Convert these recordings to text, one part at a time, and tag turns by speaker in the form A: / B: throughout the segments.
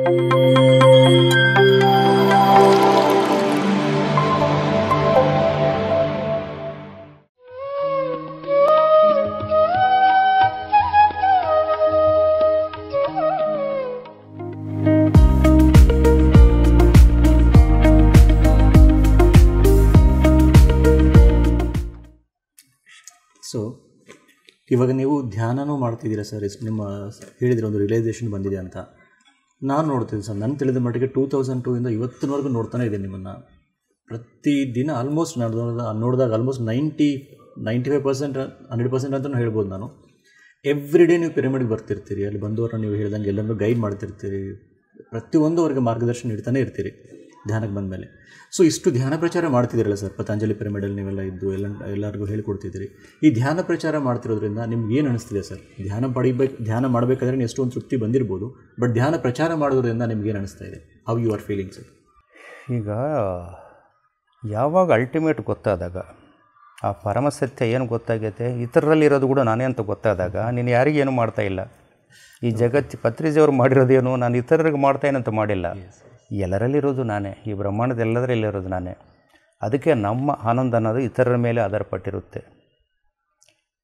A: So ಇವಾಗ ನೀವು ಧ್ಯಾನನೂ ಮಾಡ್ತಿದ್ದೀರಾ ಸರ್, ನಿಮ್ಮ ಹೇಳಿದರೆ ಒಂದು ರಿಯಲೈಸೇಷನ್ ಬಂದಿದೆ ಅಂತ. ನಾನು ನೋಡ್ತೀನಿ ಸರ್, ನನ್ನ ತಿಳಿದ ಮಟ್ಟಿಗೆ 2002 ಇಂದ ಇವತ್ತಿನವರೆಗೂ ನೋಡ್ತಾನೆ ಇದೆ ನಿಮ್ಮನ್ನು. ಪ್ರತಿದಿನ ಆಲ್ಮೋಸ್ಟ್ ನೋಡಿದಾಗ ಆಲ್ಮೋಸ್ಟ್ 95% 100% ಅಂತಲೂ ಹೇಳ್ಬೋದು ನಾನು. ಎವ್ರಿ ಡೇ ನೀವು ಪಿರಮಿಡ್ಗೆ ಬರ್ತಿರ್ತೀರಿ, ಅಲ್ಲಿ ಬಂದವ್ರನ್ನ ನೀವು ಹೇಳ್ದಂಗೆ ಎಲ್ಲರೂ ಗೈಡ್ ಮಾಡ್ತಿರ್ತೀರಿ, ಪ್ರತಿಯೊಂದು ಅವ್ರಿಗೆ ಮಾರ್ಗದರ್ಶನ ನೀಡ್ತಾನೆ ಇರ್ತೀರಿ ಧ್ಯಾನಕ್ಕೆ ಬಂದಮೇಲೆ. ಸೊ ಇಷ್ಟು ಧ್ಯಾನ ಪ್ರಚಾರ ಮಾಡ್ತಿದ್ದೀರಲ್ಲ ಸರ್, ಪತಂಜಲಿ ಪಿರಮಿಡಲ್ಲಿ ನೀವೆಲ್ಲ ಇದ್ದು ಎಲ್ಲರಿಗೂ ಹೇಳ್ಕೊಡ್ತಿದ್ದೀರಿ. ಈ ಧ್ಯಾನ ಪ್ರಚಾರ ಮಾಡ್ತಿರೋದ್ರಿಂದ ನಿಮ್ಗೆ ಏನು ಅನಿಸ್ತಿದೆ ಸರ್? ಧ್ಯಾನ ಮಾಡಬೇಕಾದ್ರೆ ಎಷ್ಟೊಂದು ತೃಪ್ತಿ ಬಂದಿರ್ಬೋದು, ಬಟ್ ಧ್ಯಾನ ಪ್ರಚಾರ ಮಾಡೋದ್ರಿಂದ ನಿಮ್ಗೆ ಏನು ಅನಿಸ್ತಾ ಇದೆ? How you are feeling sir?
B: ಈಗ ಯಾವಾಗ ಅಲ್ಟಿಮೇಟ್ ಗೊತ್ತಾದಾಗ, ಆ ಪರಮಸತ್ಯ ಏನು ಗೊತ್ತಾಗೈತೆ, ಇತರರಲ್ಲಿರೋದು ಕೂಡ ನಾನೇ ಅಂತ ಗೊತ್ತಾದಾಗ ನೀನು ಯಾರಿಗೇನು ಮಾಡ್ತಾಯಿಲ್ಲ. ಈ ಜಗತ್ತು ಪತ್ರಿಜಿಯವರು ಮಾಡಿರೋದೇನು ನಾನು ಇತರರಿಗೆ ಮಾಡ್ತಾಯಿನಂತ ಮಾಡಿಲ್ಲ, ಎಲ್ಲರಲ್ಲಿರೋದು ನಾನೇ, ಈ ಬ್ರಹ್ಮಾಂಡದ ಎಲ್ಲದರಲ್ಲಿರೋದು ನಾನೇ. ಅದಕ್ಕೆ ನಮ್ಮ ಆನಂದ ಅನ್ನೋದು ಇತರರ ಮೇಲೆ ಆಧಾರಪಟ್ಟಿರುತ್ತೆ.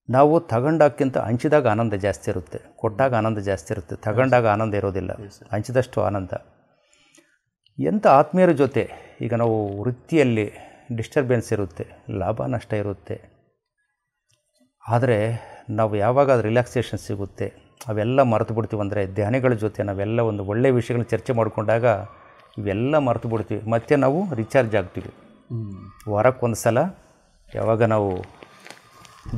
B: ನಾವು ತಗೊಂಡಾಕ್ಕಿಂತ ಹಂಚಿದಾಗ ಆನಂದ ಜಾಸ್ತಿ ಇರುತ್ತೆ, ಕೊಟ್ಟಾಗ ಆನಂದ ಜಾಸ್ತಿ ಇರುತ್ತೆ, ತಗೊಂಡಾಗ ಆನಂದ ಇರೋದಿಲ್ಲ, ಹಂಚಿದಷ್ಟು ಆನಂದ. ಎಂಥ ಆತ್ಮೀಯರ ಜೊತೆ ಈಗ ನಾವು ವೃತ್ತಿಯಲ್ಲಿ ಡಿಸ್ಟರ್ಬೆನ್ಸ್ ಇರುತ್ತೆ, ಲಾಭ ನಷ್ಟ ಇರುತ್ತೆ, ಆದರೆ ನಾವು ಯಾವಾಗ ಅದು ರಿಲ್ಯಾಕ್ಸೇಷನ್ ಸಿಗುತ್ತೆ ಅವೆಲ್ಲ ಮರೆತು ಬಿಡ್ತೀವಿ. ಅಂದರೆ ಧ್ಯಾನಿಗಳ ಜೊತೆ ನಾವೆಲ್ಲ ಒಂದು ಒಳ್ಳೆಯ ವಿಷಯಗಳನ್ನ ಚರ್ಚೆ ಮಾಡಿಕೊಂಡಾಗ ಇವೆಲ್ಲ ಮರೆತು ಬಿಡ್ತೀವಿ, ಮತ್ತು ನಾವು ರಿಚಾರ್ಜ್ ಆಗ್ತೀವಿ. ವಾರಕ್ಕೊಂದು ಸಲ ಯಾವಾಗ ನಾವು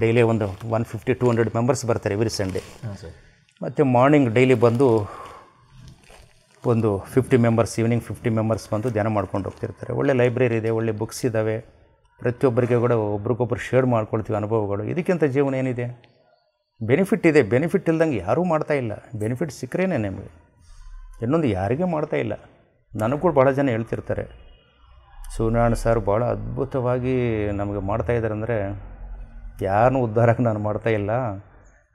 B: ಡೈಲಿ ಒಂದು 150-200 ಮೆಂಬರ್ಸ್ ಬರ್ತಾರೆ ಎವ್ರಿ ಸಂಡೇ. ಮತ್ತು ಮಾರ್ನಿಂಗ್ ಡೈಲಿ ಬಂದು ಒಂದು 50 ಮೆಂಬರ್ಸ್, ಈವ್ನಿಂಗ್ 50 ಮೆಂಬರ್ಸ್ ಬಂದು ಧ್ಯಾನ ಮಾಡ್ಕೊಂಡು ಹೋಗ್ತಿರ್ತಾರೆ. ಒಳ್ಳೆ ಲೈಬ್ರರಿ ಇದೆ, ಒಳ್ಳೆ ಬುಕ್ಸ್ ಇದ್ದಾವೆ, ಪ್ರತಿಯೊಬ್ಬರಿಗೆ ಕೂಡ ಒಬ್ರಿಗೊಬ್ರು ಶೇರ್ ಮಾಡ್ಕೊಳ್ತೀವಿ ಅನುಭವಗಳು. ಇದಕ್ಕಿಂತ ಜೀವನ ಏನಿದೆ? ಬೆನಿಫಿಟ್ ಇದೆ, ಬೆನಿಫಿಟ್ ಇಲ್ದಂಗೆ ಯಾರೂ ಮಾಡ್ತಾಯಿಲ್ಲ. ಬೆನಿಫಿಟ್ ಸಿಕ್ಕರೇನೆ ನಿಮಗೆ, ಇನ್ನೊಂದು ಯಾರಿಗೂ ಮಾಡ್ತಾಯಿಲ್ಲ. ನನಗೂ ಕೂಡ ಭಾಳ ಜನ ಹೇಳ್ತಿರ್ತಾರೆ, ಸೂರ್ಯನಾರಾಯಣ ಸರ್ ಭಾಳ ಅದ್ಭುತವಾಗಿ ನಮಗೆ ಮಾಡ್ತಾಯಿದ್ದಾರೆ, ಅಂದರೆ ಯಾರನ್ನೂ ಉದ್ಧಾರಕ್ಕೆ ನಾನು ಮಾಡ್ತಾಯಿಲ್ಲ,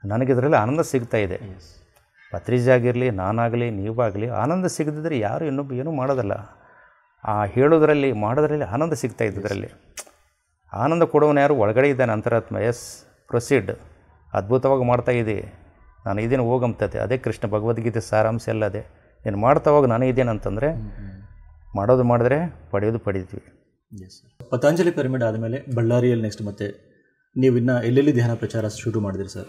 B: ನನಗಿದರಲ್ಲಿ ಆನಂದ ಸಿಗ್ತಾಯಿದೆ. ಪತ್ರಿಜಿ ಆಗಿರಲಿ, ನಾನಾಗಲಿ, ನೀವಾಗಲಿ, ಆನಂದ ಸಿಗದಿದ್ದರೆ ಯಾರು ಇನ್ನೊಬ್ಬ ಏನೂ ಮಾಡೋದಲ್ಲ. ಆ ಹೇಳೋದ್ರಲ್ಲಿ ಮಾಡೋದ್ರಲ್ಲಿ ಆನಂದ ಸಿಗ್ತಾ ಇದ್ದದ್ರಲ್ಲಿ ಆನಂದ ಕೊಡೋನು ಯಾರು? ಒಳಗಡೆ ಇದ್ದಾನೆ ಅಂತರಾತ್ಮ. ಎಸ್, ಪ್ರೊಸೀಡ್, ಅದ್ಭುತವಾಗಿ ಮಾಡ್ತಾಯಿದ್ದೆ, ನಾನು ಇದೇನು ಹೋಗಂತದೆ. ಅದೇ ಕೃಷ್ಣ ಭಗವದ್ಗೀತೆ ಸಾರಾಂಶ ಎಲ್ಲ ಅದೇ. ನೀನು ಮಾಡ್ತಾವಾಗ ನಾನು ಇದ್ದೇನೆ ಅಂತಂದರೆ ಮಾಡೋದು ಮಾಡಿದ್ರೆ ಪಡೆಯೋದು ಪಡಿತೀವಿ.
A: Yes sir. ಪತಂಜಲಿ ಪಿರಮಿಡ್ ಆದಮೇಲೆ ಬಳ್ಳಾರಿಯಲ್ಲಿ ನೆಕ್ಸ್ಟ್ ಮತ್ತೆ ನೀವು ಇನ್ನು ಎಲ್ಲೆಲ್ಲಿ ಧ್ಯಾನ ಪ್ರಚಾರ ಶುರು ಮಾಡಿದ್ರಿ ಸರ್?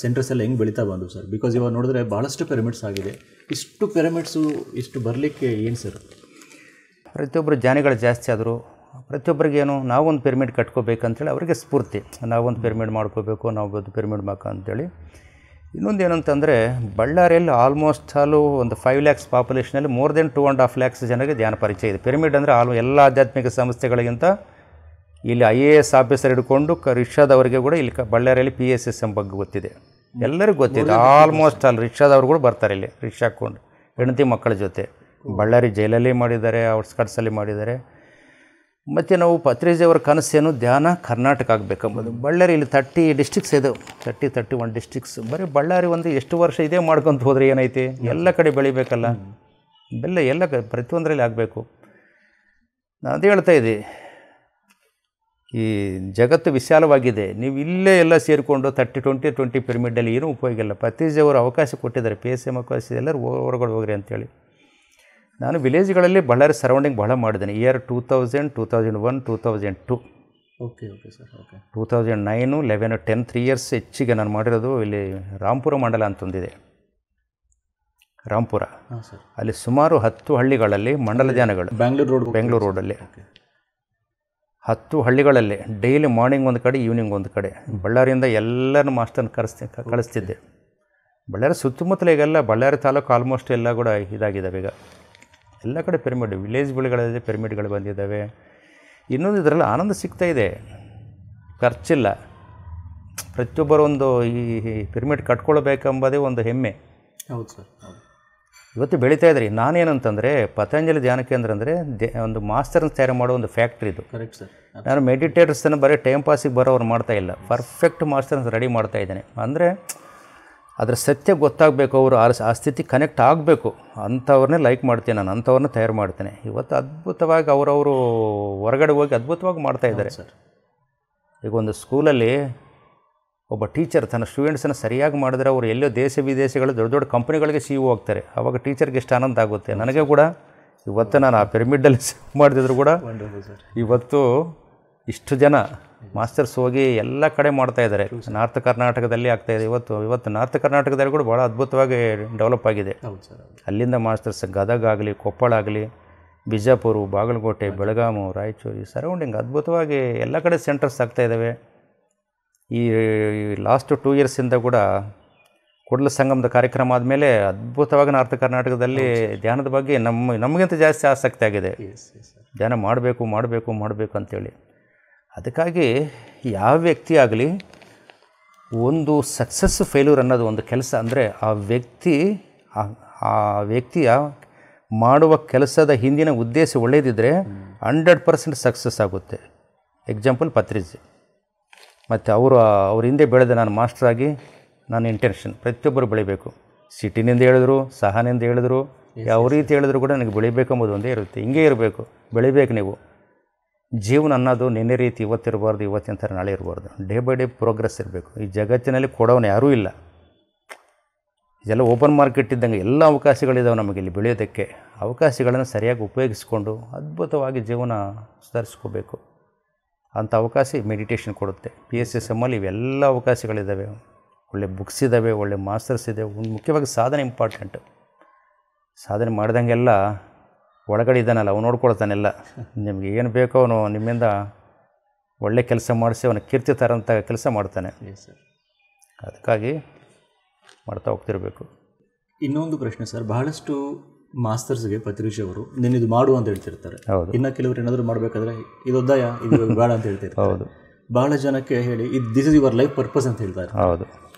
A: ಸೆಂಟರ್ಸ್ ಎಲ್ಲ ಹೆಂಗೆ ಬೆಳೀತಾ ಬಂದು ಸರ್? ಬಿಕಾಸ್ ಇವಾಗ ನೋಡಿದ್ರೆ ಭಾಳಷ್ಟು ಪಿರಮಿಡ್ಸ್ ಆಗಿದೆ. ಇಷ್ಟು ಪಿರಮಿಡ್ಸು ಇಷ್ಟು ಬರಲಿಕ್ಕೆ ಏನು ಸರ್?
B: ಪ್ರತಿಯೊಬ್ಬರು ಜ್ಞಾನಿಗಳು ಜಾಸ್ತಿ ಆದರು. ಪ್ರತಿಯೊಬ್ಬರಿಗೇನು ನಾವೊಂದು ಪಿರಮಿಡ್ ಕಟ್ಕೋಬೇಕಂತೇಳಿ ಅವರಿಗೆ ಸ್ಫೂರ್ತಿ, ನಾವೊಂದು ಪಿರಮಿಡ್ ಮಾಡ್ಕೋಬೇಕು, ನಾವೊಂದು ಪಿರಮಿಡ್ ಅಂತೇಳಿ. ಇನ್ನೊಂದು ಏನಂತಂದರೆ, ಬಳ್ಳಾರಿಯಲ್ಲಿ ಆಲ್ಮೋಸ್ಟ್ ಒಂದು 5 lakhs ಪಾಪ್ಯುಲೇಷನಲ್ಲಿ ಮೋರ್ ದೆನ್ 2.5 lakhs ಜನರಿಗೆ ಧ್ಯಾನ ಪರಿಚಯ ಇದೆ. ಪಿರಮಿಡ್ ಅಂದರೆ ಎಲ್ಲ ಆಧ್ಯಾತ್ಮಿಕ ಸಂಸ್ಥೆಗಳಿಗಿಂತ ಇಲ್ಲಿ IAS ಆಫೀಸರ್ ಹಿಡ್ಕೊಂಡು ರಿಕ್ಷಾದವರಿಗೆ ಕೂಡ ಇಲ್ಲಿ ಬಳ್ಳಾರಿಯಲ್ಲಿ PSSM ಬಗ್ಗೆ ಗೊತ್ತಿದೆ, ಎಲ್ಲರಿಗೂ ಗೊತ್ತಿದೆ. ಆಲ್ಮೋಸ್ಟ್ ರಿಕ್ಷಾದವ್ರು ಕೂಡ ಬರ್ತಾರೆ ಇಲ್ಲಿ ರಿಕ್ಷಾ ಹಾಕ್ಕೊಂಡು ಹೆಂಡತಿ ಮಕ್ಕಳ ಜೊತೆ. ಬಳ್ಳಾರಿ ಜೈಲಲ್ಲಿ ಮಾಡಿದ್ದಾರೆ, ಔಟ್ಸ್ಕಟ್ಸಲ್ಲಿ ಮಾಡಿದ್ದಾರೆ. ಮತ್ತು ನಾವು ಪತ್ರಿಜಿಯವರ ಕನಸೇನು ಧ್ಯಾನ ಕರ್ನಾಟಕ ಆಗಬೇಕಂಬುದು. ಬಳ್ಳಾರಿ ಇಲ್ಲಿ 30 ಡಿಸ್ಟ್ರಿಕ್ಸ್ ಇದೆ, 31 ಡಿಸ್ಟ್ರಿಕ್ಸ್. ಬರೀ ಬಳ್ಳಾರಿ ಒಂದು ಎಷ್ಟು ವರ್ಷ ಇದೇ ಮಾಡ್ಕೊತ ಹೋದರೆ ಏನೈತಿ? ಎಲ್ಲ ಕಡೆ ಬೆಳಿಬೇಕಲ್ಲ, ಎಲ್ಲ ಪ್ರತಿಯೊಂದರಲ್ಲಿ ಆಗಬೇಕು. ನಾನು ಅದೇ ಹೇಳ್ತಾ ಇದ್ದೆ, ಈ ಜಗತ್ತು ವಿಶಾಲವಾಗಿದೆ, ನೀವು ಇಲ್ಲೇ ಎಲ್ಲ ಸೇರಿಕೊಂಡು 30-20 ಪಿರಮಿಡಲ್ಲಿ ಏನೂ ಉಪಯೋಗ ಇಲ್ಲ. ಪತ್ರಿಜಿಯವರು ಅವಕಾಶ ಕೊಟ್ಟಿದ್ದಾರೆ, PSM ಅವಕಾಶ, ಎಲ್ಲರೂ ಹೊರಗಡೆ ಹೋಗ್ರಿ ಅಂತೇಳಿ. ನಾನು ವಿಲೇಜ್ಗಳಲ್ಲಿ ಬಳ್ಳಾರಿ ಸರೌಂಡಿಂಗ್ ಭಾಳ ಮಾಡಿದ್ದೇನೆ. Year 2000, 2001, 2002.
A: Okay sir. Okay.
B: 2009, 11, 10 3 years ಹೆಚ್ಚಿಗೆ ನಾನು ಮಾಡಿರೋದು ಇಲ್ಲಿ ರಾಂಪುರ ಮಂಡಲ ಅಂತಂದಿದೆ. ರಾಂಪುರ,
A: ಸರ್.
B: ಅಲ್ಲಿ ಸುಮಾರು 10 ಹಳ್ಳಿಗಳಲ್ಲಿ ಮಂಡಲ ಧ್ಯಾನಗಳು. ಬೆಂಗಳೂರು ರೋಡಲ್ಲಿ 10 ಹಳ್ಳಿಗಳಲ್ಲಿ ಡೈಲಿ ಮಾರ್ನಿಂಗ್ ಒಂದು ಕಡೆ, ಈವ್ನಿಂಗ್ ಒಂದು ಕಡೆ. ಬಳ್ಳಾರಿಯಿಂದ ಎಲ್ಲರನ್ನು ಮಾಸ್ಟರ್ನ ಕಳಿಸ್ತಿದ್ದೆ. ಬಳ್ಳಾರಿ ಸುತ್ತಮುತ್ತಲ ಈಗೆಲ್ಲ ಬಳ್ಳಾರಿ ತಾಲೂಕು ಆಲ್ಮೋಸ್ಟ್ ಎಲ್ಲ ಕೂಡ ಇದಾಗಿದ್ದಾವೆ. ಈಗ ಎಲ್ಲ ಕಡೆ ಪಿರಮಿಡ್, ವಿಲೇಜ್ಗಳಲ್ಲಿ ಪಿರಮಿಡ್ಗಳು ಬಂದಿದ್ದಾವೆ. ಇನ್ನೊಂದು ಇದರಲ್ಲಿ ಆನಂದ ಸಿಗ್ತಾಯಿದೆ, ಖರ್ಚಿಲ್ಲ. ಪ್ರತಿಯೊಬ್ಬರು ಒಂದು ಈ ಪಿರಮಿಡ್ ಕಟ್ಕೊಳ್ಬೇಕೆಂಬುದೇ ಒಂದು ಹೆಮ್ಮೆ.
A: ಹೌದು ಸರ್.
B: ಇವತ್ತು ಬೆಳೀತಾ ಇದ್ರಿ. ನಾನೇನಂತಂದರೆ, ಪತಂಜಲಿ ಧ್ಯಾನ ಕೇಂದ್ರ ಅಂದರೆ ಒಂದು ಮಾಸ್ಟರ್ನ ತಯಾರು ಮಾಡೋ ಒಂದು ಫ್ಯಾಕ್ಟ್ರಿ ಇದು.
A: Correct sir.
B: ನಾನು ಮೆಡಿಟೇಟರ್ಸನ್ನು ಬರೀ ಟೈಮ್ ಪಾಸಿಗೆ ಬರೋರು ಮಾಡ್ತಾಯಿಲ್ಲ, ಪರ್ಫೆಕ್ಟ್ ಮಾಸ್ಟರ್ಸ್ ರೆಡಿ ಮಾಡ್ತಾಯಿದ್ದೇನೆ. ಅಂದರೆ ಅದರ ಸತ್ಯ ಗೊತ್ತಾಗಬೇಕು, ಅವರು ಆ ಸ್ಥಿತಿ ಕನೆಕ್ಟ್ ಆಗಬೇಕು, ಅಂಥವ್ರನ್ನೇ ಲೈಕ್ ಮಾಡ್ತೀನಿ ನಾನು, ಅಂಥವ್ರನ್ನ ತಯಾರು ಮಾಡ್ತೇನೆ. ಇವತ್ತು ಅದ್ಭುತವಾಗಿ ಅವರವರು ಹೊರಗಡೆ ಹೋಗಿ ಅದ್ಭುತವಾಗಿ ಮಾಡ್ತಾಯಿದ್ದಾರೆ
A: ಸರ್.
B: ಈಗ ಒಂದು ಸ್ಕೂಲಲ್ಲಿ ಒಬ್ಬ ಟೀಚರ್ ತನ್ನ ಸ್ಟೂಡೆಂಟ್ಸನ್ನು ಸರಿಯಾಗಿ ಮಾಡಿದ್ರೆ ಅವರು ಎಲ್ಲೋ ದೇಶ ವಿದೇಶಗಳು ದೊಡ್ಡ ದೊಡ್ಡ ಕಂಪ್ನಿಗಳಿಗೆ ಸಿ ಹೋಗ್ತಾರೆ. ಆವಾಗ ಟೀಚರ್ಗೆ ಎಷ್ಟು ಆನಂದ ಆಗುತ್ತೆ. ನನಗೆ ಕೂಡ ಇವತ್ತು ನಾನು ಆ ಪಿರಮಿಡಲ್ಲಿ ಮಾಡಿದ್ರು ಕೂಡ ಇವತ್ತು ಇಷ್ಟು ಜನ ಮಾಸ್ಟರ್ಸ್ ಹೋಗಿ ಎಲ್ಲ ಕಡೆ ಮಾಡ್ತಾಯಿದ್ದಾರೆ. ನಾರ್ತ್ ಕರ್ನಾಟಕದಲ್ಲಿ ಆಗ್ತಾಯಿದೆ. ಇವತ್ತು ನಾರ್ತ್ ಕರ್ನಾಟಕದಲ್ಲಿ ಕೂಡ ಭಾಳ ಅದ್ಭುತವಾಗಿ ಡೆವಲಪ್ ಆಗಿದೆ. ಅಲ್ಲಿಂದ ಮಾಸ್ಟರ್ಸ್ ಗದಗ ಆಗಲಿ, ಕೊಪ್ಪಳ ಆಗಲಿ, ಬಿಜಾಪುರ, ಬಾಗಲಕೋಟೆ, ಬೆಳಗಾವಿ, ರಾಯಚೂರು, ಈ ಸರೌಂಡಿಂಗ್ ಅದ್ಭುತವಾಗಿ ಎಲ್ಲ ಕಡೆ ಸೆಂಟರ್ಸ್ ಆಗ್ತಾಯಿದ್ದಾವೆ. ಈ ಲಾಸ್ಟ್ 2 ಇಯರ್ಸಿಂದ ಕೂಡ ಕೂಡಲ ಸಂಗಮದ ಕಾರ್ಯಕ್ರಮ ಆದಮೇಲೆ ಅದ್ಭುತವಾಗಿ ನಾರ್ತ್ ಕರ್ನಾಟಕದಲ್ಲಿ ಧ್ಯಾನದ ಬಗ್ಗೆ ನಮಗಿಂತ ಜಾಸ್ತಿ ಆಸಕ್ತಿ ಆಗಿದೆ. ಧ್ಯಾನ ಮಾಡಬೇಕು ಅಂತೇಳಿ. ಅದಕ್ಕಾಗಿ ಯಾವ ವ್ಯಕ್ತಿ ಆಗಲಿ ಒಂದು ಸಕ್ಸಸ್ ಫೇಲ್ಯೂರ್ ಅನ್ನೋದು ಒಂದು ಕೆಲಸ ಅಂದರೆ ಆ ವ್ಯಕ್ತಿಯ ಮಾಡುವ ಕೆಲಸದ ಹಿಂದಿನ ಉದ್ದೇಶ ಒಳ್ಳೆಯದಿದ್ದರೆ 100% ಸಕ್ಸಸ್ ಆಗುತ್ತೆ. ಎಕ್ಸಾಂಪಲ್ ಪತ್ರಿಜಿ. ಮತ್ತು ಅವ್ರ ಹಿಂದೆ ಬೆಳೆದ ನಾನು ಮಾಸ್ಟರ್ ಆಗಿ ನನ್ನ ಇಂಟೆನ್ಷನ್ ಪ್ರತಿಯೊಬ್ಬರು ಬೆಳಿಬೇಕು. ಸಿಟಿನಿಂದ ಹೇಳಿದ್ರು, ಸಹನಿಂದ ಹೇಳಿದ್ರು, ಯಾವ ರೀತಿ ಹೇಳಿದ್ರು ಕೂಡ ನನಗೆ ಬೆಳಿಬೇಕೆಂಬುದು ಒಂದೇ ಇರುತ್ತೆ. ಹಿಂಗೆ ಇರಬೇಕು, ಬೆಳಿಬೇಕು. ನೀವು ಜೀವನ ಅನ್ನೋದು ನಿನ್ನೆ ರೀತಿ ಇವತ್ತಿರಬಾರ್ದು, ಇವತ್ತಿನ ಥರ ನಾಳೆ ಇರಬಾರ್ದು. ಡೇ ಬೈ ಡೇ ಪ್ರೋಗ್ರೆಸ್ ಇರಬೇಕು. ಈ ಜಗತ್ತಿನಲ್ಲಿ ಕೊಡೋನು ಯಾರೂ ಇಲ್ಲ. ಇದೆಲ್ಲ ಓಪನ್ ಮಾರ್ಕೆಟ್ ಇದ್ದಂಗೆ ಎಲ್ಲ ಅವಕಾಶಗಳಿದ್ದಾವೆ ನಮಗೆ ಇಲ್ಲಿ ಬೆಳೆಯೋದಕ್ಕೆ. ಅವಕಾಶಗಳನ್ನು ಸರಿಯಾಗಿ ಉಪಯೋಗಿಸ್ಕೊಂಡು ಅದ್ಭುತವಾಗಿ ಜೀವನ ಸುಧಾರಿಸ್ಕೋಬೇಕು. ಅಂಥ ಅವಕಾಶ ಮೆಡಿಟೇಷನ್ ಕೊಡುತ್ತೆ. PSSMಲ್ಲಿ ಇವೆಲ್ಲ ಅವಕಾಶಗಳಿದ್ದಾವೆ. ಒಳ್ಳೆ ಬುಕ್ಸ್ ಇದ್ದಾವೆ, ಒಳ್ಳೆ ಮಾಸ್ಟರ್ಸ್ ಇದೆ. ಮುಖ್ಯವಾಗಿ ಸಾಧನೆ ಇಂಪಾರ್ಟೆಂಟು. ಸಾಧನೆ ಮಾಡ್ದಂಗೆಲ್ಲ ಒಳಗಡೆ ಇದ್ದಾನಲ್ಲ ಅವನು ನೋಡ್ಕೊಳ್ತಾನೆಲ್ಲ. ನಿಮಗೆ ಏನು ಬೇಕೋ ಅವನು ನಿಮ್ಮಿಂದ ಒಳ್ಳೆ ಕೆಲಸ ಮಾಡಿಸಿ ಅವನ ಕೀರ್ತಿ ತರೋಂಥ ಕೆಲಸ ಮಾಡ್ತಾನೆ. ಅದಕ್ಕಾಗಿ ಮಾಡ್ತಾ ಹೋಗ್ತಿರಬೇಕು.
A: ಇನ್ನೊಂದು ಪ್ರಶ್ನೆ ಸರ್, ಬಹಳಷ್ಟು ಮಾಸ್ಟರ್ಸ್ಗೆ ಪತ್ರಿಜಿ ಅವರು ನೀನಿದು ಮಾಡು ಅಂತ ಹೇಳ್ತಿರ್ತಾರೆ.
B: ಹೌದು.
A: ಇನ್ನು ಕೆಲವರು ಏನಾದರೂ ಮಾಡಬೇಕಾದ್ರೆ ಇದು ಒದ್ದಾಯ, ಇದು ಬೇಡ ಅಂತ ಹೇಳ್ತಿರ್ತಾರೆ.
B: ಹೌದು.
A: ಬಹಳ ಜನಕ್ಕೆ ಹೇಳಿ this is your life purpose ಅಂತ ಹೇಳ್ತಾರೆ.
B: ಹೌದು.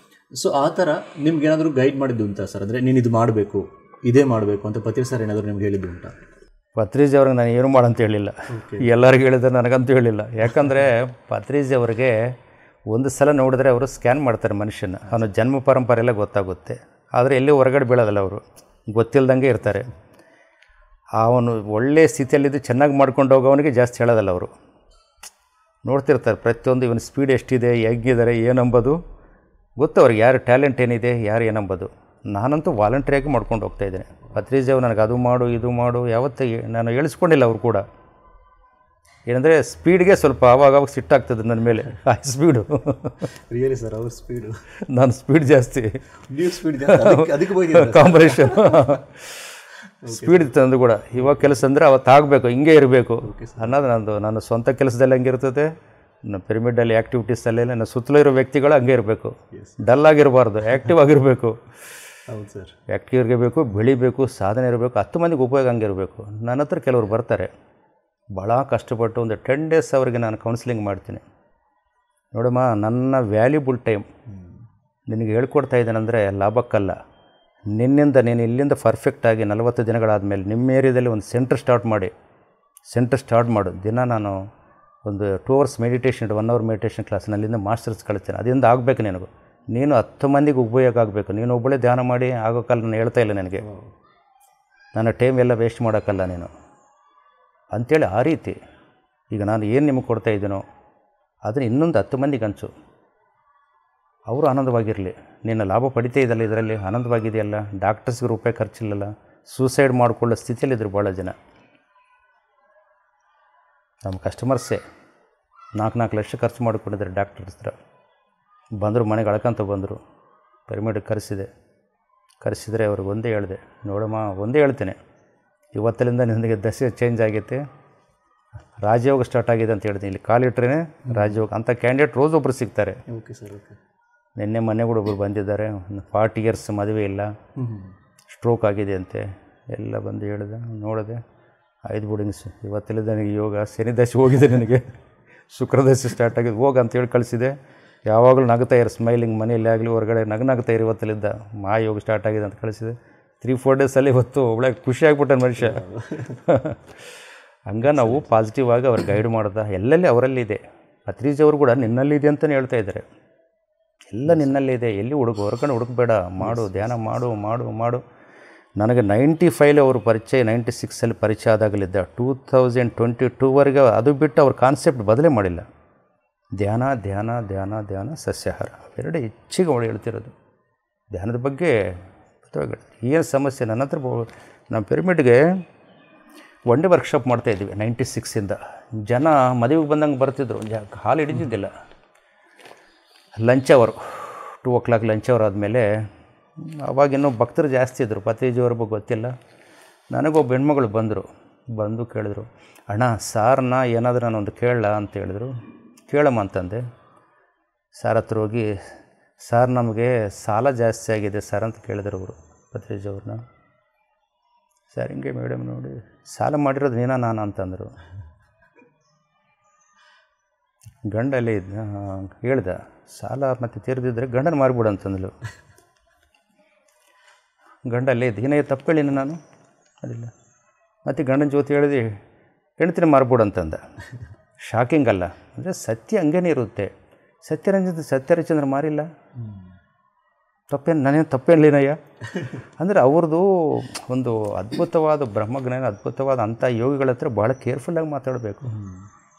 A: ಸೊ ಆ ಥರ ನಿಮ್ಗೆ ಏನಾದರೂ ಗೈಡ್ ಮಾಡಿದ್ದು ಉಂಟಾ ಸರ್? ಅಂದರೆ ನೀನು ಇದು ಮಾಡಬೇಕು, ಇದೇ ಮಾಡಬೇಕು ಅಂತ ಪತ್ರಿಜಿ ಸರ್ ಏನಾದರೂ ನಿಮ್ಗೆ ಹೇಳಿದ್ದು ಉಂಟಾ?
B: ಪತ್ರಿಜಿ ಅವ್ರಿಗೆ ನಾನು ಏನು ಮಾಡಂತ ಹೇಳಿಲ್ಲ. ಎಲ್ಲರಿಗೂ ಹೇಳಿದ್ರೆ ನನಗಂತೂ ಹೇಳಿಲ್ಲ. ಯಾಕಂದರೆ ಪತ್ರಿಜಿ ಅವರಿಗೆ ಒಂದು ಸಲ ನೋಡಿದ್ರೆ ಅವರು ಸ್ಕ್ಯಾನ್ ಮಾಡ್ತಾರೆ ಮನುಷ್ಯನ. ಅವನ ಜನ್ಮ ಪರಂಪರೆ ಎಲ್ಲ ಗೊತ್ತಾಗುತ್ತೆ. ಆದರೆ ಎಲ್ಲಿ ಹೊರಗಡೆ ಬೀಳೋದಲ್ಲ, ಅವರು ಗೊತ್ತಿಲ್ದಂಗೆ ಇರ್ತಾರೆ. ಅವನು ಒಳ್ಳೆಯ ಸ್ಥಿತಿಯಲ್ಲಿದ್ದು ಚೆನ್ನಾಗಿ ಮಾಡ್ಕೊಂಡು ಹೋಗೋವನಿಗೆ ಜಾಸ್ತಿ ಹೇಳೋದಲ್ಲ. ಅವರು ನೋಡ್ತಿರ್ತಾರೆ ಪ್ರತಿಯೊಂದು, ಇವನ ಸ್ಪೀಡ್ ಎಷ್ಟಿದೆ, ಹೇಗಿದ್ದಾರೆ, ಏನಂಬೋದು ಗೊತ್ತು ಅವ್ರಿಗೆ. ಯಾರು ಟ್ಯಾಲೆಂಟ್ ಏನಿದೆ, ಯಾರು ಏನಂಬೋದು. ನಾನಂತೂ ವಾಲಂಟ್ರಿಯಾಗಿ ಮಾಡ್ಕೊಂಡು ಹೋಗ್ತಾಯಿದ್ದೇನೆ. ಪತ್ರಿಜಿ ಅವ್ರು ನನಗೆ ಅದು ಮಾಡು ಇದು ಮಾಡು ಯಾವತ್ತೂ ನಾನು ಹೇಳಿಸ್ಕೊಂಡಿಲ್ಲ. ಅವರು ಕೂಡ ಏನಂದರೆ ಸ್ಪೀಡ್ಗೆ ಸ್ವಲ್ಪ ಆವಾಗ ಸಿಟ್ಟಾಗ್ತದೆ ನನ್ನ ಮೇಲೆ. ಆ ಸ್ಪೀಡು
A: ರಿಯಲಿ ಸರ್, ಅವ್ರ ಸ್ಪೀಡು, ನಾನು
B: ಸ್ಪೀಡ್ ಜಾಸ್ತಿ,
A: ನೀವು ಸ್ಪೀಡ್ ಅದಕ್ಕೆ
B: ಕಾಂಬಿನೇಷನ್ ಸ್ಪೀಡ್ ತಂದು ಕೂಡ. ಇವಾಗ ಕೆಲಸ ಅಂದರೆ ಅವತ್ತು ಆಗಬೇಕು, ಹಿಂಗೆ ಇರಬೇಕು ಅನ್ನೋದು ನನ್ನ ಸ್ವಂತ ಕೆಲಸದಲ್ಲಿ ಹಂಗೆ ಇರ್ತದೆ. ನನ್ನ ಪಿರಮಿಡಲ್ಲಿ ಆ್ಯಕ್ಟಿವಿಟೀಸಲ್ಲೇ ನನ್ನ ಸುತ್ತಲೂ ಇರೋ ವ್ಯಕ್ತಿಗಳು ಹಂಗೆ ಇರಬೇಕು. ಡಲ್ ಆಗಿರಬಾರ್ದು, ಆ್ಯಕ್ಟಿವ್ ಆಗಿರಬೇಕು.
A: ಹೌದು ಸರ್,
B: ಆ್ಯಕ್ಟಿವ್ ಇರಬೇಕು, ಬೆಳಿಬೇಕು, ಸಾಧನೆ ಇರಬೇಕು. 10 ಮಂದಿಗೆ ಉಪಯೋಗ ಹಂಗೆ ಇರಬೇಕು. ನನ್ನ ಹತ್ರ ಕೆಲವರು ಬರ್ತಾರೆ, ಭಾಳ ಕಷ್ಟಪಟ್ಟು ಒಂದು 10 ಡೇಸ್ ಅವರಿಗೆ ನಾನು ಕೌನ್ಸಿಲಿಂಗ್ ಮಾಡ್ತೀನಿ. ನೋಡಮ್ಮ, ನನ್ನ ವ್ಯಾಲ್ಯೂಬಲ್ ಟೈಮ್ ನಿನಗೆ ಹೇಳ್ಕೊಡ್ತಾ ಇದ್ದೇನೆಂದರೆ ಲಾಭಕ್ಕಲ್ಲ. ನಿನ್ನಿಂದ ನೀನು ಇಲ್ಲಿಂದ ಪರ್ಫೆಕ್ಟಾಗಿ 40 ದಿನಗಳಾದಮೇಲೆ ನಿಮ್ಮ ಏರಿಯಾದಲ್ಲಿ ಒಂದು ಸೆಂಟರ್ ಸ್ಟಾರ್ಟ್ ಮಾಡು. ದಿನ ನಾನು ಒಂದು 2 hours meditation, 1 hour meditation class ಅಲ್ಲಿಂದ ಮಾಸ್ಟರ್ಸ್ ಕಳಿಸ್ತೀನಿ. ಅದರಿಂದ ಆಗಬೇಕು ನಿನಗೂ. ನೀನು 10 ಮಂದಿಗೆ ಉಪಯೋಗ ಆಗಬೇಕು. ನೀನು ಒಬ್ಬಳೇ ಧ್ಯಾನ ಮಾಡಿ ಆಗೋಕ್ಕಲ್ಲ. ನಾನು ಹೇಳ್ತಾ ಇಲ್ಲ ನನಗೆ, ನನ್ನ ಟೈಮ್ ಎಲ್ಲ ವೇಸ್ಟ್ ಮಾಡೋಕ್ಕಲ್ಲ ನೀನು ಅಂಥೇಳಿ. ಆ ರೀತಿ ಈಗ ನಾನು ಏನು ನಿಮಗೆ ಕೊಡ್ತಾ ಇದ್ದೀನೋ ಅದನ್ನು ಇನ್ನೊಂದು 10 ಮಂದಿಗೆ ಹಂಚು. ಅವರು ಆನಂದವಾಗಿರಲಿ. ನೀನು ಲಾಭ ಪಡಿತಾ ಇದ್ದಲ್ಲ, ಇದರಲ್ಲಿ ಆನಂದವಾಗಿದೆಯಲ್ಲ. ಡಾಕ್ಟರ್ಸ್ಗೆ ರೂಪಾಯಿ ಖರ್ಚಿಲ್ಲಲ್ಲ. ಸೂಸೈಡ್ ಮಾಡಿಕೊಳ್ಳೋ ಸ್ಥಿತಿಯಲ್ಲಿದ್ದರು ಭಾಳ ಜನ. ನಮ್ಮ ಕಸ್ಟಮರ್ಸೇ 4 ಲಕ್ಷ ಖರ್ಚು ಮಾಡಿಕೊಂಡಿದ್ದಾರೆ ಡಾಕ್ಟರ್ಸ್ ಹತ್ರ. ಬಂದರು, ಮನೆಗೆ ಅಳ್ಕೊಂತ ಬಂದರು. ಪಿರಮಿಡ್ಗೆ ಕರೆಸಿದರೆ ಅವ್ರಿಗೆ ಒಂದೇ ಹೇಳಿದೆ, ನೋಡಮ್ಮ ಒಂದೇ ಹೇಳ್ತೇನೆ, ಇವತ್ತಲಿಂದ ನಿನಗೆ ದಶೆ ಚೇಂಜ್ ಆಗೈತೆ, ರಾಜಯೋಗ ಸ್ಟಾರ್ಟ್ ಆಗಿದೆ ಅಂತ ಹೇಳ್ತೀನಿ. ಇಲ್ಲಿ ಕಾಲಿಟ್ರೇ ರಾಜಯೋಗ. ಅಂಥ ಕ್ಯಾಂಡಿಡೇಟ್ ರೋಸ್ ಒಬ್ಬರು ಸಿಗ್ತಾರೆ.
A: Okay sir, okay.
B: ನಿನ್ನೆ ಮೊನ್ನೆ ಕೂಡ ಒಬ್ಬರು ಬಂದಿದ್ದಾರೆ. 40 ಇಯರ್ಸ್ ಮದುವೆ ಇಲ್ಲ, ಸ್ಟ್ರೋಕ್ ಆಗಿದೆ ಅಂತೆ. ಎಲ್ಲ ಬಂದು ಹೇಳಿದೆ, ನೋಡಿದೆ, 5 ಬೋರ್ಡಿಂಗ್ಸ್. ಇವತ್ತಲಿಂದ ನನಗೆ ಯೋಗ, ಶನಿ ದಶೆ ಹೋಗಿದೆ, ನನಗೆ ಶುಕ್ರದಶೆ ಸ್ಟಾರ್ಟ್ ಆಗಿದೆ, ಹೋಗ ಅಂತೇಳಿ ಕಳಿಸಿದೆ. ಯಾವಾಗಲೂ ನಗ್ತಾ ಇರು, ಸ್ಮೈಲಿಂಗ್, ಮನೆಯಲ್ಲೇ ಆಗಲಿ ಹೊರಗಡೆ ನಗ್ತಾ ಇರು. ಇವತ್ತಲಿದ್ದ ಯೋಗ ಸ್ಟಾರ್ಟ್ ಆಗಿದೆ ಅಂತ ಕಳಿಸಿದೆ. 3-4 ಡೇಸಲ್ಲಿ ಇವತ್ತು ಒಳ್ಳೆ ಖುಷಿಯಾಗ್ಬಿಟ್ಟ ಮನುಷ್ಯ. ಹಂಗೆ ನಾವು ಪಾಸಿಟಿವ್ ಆಗಿ ಅವ್ರು ಗೈಡ್ ಮಾಡೋದ ಎಲ್ಲೆಲ್ಲಿ ಅವರಲ್ಲಿ ಇದೆ. ಪತ್ರಿಜಿ ಅವರು ಕೂಡ ನಿನ್ನಲ್ಲಿದೆ ಅಂತಲೇ ಹೇಳ್ತಾ ಇದ್ದಾರೆ. ಎಲ್ಲ ನಿನ್ನಲ್ಲೇ ಇದೆ, ಎಲ್ಲಿ ಹೊರಗಡೆ ಹುಡುಕಬೇಡ, ಮಾಡು ಧ್ಯಾನ ಮಾಡು ಮಾಡು ಮಾಡು. ನನಗೆ 95 ಅವ್ರ ಪರಿಚಯ, 96 ಪರಿಚಯ ಆದಾಗಲಿದ್ದ 2022ವರೆಗೆ ಅದು ಬಿಟ್ಟು ಅವ್ರ ಕಾನ್ಸೆಪ್ಟ್ ಬದಲೇ ಮಾಡಿಲ್ಲ. ಧ್ಯಾನ ಧ್ಯಾನ ಧ್ಯಾನ ಧ್ಯಾನ ಸಸ್ಯಾಹಾರ ಅವೆರಡು ಹೆಚ್ಚಿಗೆ ಅವಳು ಹೇಳ್ತಿರೋದು. ಧ್ಯಾನದ ಬಗ್ಗೆ ಏನು ಸಮಸ್ಯೆ ನನ್ನ ಹತ್ರ ನಮ್ಮ ಪಿರಮಿಡ್ಗೆ ಒನ್ ಡೇ ವರ್ಕ್ಶಾಪ್ ಮಾಡ್ತಾಯಿದ್ವಿ 96ಇಂದ. ಜನ ಮದುವೆಗೆ ಬಂದಂಗೆ ಬರ್ತಿದ್ರು, ಹಾಲು ಹಿಡಿದಿದ್ದಿಲ್ಲ. ಲಂಚ್ ಅವರು 2 o'clock ಲಂಚ್ ಅವರ್ ಆದಮೇಲೆ ಅವಾಗಿನ್ನೂ ಭಕ್ತರು ಜಾಸ್ತಿ ಇದ್ದರು, ಪತ್ರಿಜಿಯವ್ರಿಗೂ ಗೊತ್ತಿಲ್ಲ. ನನಗೊಬ್ಬ ಹೆಣ್ಮಗಳು ಬಂದು ಕೇಳಿದ್ರು, ಅಣ್ಣ ಸಾರನ್ನ ಏನಾದರೂ ನಾನೊಂದು ಕೇಳಲ್ಲ ಅಂತ ಹೇಳಿದ್ರು. ಕೇಳಮ್ಮ ಅಂತಂದೆ. ಸಾರ್ ಹತ್ರ ಹೋಗಿ, ಸಾರ್ ನಮಗೆ ಸಾಲ ಜಾಸ್ತಿ ಆಗಿದೆ ಸರ್ ಅಂತ ಕೇಳಿದ್ರು ಅವರು, ಪತ್ರಿಜಿಯವ್ರನ್ನ. ಸರ್ ಹಿಂಗೆ ಮೇಡಮ್ ನೋಡಿ ಸಾಲ ಮಾಡಿರೋದು ನೀನಾ ನಾನು ಅಂತಂದರು. ಗಂಡಲ್ಲೇ ಹೇಳ್ದ, ಸಾಲ ಮತ್ತು ತೀರ್ದಿದ್ರೆ ಗಂಡನ ಮಾರಿಬಿಡು ಅಂತಂದಳು. ಗಂಡಲ್ಲೇ ಇದ್ದು ಏನೇ ತಪ್ಪೇಳಿನ ನಾನು ಅದಿಲ್ಲ. ಮತ್ತು ಗಂಡನ ಜೊತೆ ಹೇಳಿದೆ ಹೆಣ್ತಿನ ಮಾರ್ಬಿಡು ಅಂತಂದ. ಶಾಕಿಂಗ್ ಅಲ್ಲ, ಅಂದರೆ ಸತ್ಯ ಹಂಗೇನೇ ಇರುತ್ತೆ. ಸತ್ಯರಂಜನ ಮಾರಿಲ್ಲ, ನಾನೇನು ತಪ್ಪೇನಯ್ಯ ಅಂದರೆ ಅವ್ರದ್ದು ಒಂದು ಅದ್ಭುತವಾದ ಬ್ರಹ್ಮಜ್ಞಾನ, ಅದ್ಭುತವಾದ ಅಂಥ ಯೋಗಿಗಳ ಹತ್ರ ಭಾಳ ಕೇರ್ಫುಲ್ಲಾಗಿ ಮಾತಾಡಬೇಕು,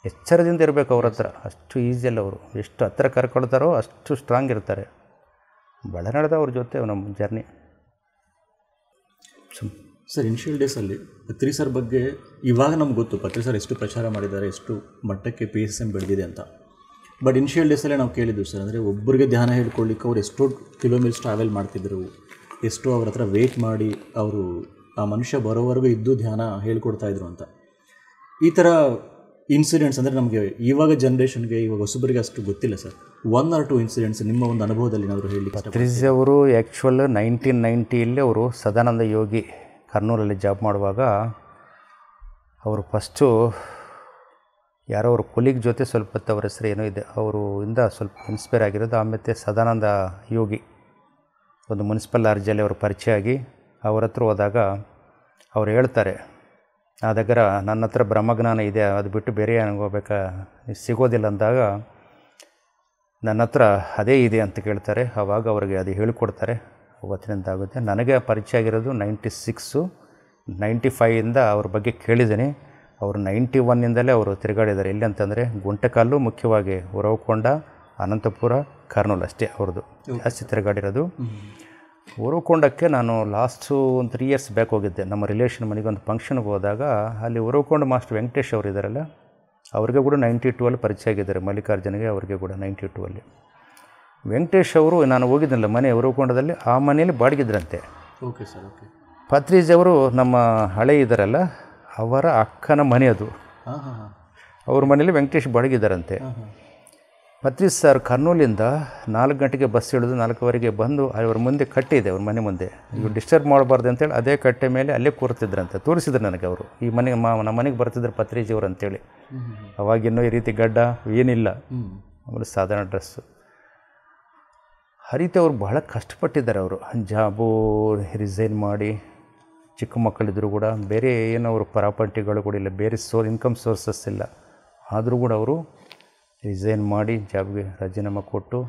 B: ಎಚ್ಚರದಿಂದ ಇರಬೇಕು ಅವ್ರ ಹತ್ರ. ಅಷ್ಟು ಈಸಿಯಲ್ಲ ಅವರು, ಎಷ್ಟು ಹತ್ತಿರ ಕರ್ಕೊಳ್ತಾರೋ ಅಷ್ಟು ಸ್ಟ್ರಾಂಗ್ ಇರ್ತಾರೆ. ಭಾಳ ನಡೆದ ಅವ್ರ ಜೊತೆ ನಮ್ಮ ಜರ್ನಿ.
A: ಸರ್, ಇನಿಷಿಯಲ್ ಡೇಸಲ್ಲಿ ಪತ್ರಿ ಸರ್ ಬಗ್ಗೆ ಇವಾಗ ನಮ್ಗೆ ಗೊತ್ತು, ಪತ್ರಿ ಸರ್ ಎಷ್ಟು ಪ್ರಚಾರ ಮಾಡಿದ್ದಾರೆ, ಎಷ್ಟು ಮಟ್ಟಕ್ಕೆ PSM ಬೆಳೆದಿದೆ ಅಂತ. ಬಟ್ ಇನಿಷಿಯಲ್ ಡೇಸಲ್ಲೇ ನಾವು ಕೇಳಿದ್ವಿ ಸರ್, ಅಂದರೆ ಒಬ್ಬರಿಗೆ ಧ್ಯಾನ ಹೇಳ್ಕೊಳ್ಳಿಕ್ಕೆ ಅವ್ರು ಎಷ್ಟೋ ಕಿಲೋಮೀಟರ್ಸ್ ಟ್ರಾವೆಲ್ ಮಾಡ್ತಿದ್ರು, ಎಷ್ಟೋ ಅವ್ರ ಹತ್ರ ವೆಯ್ಟ್ ಮಾಡಿ ಅವರು ಆ ಮನುಷ್ಯ ಬರೋವರೆಗೂ ಇದ್ದು ಧ್ಯಾನ ಹೇಳ್ಕೊಡ್ತಾಯಿದ್ರು ಅಂತ. ಈ ಥರ ಇನ್ಸಿಡೆಂಟ್ಸ್ ಅಂದರೆ ನಮಗೆ ಇವಾಗ ಜನ್ರೇಷನ್ಗೆ, ಇವಾಗ ಹೊಸಬರಿಗೆ ಅಷ್ಟು ಗೊತ್ತಿಲ್ಲ ಸರ್. 1 or 2 ಇನ್ಸಿಡೆಂಟ್ಸ್ ನಿಮ್ಮ ಒಂದು ಅನುಭವದಲ್ಲಿ ಏನಾದರೂ ಹೇಳಿ.
B: ಪತ್ರಿಜಿ ಅವರು ಆ್ಯಕ್ಚುಲ್ 1990 ಅವರು ಸದಾನಂದ ಯೋಗಿ ಕರ್ನೂಲಲ್ಲಿ ಜಾಬ್ ಮಾಡುವಾಗ ಅವರು ಫಸ್ಟು ಯಾರೋ ಅವ್ರ ಕೊಲೀಗ್ ಜೊತೆ ಸ್ವಲ್ಪ ಹೊತ್ತು, ಅವ್ರ ಹೆಸರು ಏನೋ ಇದೆ, ಅವರು ಇಂದ ಸ್ವಲ್ಪ ಇನ್ಸ್ಪೈರ್ ಆಗಿರೋದು. ಆಮೇಲೆ ಸದಾನಂದ ಯೋಗಿ ಒಂದು ಮುನ್ಸಿಪಲ್ ಅರ್ಜಿಯಲ್ಲಿ ಅವರು ಪರಿಚಯ ಆಗಿ ಅವ್ರ ಹತ್ರ ಹೋದಾಗ ಅವ್ರು ಹೇಳ್ತಾರೆ, ಆದಾಗ ನನ್ನ ಹತ್ರ ಬ್ರಹ್ಮಜ್ಞಾನ ಇದೆ, ಅದು ಬಿಟ್ಟು ಬೇರೆ ಹೋಗ್ಬೇಕಾ ಸಿಗೋದಿಲ್ಲ ಅಂದಾಗ ನನ್ನ ಹತ್ರ ಅದೇ ಇದೆ ಅಂತ ಕೇಳ್ತಾರೆ. ಆವಾಗ ಅವ್ರಿಗೆ ಅದು ಹೇಳಿಕೊಡ್ತಾರೆ. ಅವತ್ತಿನಿಂದ ಆಗುತ್ತೆ. ನನಗೆ ಪರಿಚಯ ಆಗಿರೋದು 96, 95ಇಂದ ಅವ್ರ ಬಗ್ಗೆ ಕೇಳಿದ್ದೀನಿ. ಅವರು 91ಇಂದಲೇ ಅವರು ತಿರುಗಾಡಿದ್ದಾರೆ. ಎಲ್ಲಿ ಅಂತಂದರೆ ಗುಂಟಕಲ್ಲು, ಮುಖ್ಯವಾಗಿ ಉರವಕೊಂಡ, ಅನಂತಪುರ, ಕರ್ನೂಲ್ ಅಷ್ಟೇ ಅವ್ರದ್ದು ಜಾಸ್ತಿ ತಿರುಗಾಡಿರೋದು. ಉರವಕೊಂಡಕ್ಕೆ ನಾನು ಲಾಸ್ಟು ಒಂದು 3 years ಬ್ಯಾಕ್ ಹೋಗಿದ್ದೆ. ನಮ್ಮ ರಿಲೇಷನ್ ಮನೆಗೆ ಒಂದು ಫಂಕ್ಷನ್ಗೆ ಹೋದಾಗ ಅಲ್ಲಿ ಉರವಕೊಂಡ ಮಾಸ್ಟರ್ ವೆಂಕಟೇಶ್ ಅವರು ಇದ್ದಾರಲ್ಲ, ಅವ್ರಿಗೆ ಕೂಡ 92ಅಲ್ಲಿ ಪರಿಚಯ ಆಗಿದ್ದಾರೆ. ಮಲ್ಲಿಕಾರ್ಜುನಿಗೆ ಅವ್ರಿಗೆ ಕೂಡ 92ಅಲ್ಲಿ. ವೆಂಕಟೇಶ್ ಅವರು ನಾನು ಹೋಗಿದ್ದನಲ್ಲ ಮನೆ ಉರವಕೊಂಡದಲ್ಲಿ, ಆ ಮನೆಯಲ್ಲಿ ಬಾಡಿಗಿದ್ರಂತೆ.
A: Okay sir, okay.
B: ಪತ್ರಿಜಿ ಅವರು ನಮ್ಮ ಹಳೆ ಇದ್ದಾರಲ್ಲ ಅವರ ಅಕ್ಕನ ಮನೆ ಅದು. ಅವ್ರ ಮನೇಲಿ ವೆಂಕಟೇಶ್ ಬಾಡಿಗಿದ್ದಾರಂತೆ. ಪತ್ರಿಜಿ ಸರ್ ಕರ್ನೂಲಿಂದ 4 ಗಂಟೆಗೆ ಬಸ್ ಹಿಡಿದು 4ವರೆಗೆ ಬಂದು ಅವ್ರ ಮುಂದೆ ಕಟ್ಟೆ ಇದೆ, ಅವ್ರ ಮನೆ ಮುಂದೆ. ಇವ್ರು ಡಿಸ್ಟರ್ಬ್ ಮಾಡಬಾರ್ದು ಅಂತೇಳಿ ಅದೇ ಕಟ್ಟೆ ಮೇಲೆ ಅಲ್ಲೇ ಕೂರ್ತಿದ್ರಂತೆ. ತೋರಿಸಿದ್ರು ನನಗೆ ಅವರು, ಈ ಮನೆಗೆ ನಮ್ಮ ಮನೆಗೆ ಬರ್ತಿದ್ರು ಪತ್ರಿಜಿ ಅವರು ಅಂತೇಳಿ. ಅವಾಗಿನ್ನೂ ಈ ರೀತಿ ಗಡ್ಡ ಏನಿಲ್ಲ, ಆಮೇಲೆ ಸಾಧಾರಣ ಡ್ರೆಸ್ಸು. ಆ ರೀತಿ ಅವ್ರು ಬಹಳ ಕಷ್ಟಪಟ್ಟಿದ್ದಾರೆ. ಅವರು ಜಾಬು ರಿಸೈನ್ ಮಾಡಿ, ಚಿಕ್ಕ ಮಕ್ಕಳಿದ್ರು ಕೂಡ ಬೇರೆ ಏನೋ ಅವರು ಪ್ರಾಪರ್ಟಿಗಳು ಕೂಡ ಇಲ್ಲ, ಬೇರೆ ಇನ್ಕಮ್ ಸೋರ್ಸಸ್ ಇಲ್ಲ. ಆದರೂ ಕೂಡ ಅವರು ರಿಸೈನ್ ಮಾಡಿ ಜಾಬ್ಗೆ ರಾಜೀನಾಮೆ ಕೊಟ್ಟು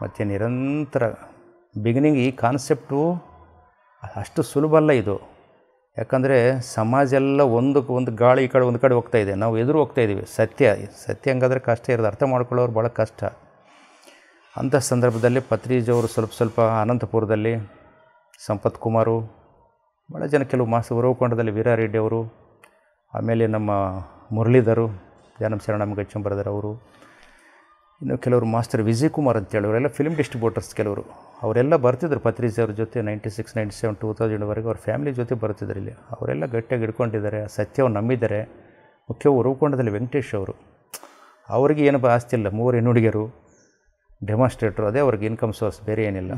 B: ಮತ್ತು ನಿರಂತರ ಬಿಗಿನಿಂಗ್ ಈ ಕಾನ್ಸೆಪ್ಟು ಅಷ್ಟು ಸುಲಭ ಅಲ್ಲ ಇದು. ಯಾಕಂದರೆ ಸಮಾಜ ಎಲ್ಲ ಒಂದು ಗಾಳಿ ಈ ಕಡೆ ಒಂದು ಕಡೆ ಹೋಗ್ತಾಯಿದೆ, ನಾವು ಎದುರು ಹೋಗ್ತಾಯಿದ್ದೀವಿ. ಸತ್ಯ ಹಂಗಾದ್ರೆ ಕಷ್ಟ ಇರೋದು, ಅರ್ಥ ಮಾಡ್ಕೊಳ್ಳೋರು ಭಾಳ ಕಷ್ಟ. ಅಂಥ ಸಂದರ್ಭದಲ್ಲಿ ಪತ್ರಿಜಿ ಅವರು ಸ್ವಲ್ಪ ಅನಂತಪುರದಲ್ಲಿ ಸಂಪತ್ ಕುಮಾರು, ಭಾಳ ಜನ, ಕೆಲವು ಉರವಕೊಂಡದಲ್ಲಿ ವೀರಾರೆಡ್ಡಿ ಅವರು, ಆಮೇಲೆ ನಮ್ಮ ಮುರಳೀಧರು, ಜಾನಂ ಶರಣಂ ಗಚ್ಚಂಬರದರ್ ಅವರು, ಇನ್ನು ಕೆಲವರು ಮಾಸ್ಟರ್ ವಿಜಯ್ ಕುಮಾರ್ ಅಂತೇಳಿ, ಅವರೆಲ್ಲ ಫಿಲ್ಮ್ ಡಿಸ್ಟ್ರಿಬ್ಯೂಟರ್ಸ್ ಕೆಲವರು. ಅವರೆಲ್ಲ ಬರ್ತಿದ್ರು ಪತ್ರಿಜಿ ಅವ್ರ ಜೊತೆ 96, 97, 2000ವರೆಗೆ ಅವ್ರ ಫ್ಯಾಮಿಲಿ ಜೊತೆ ಬರ್ತಿದ್ರು ಇಲ್ಲಿ. ಅವರೆಲ್ಲ ಗಟ್ಟಿಯಾಗಿ ಹಿಡ್ಕೊಂಡಿದ್ದಾರೆ, ಸತ್ಯವನ್ನು ನಂಬಿದ್ದಾರೆ. ಮುಖ್ಯ ಉರವಕೊಂಡದಲ್ಲಿ ವೆಂಕಟೇಶ್ ಅವರು, ಅವ್ರಿಗೆ ಏನು ಆಸ್ತಿ ಇಲ್ಲ, 3 ಹೆಣ್ಣುಡುಗಿಯರು, ಡೆಮಾನ್ಸ್ಟ್ರೇಟ್ರು, ಅದೇ ಅವ್ರಿಗೆ ಇನ್ಕಮ್ ಸೋರ್ಸ್, ಬೇರೆ ಏನಿಲ್ಲ.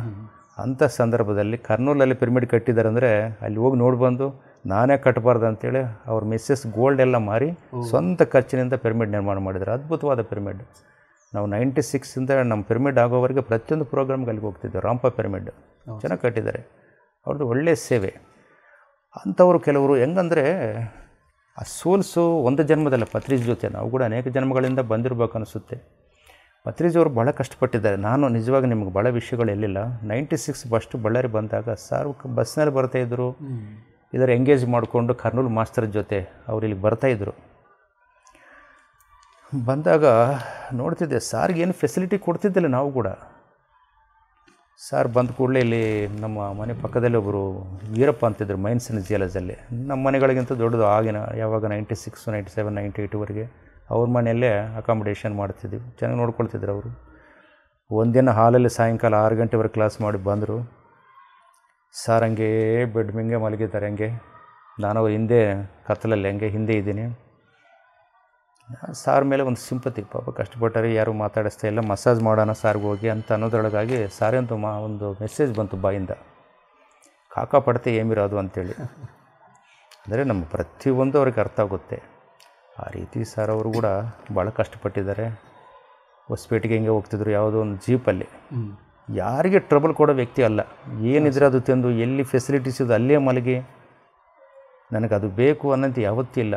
B: ಅಂಥ ಸಂದರ್ಭದಲ್ಲಿ ಕರ್ನೂಲಲ್ಲಿ ಪಿರಮಿಡ್ ಕಟ್ಟಿದ್ದಾರೆ ಅಂದರೆ ಅಲ್ಲಿ ಹೋಗಿ ನೋಡ್ಬಂದು ನಾನೇ ಕಟ್ಟಬಾರ್ದು ಅಂತೇಳಿ ಅವ್ರ ಮಿಸ್ಸಸ್ ಗೋಲ್ಡ್ ಎಲ್ಲ ಮಾರಿ ಸ್ವಂತ ಖರ್ಚಿನಿಂದ ಪಿರಮಿಡ್ ನಿರ್ಮಾಣ ಮಾಡಿದ್ದಾರೆ. ಅದ್ಭುತವಾದ ಪಿರಮಿಡ್. ನಾವು 96ಇಂದ ನಮ್ಮ ಪಿರಮಿಡ್ ಆಗೋವರೆಗೆ ಪ್ರತಿಯೊಂದು ಪ್ರೋಗ್ರಾಮ್ಗೆ ಅಲ್ಲಿಗೆ ಹೋಗ್ತಿದ್ದೆವು. ರಾಂಪ ಪಿರಮಿಡ್ ಚೆನ್ನಾಗಿ ಕಟ್ಟಿದ್ದಾರೆ. ಅವ್ರದ್ದು ಒಳ್ಳೆಯ ಸೇವೆ. ಅಂಥವರು ಕೆಲವರು ಹೆಂಗಂದರೆ ಆ ಸೋಲ್ಸು ಒಂದು ಜನ್ಮದಲ್ಲ, ಪತ್ರಿಜಿ ಜೊತೆ ನಾವು ಕೂಡ ಅನೇಕ ಜನ್ಮಗಳಿಂದ ಬಂದಿರಬೇಕು ಅನಿಸುತ್ತೆ. ಪತ್ರಿಜಿಯವರು ಭಾಳ ಕಷ್ಟಪಟ್ಟಿದ್ದಾರೆ. ನಾನು ನಿಜವಾಗಿ ನಿಮ್ಗೆ ಭಾಳ ವಿಷಯಗಳು ಎಲ್ಲಿಲ್ಲ. 96 ಫಸ್ಟು ಬಳ್ಳಾರಿ ಬಂದಾಗ ಸಾರ್ ಬಸ್ನಲ್ಲಿ ಬರ್ತಾಯಿದ್ರು, ಇದರ ಎಂಗೇಜ್ ಮಾಡಿಕೊಂಡು ಕರ್ನೂಲ್ ಮಾಸ್ತರ್ ಜೊತೆ ಅವ್ರು ಇಲ್ಲಿಗೆ ಬರ್ತಾಯಿದ್ರು. ಬಂದಾಗ ನೋಡ್ತಿದ್ದೆ ಸಾರ್ಗೆ ಏನು ಫೆಸಿಲಿಟಿ ಕೊಡ್ತಿದ್ದಿಲ್ಲ ನಾವು ಕೂಡ. ಸಾರ್ ಬಂದ ಕೂಡಲೇ ಇಲ್ಲಿ ನಮ್ಮ ಮನೆ ಪಕ್ಕದಲ್ಲಿ ಒಬ್ಬರು ವೀರಪ್ಪ ಅಂತಿದ್ರು ಮೈನ್ಸ್ ಆ್ಯಂಡ್ ಜಿಯಾಲಜಲ್ಲಿ. ನಮ್ಮ ಮನೆಗಳಿಗಿಂತ ದೊಡ್ಡದು ಆಗಿನ ಯಾವಾಗ 96, 97, 98ವರೆಗೆ ಅವ್ರ ಮನೆಯಲ್ಲೇ ಅಕಾಮಿಡೇಷನ್ ಮಾಡ್ತಿದ್ವಿ. ಚೆನ್ನಾಗಿ ನೋಡ್ಕೊಳ್ತಿದ್ರು ಅವರು. ಒಂದಿನ ಹಾಲಲ್ಲಿ ಸಾಯಂಕಾಲ 6 ಗಂಟೆವರೆಗೆ ಕ್ಲಾಸ್ ಮಾಡಿ ಬಂದರು. ಸಾರ್ ಹಂಗೆ ಬೆಡ್ ಮಿಂಗೆ ಮಲಗಿದ್ದಾರೆ. ಹಂಗೆ ನಾನು ಅವ್ರ ಹಿಂದೆ ಕತ್ತಲಲ್ಲಿ ಹಂಗೆ ಹಿಂದೆ ಇದ್ದೀನಿ. ಸಾರ್ ಮೇಲೆ ಒಂದು ಸಿಂಪತಿ, ಪಾಪ ಕಷ್ಟಪಟ್ಟರೆ ಯಾರು ಮಾತಾಡಿಸ್ತಾ ಇಲ್ಲ, ಮಸಾಜ್ ಮಾಡೋಣ ಸಾರ್ಗೆ ಹೋಗಿ ಅಂತ ಅನ್ನೋದ್ರೊಳಗಾಗಿ ಸಾರಂತೂ ಒಂದು ಮೆಸೇಜ್ ಬಂತು ಬಾಯಿಂದ, ಕಾಕಾ ಪಡ್ತೆ ಏಮಿರೋದು ಅಂಥೇಳಿ. ಅಂದರೆ ನಮ್ಮ ಪ್ರತಿಯೊಂದು ಅವ್ರಿಗೆ ಅರ್ಥ ಆಗುತ್ತೆ. ಆ ರೀತಿ ಸರ್ ಅವರು ಕೂಡ ಭಾಳ ಕಷ್ಟಪಟ್ಟಿದ್ದಾರೆ. ಹೊಸಪೇಟೆಗೆ ಹಿಂಗೆ ಹೋಗ್ತಿದ್ರು ಯಾವುದೋ ಒಂದು ಜೀಪಲ್ಲಿ. ಯಾರಿಗೆ ಟ್ರಬಲ್ ಕೊಡೋ ವ್ಯಕ್ತಿ ಅಲ್ಲ. ಏನಿದ್ರೆ ಅದು ತಂದು ಎಲ್ಲಿ ಫೆಸಿಲಿಟೀಸ್ ಇದೆ ಅಲ್ಲೇ ಮಲಗಿ ನನಗದು ಬೇಕು ಅನ್ನೋಂತ ಯಾವತ್ತೂ ಇಲ್ಲ.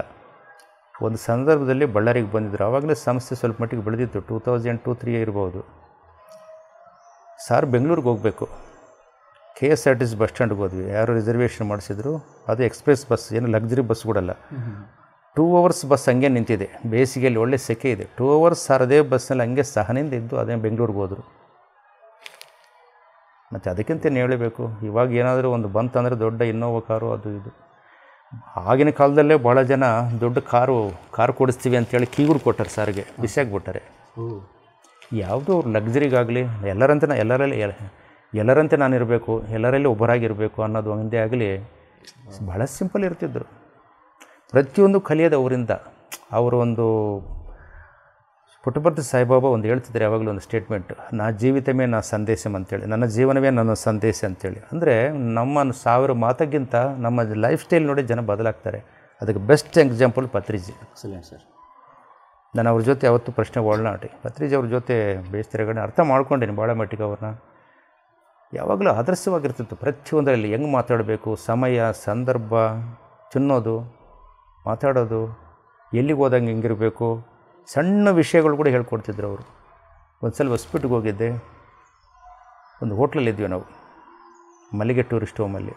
B: ಒಂದು ಸಂದರ್ಭದಲ್ಲಿ ಬಳ್ಳಾರಿಗೆ ಬಂದಿದ್ದರು. ಆವಾಗಲೇ ಸಂಸ್ಥೆ ಸ್ವಲ್ಪ ಮಟ್ಟಿಗೆ ಬೆಳೆದಿತ್ತು. 2002-03 ಇರ್ಬೋದು. ಸಾರ್ ಬೆಂಗಳೂರಿಗೆ ಹೋಗಬೇಕು. KSRTC ಬಸ್ ಸ್ಟ್ಯಾಂಡ್ಗೆ ಹೋದ್ವಿ. ಯಾರು ರಿಸರ್ವೇಷನ್ ಮಾಡಿಸಿದ್ರು. ಅದು ಎಕ್ಸ್ಪ್ರೆಸ್ ಬಸ್, ಏನು ಲಕ್ಸುರಿ ಬಸ್ ಕೂಡಲ್ಲ. 2 ಅವರ್ಸ್ ಬಸ್ ಹಂಗೆ ನಿಂತಿದೆ. ಬೇಸಿಗೆಯಲ್ಲಿ ಒಳ್ಳೆ ಸೆಕೆ ಇದೆ. 2 ಅವರ್ಸ್ ಸಾರ್ ಅದೇ ಬಸ್ನಲ್ಲಿ ಹಂಗೆ ಸಹನಿಂದ ಇದ್ದು ಅದೇ ಬೆಂಗಳೂರಿಗೆ ಹೋದರು. ಮತ್ತು ಅದಕ್ಕಿಂತ ಹೇಳಬೇಕು, ಇವಾಗ ಏನಾದರೂ ಒಂದು ಬಂತಂದರೆ ದೊಡ್ಡ ಇನ್ನೋವಾ ಕಾರು ಅದು ಇದು. ಆಗಿನ ಕಾಲದಲ್ಲೇ ಭಾಳ ಜನ ದೊಡ್ಡ ಕಾರು ಕೊಡಿಸ್ತೀವಿ ಅಂತೇಳಿ ಕೀಗುಡು ಕೊಟ್ಟಾರೆ ಸಾರಿಗೆ, ಬಿಸಿಯಾಗಿಬಿಟ್ಟಾರೆ. ಯಾವುದೋ ಅವ್ರು ಲಕ್ಸುರಿಗಾಗಲಿ ಎಲ್ಲರಂತೆ ನಾನು ಇರಬೇಕು, ಎಲ್ಲರಲ್ಲಿ ಒಬ್ಬರಾಗಿರಬೇಕು ಅನ್ನೋದು ಒಂದೇ ಆಗಲಿ ಭಾಳ ಸಿಂಪಲ್ ಇರ್ತಿದ್ರು. ಪ್ರತಿಯೊಂದು ಕಲಿಯೋದು ಅವರಿಂದ. ಅವರು ಒಂದು ಪುಟ್ಟಪರ್ತಿ ಸಾಯಿಬಾಬಾ ಒಂದು ಹೇಳ್ತಿದ್ದಾರೆ ಯಾವಾಗಲೂ ಒಂದು ಸ್ಟೇಟ್ಮೆಂಟ್, ನಾ ಜೀವಿತವೇ ನಾ ಸಂದೇಶಂ ಅಂತೇಳಿ, ನನ್ನ ಜೀವನವೇ ನನ್ನ ಸಂದೇಶ ಅಂತೇಳಿ. ಅಂದರೆ ನಮ್ಮ 1000 ಮಾತಕ್ಕಿಂತ ನಮ್ಮ ಲೈಫ್ ಸ್ಟೈಲ್ ನೋಡಿ ಜನ ಬದಲಾಗ್ತಾರೆ. ಅದಕ್ಕೆ ಬೆಸ್ಟ್ ಎಕ್ಸಾಂಪಲ್ ಪತ್ರಿಜಿ.
A: ಸರ್,
B: ನಾನು ಅವ್ರ ಜೊತೆ ಯಾವತ್ತೂ ಪ್ರಶ್ನೆ ಒಳನಾಟಿ ಪತ್ರಿಜಿ ಅವ್ರ ಜೊತೆ ಬೇಯಿಸ್ತಿರಗಡೆ ಅರ್ಥ ಮಾಡ್ಕೊಂಡೇನಿ ಭಾಳ ಮಟ್ಟಿಗೆ. ಅವ್ರನ್ನ ಯಾವಾಗಲೂ ಆದರ್ಶವಾಗಿರ್ತಿತ್ತು ಪ್ರತಿಯೊಂದರಲ್ಲಿ. ಹೆಂಗೆ ಮಾತಾಡಬೇಕು, ಸಮಯ, ಸಂದರ್ಭ, ತಿನ್ನೋದು, ಮಾತಾಡೋದು, ಎಲ್ಲಿಗೆ ಹೋದಂಗೆ ಹೆಂಗಿರಬೇಕು, ಸಣ್ಣ ವಿಷಯಗಳು ಕೂಡ ಹೇಳ್ಕೊಡ್ತಿದ್ರು ಅವರು. ಒಂದು ಸಲ ಹೊಸಪೇಟೆಗೆ ಹೋಗಿದ್ದೆ. ಒಂದು ಹೋಟ್ಲಲ್ಲಿದ್ವಿ ನಾವು, ಮಲ್ಲಿಗೆ ಟೂರಿಸ್ಟ್ ಹೋಮಲ್ಲಿ.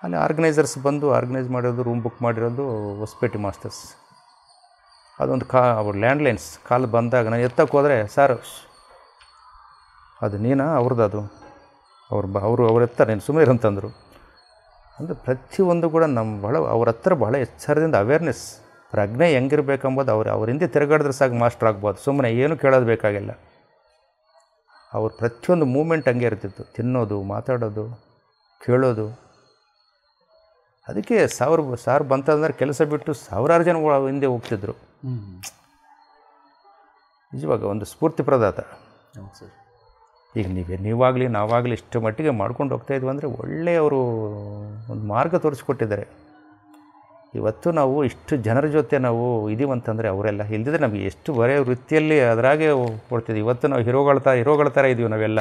B: ಅಲ್ಲಿ ಆರ್ಗನೈಸರ್ಸ್ ಬಂದು ಆರ್ಗನೈಸ್ ಮಾಡಿರೋದು, ರೂಮ್ ಬುಕ್ ಮಾಡಿರೋದು ಹೊಸಪೇಟೆ ಮಾಸ್ಟರ್ಸ್. ಅದೊಂದು ಅವ್ರ ಲ್ಯಾಂಡ್ಲೈನ್ಸ್ ಕಾಲ್ ಬಂದಾಗ ನಾನು ಎತ್ತಕ್ಕೆ ಹೋದರೆ, ಸರ್ ಅದು ನೀನಾ, ಅವ್ರದ್ದು ಅದು ಅವ್ರು ಎತ್ತಾರೆ, ನೀನು ಸುಮ್ಮನೆ ಇರಂತಂದರು. ಅಂದರೆ ಪ್ರತಿಯೊಂದು ಕೂಡ ನಮ್ಮ ಅವ್ರ ಹತ್ರ ಭಾಳ ಎಚ್ಚರದಿಂದ ಅವೇರ್ನೆಸ್, ಪ್ರಜ್ಞೆ ಹೆಂಗಿರ್ಬೇಕಂಬೋದು ಅವ್ರ ಹಿಂದೆ ತಿರುಗಾಡಿದ್ರೆ ಸಾಕು ಮಾಸ್ಟರ್ ಆಗ್ಬೋದು. ಸುಮ್ಮನೆ ಏನು ಕೇಳೋದು ಬೇಕಾಗಿಲ್ಲ. ಅವ್ರ ಪ್ರತಿಯೊಂದು ಮೂಮೆಂಟ್ ಹಂಗೆ ಇರ್ತಿತ್ತು. ತಿನ್ನೋದು, ಮಾತಾಡೋದು, ಕೇಳೋದು. ಅದಕ್ಕೆ ಸಾರ್ ಬಂತಂದ್ರೆ ಕೆಲಸ ಬಿಟ್ಟು 1000 ಜನ ಹಿಂದೆ ಹೋಗ್ತಿದ್ರು. ನಿಜವಾಗ ಒಂದು ಸ್ಫೂರ್ತಿ ಪ್ರದಾತ.
A: ಸರ್,
B: ಈಗ ನೀವಾಗಲಿ ನಾವಾಗಲಿ ಇಷ್ಟು ಮಟ್ಟಿಗೆ ಮಾಡ್ಕೊಂಡು ಹೋಗ್ತಾಯಿದ್ವಿ ಅಂದರೆ ಒಳ್ಳೆಯವರು ಒಂದು ಮಾರ್ಗ ತೋರಿಸ್ಕೊಟ್ಟಿದ್ದಾರೆ. ಇವತ್ತು ನಾವು ಇಷ್ಟು ಜನರ ಜೊತೆ ನಾವು ಇದೀವಂತಂದರೆ ಅವರೆಲ್ಲ ಇಲ್ದಿದ್ರೆ ನಮಗೆ ಎಷ್ಟು ಬರೀ ವೃತ್ತಿಯಲ್ಲಿ ಅದರಾಗೆ ಕೊಡ್ತಿದ್ವಿ. ಇವತ್ತು ನಾವು ಹೀರೋಗಳ ಥರ ಇದ್ದೀವಿ ನಾವೆಲ್ಲ.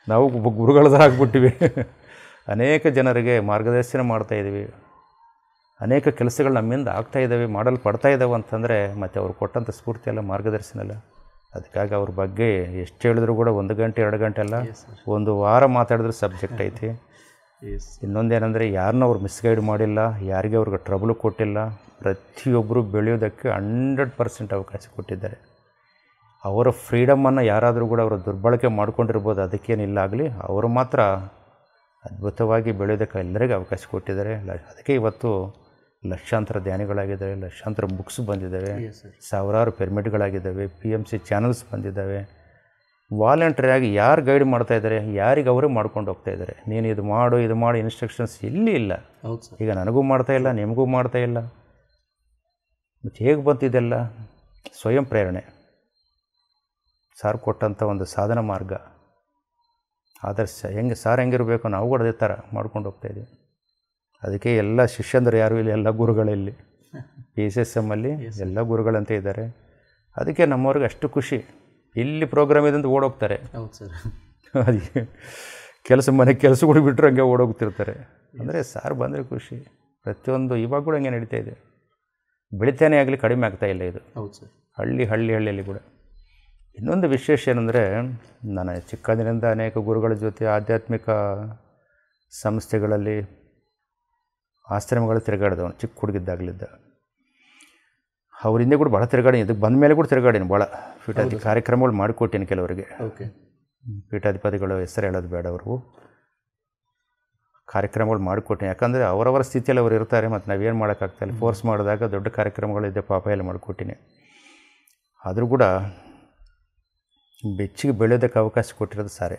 B: ನಾವು ಗುರುಗಳ ಥರ ಆಗ್ಬಿಟ್ಟಿವಿ. ಅನೇಕ ಜನರಿಗೆ ಮಾರ್ಗದರ್ಶನ ಮಾಡ್ತಾಯಿದ್ದೀವಿ. ಅನೇಕ ಕೆಲಸಗಳು ನಮ್ಮಿಂದ ಆಗ್ತಾಯಿದ್ದಾವೆ, ಮಾಡಲು ಪಡ್ತಾ ಇದ್ದಾವೆ ಅಂತಂದರೆ ಮತ್ತು ಅವ್ರು ಕೊಟ್ಟಂಥ ಸ್ಫೂರ್ತಿ ಎಲ್ಲ ಮಾರ್ಗದರ್ಶನ ಎಲ್ಲ. ಅದಕ್ಕಾಗಿ ಅವ್ರ ಬಗ್ಗೆ ಎಷ್ಟು ಹೇಳಿದ್ರು ಕೂಡ 1 ಗಂಟೆ 2 ಗಂಟೆ ಅಲ್ಲ, 1 ವಾರ ಮಾತಾಡಿದ್ರೆ ಸಬ್ಜೆಕ್ಟ್ ಐತಿ. ಇನ್ನೊಂದೇನೆಂದರೆ ಯಾರನ್ನೂ ಅವ್ರು ಮಿಸ್ಗೈಡ್ ಮಾಡಿಲ್ಲ, ಯಾರಿಗೆ ಅವ್ರಿಗೆ ಟ್ರಬಲ್ ಕೊಟ್ಟಿಲ್ಲ. ಪ್ರತಿಯೊಬ್ಬರು ಬೆಳೆಯೋದಕ್ಕೆ 100% ಅವಕಾಶ ಕೊಟ್ಟಿದ್ದಾರೆ. ಅವರ ಫ್ರೀಡಮನ್ನು ಯಾರಾದರೂ ಕೂಡ ಅವರು ದುರ್ಬಳಕೆ ಮಾಡ್ಕೊಂಡಿರ್ಬೋದು, ಅದಕ್ಕೇನಿಲ್ಲ ಆಗಲಿ. ಅವರು ಮಾತ್ರ ಅದ್ಭುತವಾಗಿ ಬೆಳೆಯೋದಕ್ಕೆ ಎಲ್ಲರಿಗೂ ಅವಕಾಶ ಕೊಟ್ಟಿದ್ದಾರೆ. ಅದಕ್ಕೆ ಇವತ್ತು ಲಕ್ಷಾಂತರ ಧ್ಯಾನಿಗಳಾಗಿದ್ದಾವೆ, ಲಕ್ಷಾಂತರ ಬುಕ್ಸ್ ಬಂದಿದ್ದಾವೆ, ಸಾವಿರಾರು ಪಿರಮಿಡ್ಗಳಾಗಿದ್ದಾವೆ, PMC ಚಾನಲ್ಸ್ ಬಂದಿದ್ದಾವೆ. ವಾಲಂಟ್ರಿಯಾಗಿ ಯಾರು ಗೈಡ್ ಮಾಡ್ತಾಯಿದ್ದಾರೆ, ಯಾರಿಗೆ ಅವರೇ ಮಾಡ್ಕೊಂಡು ಹೋಗ್ತಾಯಿದ್ದಾರೆ. ನೀನು ಇದು ಮಾಡು ಇನ್ಸ್ಟ್ರಕ್ಷನ್ಸ್ ಎಲ್ಲಿ ಇಲ್ಲ. ಈಗ ನನಗೂ ಮಾಡ್ತಾಯಿಲ್ಲ, ನಿಮಗೂ ಮಾಡ್ತಾಯಿಲ್ಲ. ಮತ್ತು ಹೇಗೆ ಬಂತಿದೆಲ್ಲ ಸ್ವಯಂ ಪ್ರೇರಣೆ, ಸಾರ್ ಕೊಟ್ಟಂಥ ಒಂದು ಸಾಧನ ಮಾರ್ಗ, ಆದರ್ಶ. ಹೆಂಗಿರಬೇಕು ನಾವು ಕೂಡ ಅದೇ ಥರ ಮಾಡ್ಕೊಂಡು ಹೋಗ್ತಾಯಿದ್ದೀವಿ. ಅದಕ್ಕೆ ಎಲ್ಲ ಶಿಷ್ಯಂದರು ಯಾರು ಇಲ್ಲಿ, ಎಲ್ಲ ಗುರುಗಳಲ್ಲಿ PSSM ಅಲ್ಲಿ ಎಲ್ಲ ಗುರುಗಳಂತೆ ಇದ್ದಾರೆ. ಅದಕ್ಕೆ ನಮ್ಮವ್ರಿಗೆ ಅಷ್ಟು ಖುಷಿ. ಇಲ್ಲಿ ಪ್ರೋಗ್ರಾಮ್ ಇದೆ ಅಂತ ಓಡೋಗ್ತಾರೆ.
A: ಹೌದು ಸರ್.
B: ಅದಕ್ಕೆ ಕೆಲಸ ಕೂಡ ಬಿಟ್ಟರು ಹಂಗೆ ಓಡೋಗ್ತಿರ್ತಾರೆ. ಅಂದರೆ ಸಾರ್ ಬಂದರೆ ಖುಷಿ. ಪ್ರತಿಯೊಂದು ಇವಾಗ ಕೂಡ ಹಂಗೆ ನಡೀತಾ ಇದೆ. ಬೆಳಿತಾನೆ ಆಗಲಿ, ಕಡಿಮೆ ಆಗ್ತಾಯಿಲ್ಲ ಇದು.
A: ಹೌದು ಸರ್.
B: ಹಳ್ಳಿಯಲ್ಲಿ ಕೂಡ ಇನ್ನೊಂದು ವಿಶೇಷ ಏನಂದರೆ, ನಾನು ಚಿಕ್ಕಂದಿನಿಂದ ಅನೇಕ ಗುರುಗಳ ಜೊತೆ ಆಧ್ಯಾತ್ಮಿಕ ಸಂಸ್ಥೆಗಳಲ್ಲಿ ಆಶ್ರಮಗಳು ತಿರುಗಾಡಿದವನು, ಚಿಕ್ಕ ಹುಡುಗಿದ್ದಾಗಲಿದ್ದ. ಅವ್ರ ಹಿಂದೆ ಕೂಡ ಭಾಳ ತಿರುಗಾಡಿ, ಇದಕ್ಕೆ ಬಂದ ಮೇಲೆ ಕೂಡ ತಿರುಗಾಡೀನಿ ಭಾಳ. ಪೀಠಾಧಿಪತಿ ಕಾರ್ಯಕ್ರಮಗಳು ಮಾಡಿಕೊಟ್ಟೀನಿ ಕೆಲವರಿಗೆ.
A: ಓಕೆ.
B: ಪೀಠಾಧಿಪತಿಗಳು ಹೆಸರು ಹೇಳೋದು ಬೇಡ, ಅವ್ರಿಗೂ ಕಾರ್ಯಕ್ರಮಗಳು ಮಾಡಿಕೊಟ್ಟೀನಿ. ಯಾಕಂದರೆ ಅವರವರ ಸ್ಥಿತಿಯಲ್ಲಿ ಅವ್ರು ಇರ್ತಾರೆ, ಮತ್ತು ನಾವೇನು ಮಾಡೋಕ್ಕಾಗ್ತಾಯಿಲ್ಲ. ಫೋರ್ಸ್ ಮಾಡಿದಾಗ ದೊಡ್ಡ ಕಾರ್ಯಕ್ರಮಗಳಿದೆ ಪಾಪ ಎಲ್ಲ ಮಾಡಿಕೊಟ್ಟೀನಿ. ಆದರೂ ಕೂಡ ಬೆಚ್ಚಿಗೆ ಬೆಳೆಯೋದಕ್ಕೆ ಅವಕಾಶ ಕೊಟ್ಟಿರೋದು ಸಾರೆ.